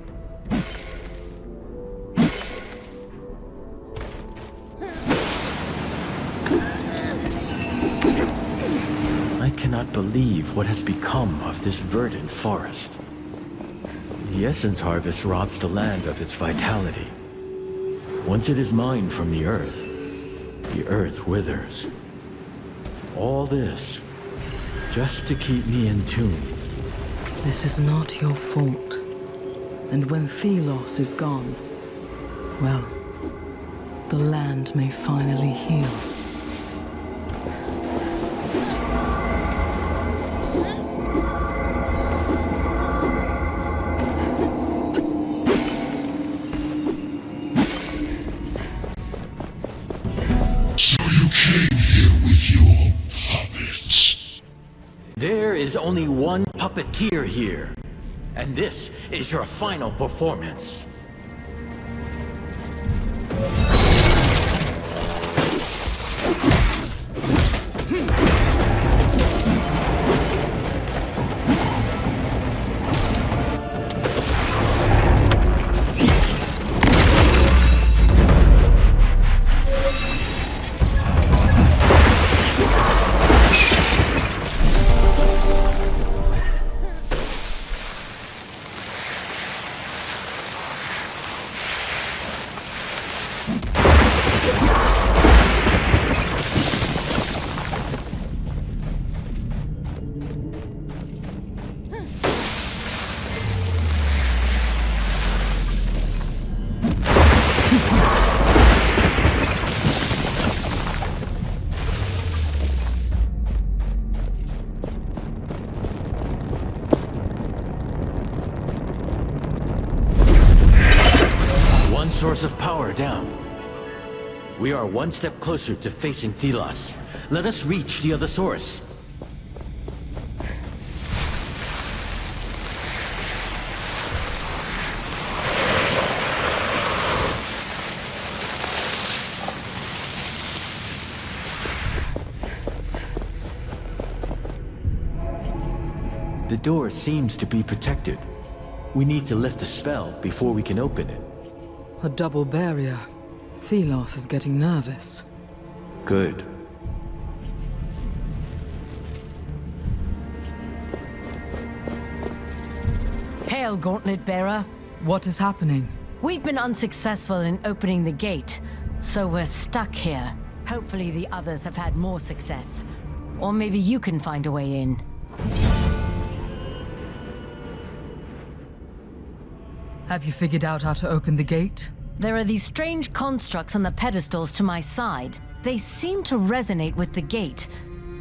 I cannot believe what has become of this verdant forest. The essence harvest robs the land of its vitality. Once it is mined from the earth withers. All this, just to keep me in tune. This is not your fault. And when Thelos is gone, well, the land may finally heal. There is only one puppeteer here, and this is your final performance. source of power down. We are one step closer to facing Thelos. Let us reach the other source. The door seems to be protected. We need to lift the spell before we can open it. A double barrier. Thelos is getting nervous. Good. Hail, Gauntlet Bearer. What is happening? We've been unsuccessful in opening the gate, so we're stuck here. Hopefully the others have had more success. Or maybe you can find a way in. Have you figured out how to open the gate? There are these strange constructs on the pedestals to my side. They seem to resonate with the gate,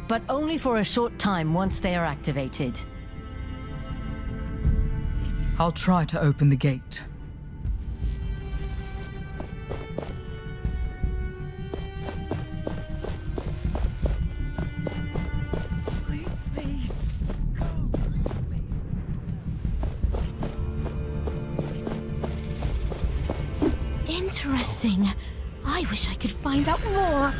but only for a short time once they are activated. I'll try to open the gate. Interesting. I wish I could find out more.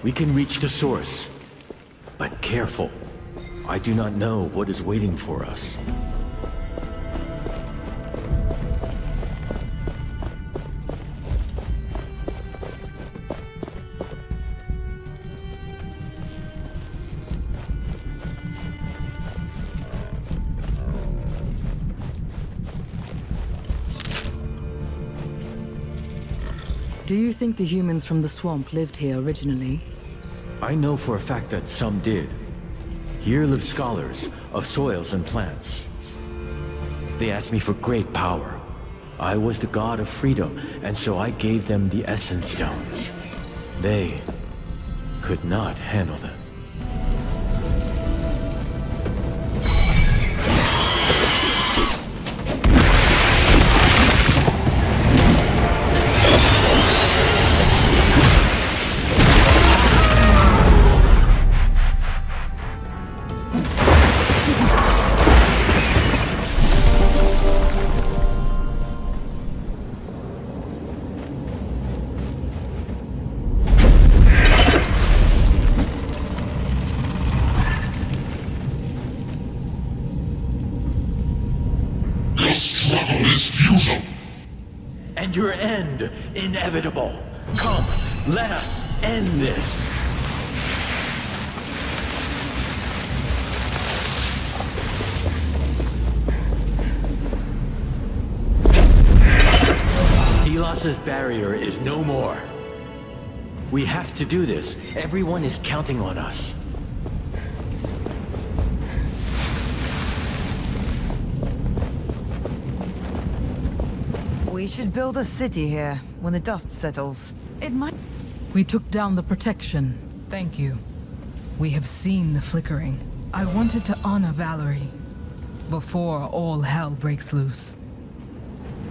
We can reach the source. But careful. I do not know what is waiting for us. Do you think the humans from the swamp lived here originally? I know for a fact that some did. Here live scholars of soils and plants. They asked me for great power. I was the god of freedom, and so I gave them the essence stones. They could not handle them. And your end inevitable. Come, let us end this. Thelos' barrier is no more. We have to do this. Everyone is counting on us. We should build a city here when the dust settles. It might... We took down the protection. Thank you. We have seen the flickering. I wanted to honor Valerie before all hell breaks loose.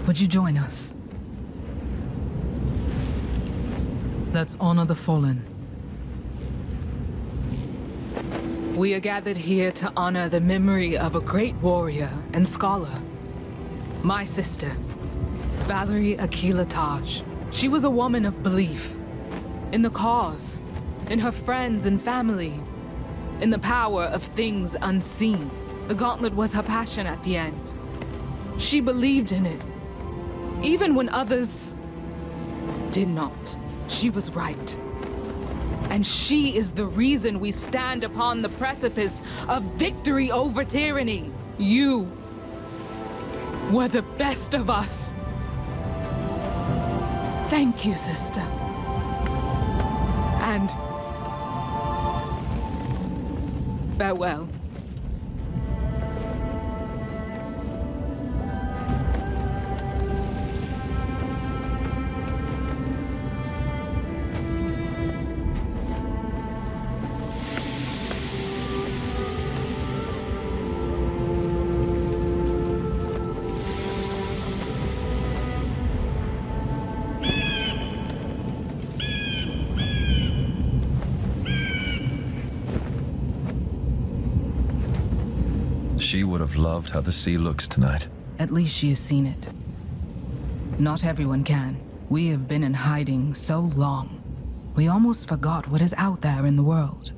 Would you join us? Let's honor the fallen. We are gathered here to honor the memory of a great warrior and scholar. My sister, Valerie Akila Taj. She was a woman of belief. In the cause, in her friends and family, in the power of things unseen. The gauntlet was her passion at the end. She believed in it. Even when others did not. She was right. And she is the reason we stand upon the precipice of victory over tyranny. You were the best of us. Thank you, sister. And farewell. She would have loved how the sea looks tonight. At least she has seen it. Not everyone can. We have been in hiding so long. We almost forgot what is out there in the world.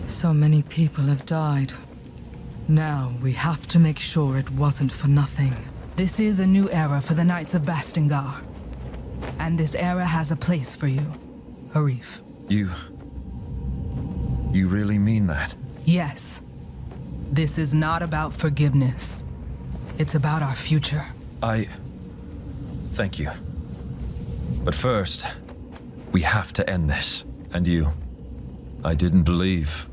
So many people have died. Now we have to make sure it wasn't for nothing. This is a new era for the Knights of Bastengar. And this era has a place for you, Harif. You really mean that? Yes. This is not about forgiveness. It's about our future. Thank you. But first, we have to end this. And you. I didn't believe.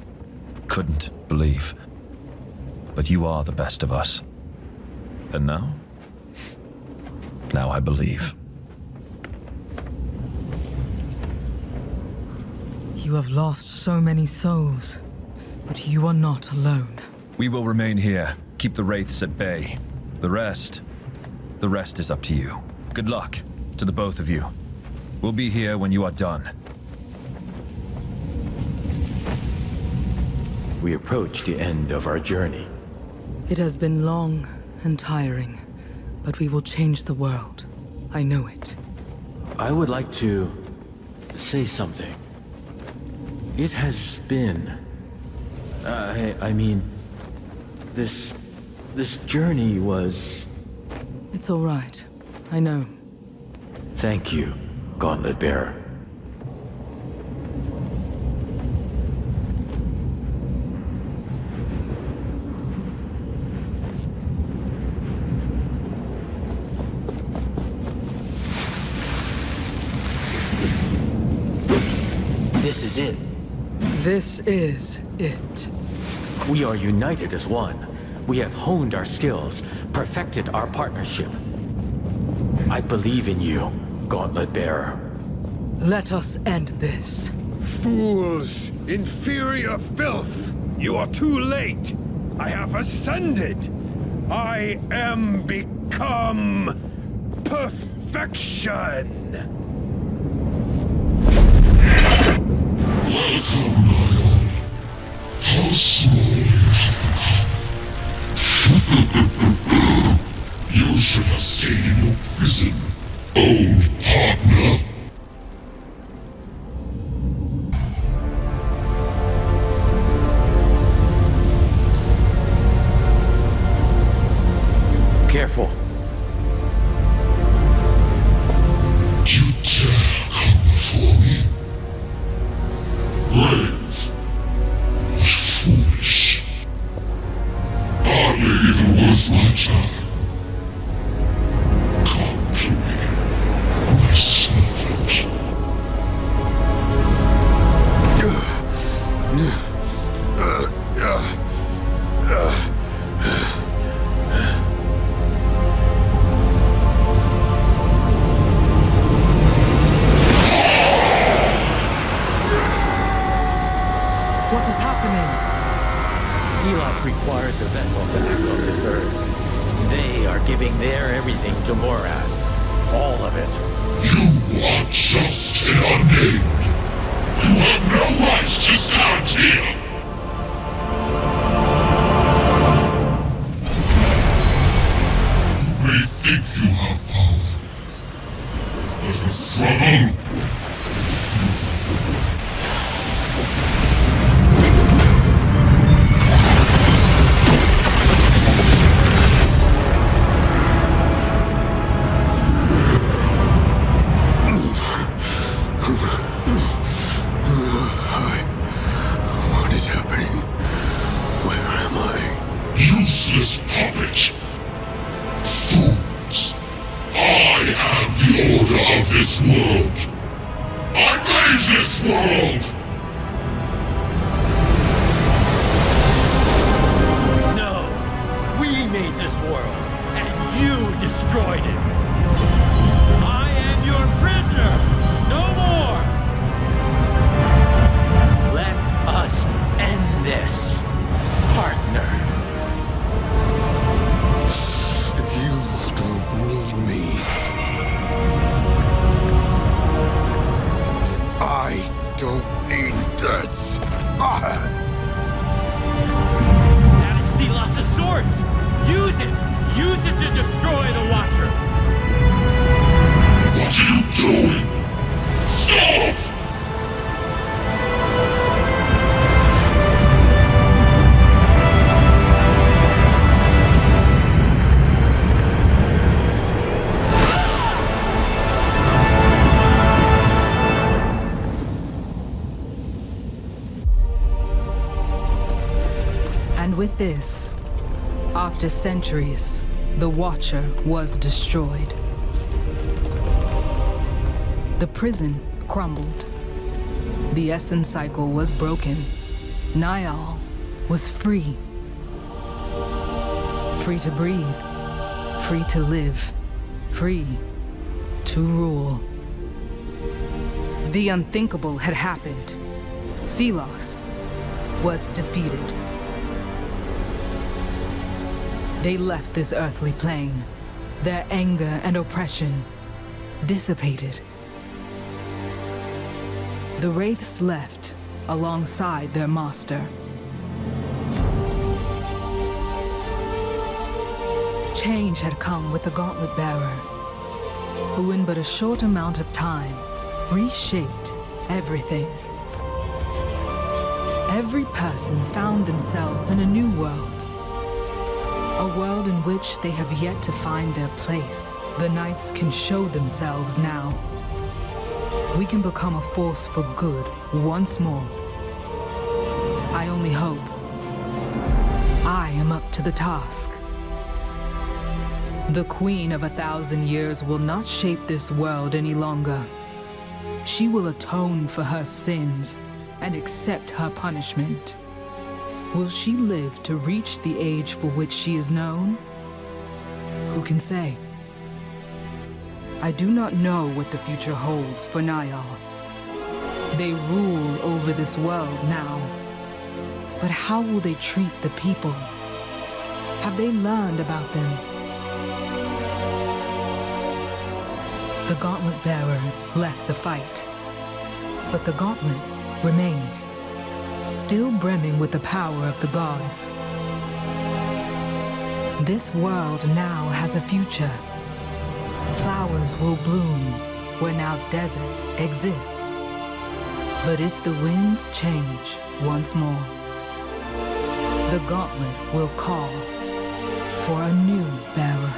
Couldn't believe. But you are the best of us. And now? Now I believe. You have lost so many souls, but you are not alone. We will remain here, keep the wraiths at bay. The rest is up to you. Good luck to the both of you. We'll be here when you are done. We approach the end of our journey. It has been long and tiring, but we will change the world. I know it. I would like to say something. It has been... I mean... This journey was... It's all right. I know. Thank you, Gauntlet Bearer. This is it. This is it. We are united as one. We have honed our skills, perfected our partnership. I believe in you, Gauntlet Bearer. Let us end this. Fools! Inferior filth! You are too late! I have ascended! I am become... perfection! Welcome, Niall. How small you have become. You should have stayed in your prison, old partner. Careful. You dare come before me? Brave. But foolish. Hardly even worth my time. Come to me, my servant. What is happening? Helos requires a vessel to act on this earth. They are giving their everything to Morath. All of it. You are just an unnamed. You have no right to stand here. You may think you have power, but the struggle is futile. this world! I made this world! No! We made this world, and you destroyed it! I am your prisoner! No more! Let us end this, partner. You don't need me. I don't need this. That is Delos' source! Use it! Use it to destroy the Watcher! What are you doing? Stop! And with this, after centuries, the Watcher was destroyed. The prison crumbled. The essence cycle was broken. Niall was free. Free to breathe. Free to live. Free to rule. The unthinkable had happened. Thelos was defeated. They left this earthly plane. Their anger and oppression dissipated. The Wraiths left alongside their master. Change had come with the Gauntlet Bearer, who in but a short amount of time reshaped everything. Every person found themselves in a new world. A world in which they have yet to find their place. The Knights can show themselves now. We can become a force for good once more. I only hope I am up to the task. The Queen of 1,000 Years will not shape this world any longer. She will atone for her sins and accept her punishment. Will she live to reach the age for which she is known? Who can say? I do not know what the future holds for Niall. They rule over this world now. But how will they treat the people? Have they learned about them? The Gauntlet Bearer left the fight. But the Gauntlet remains, still brimming with the power of the gods. This world now has a future. Flowers will bloom where now desert exists. But if the winds change once more, the Gauntlet will call for a new bearer.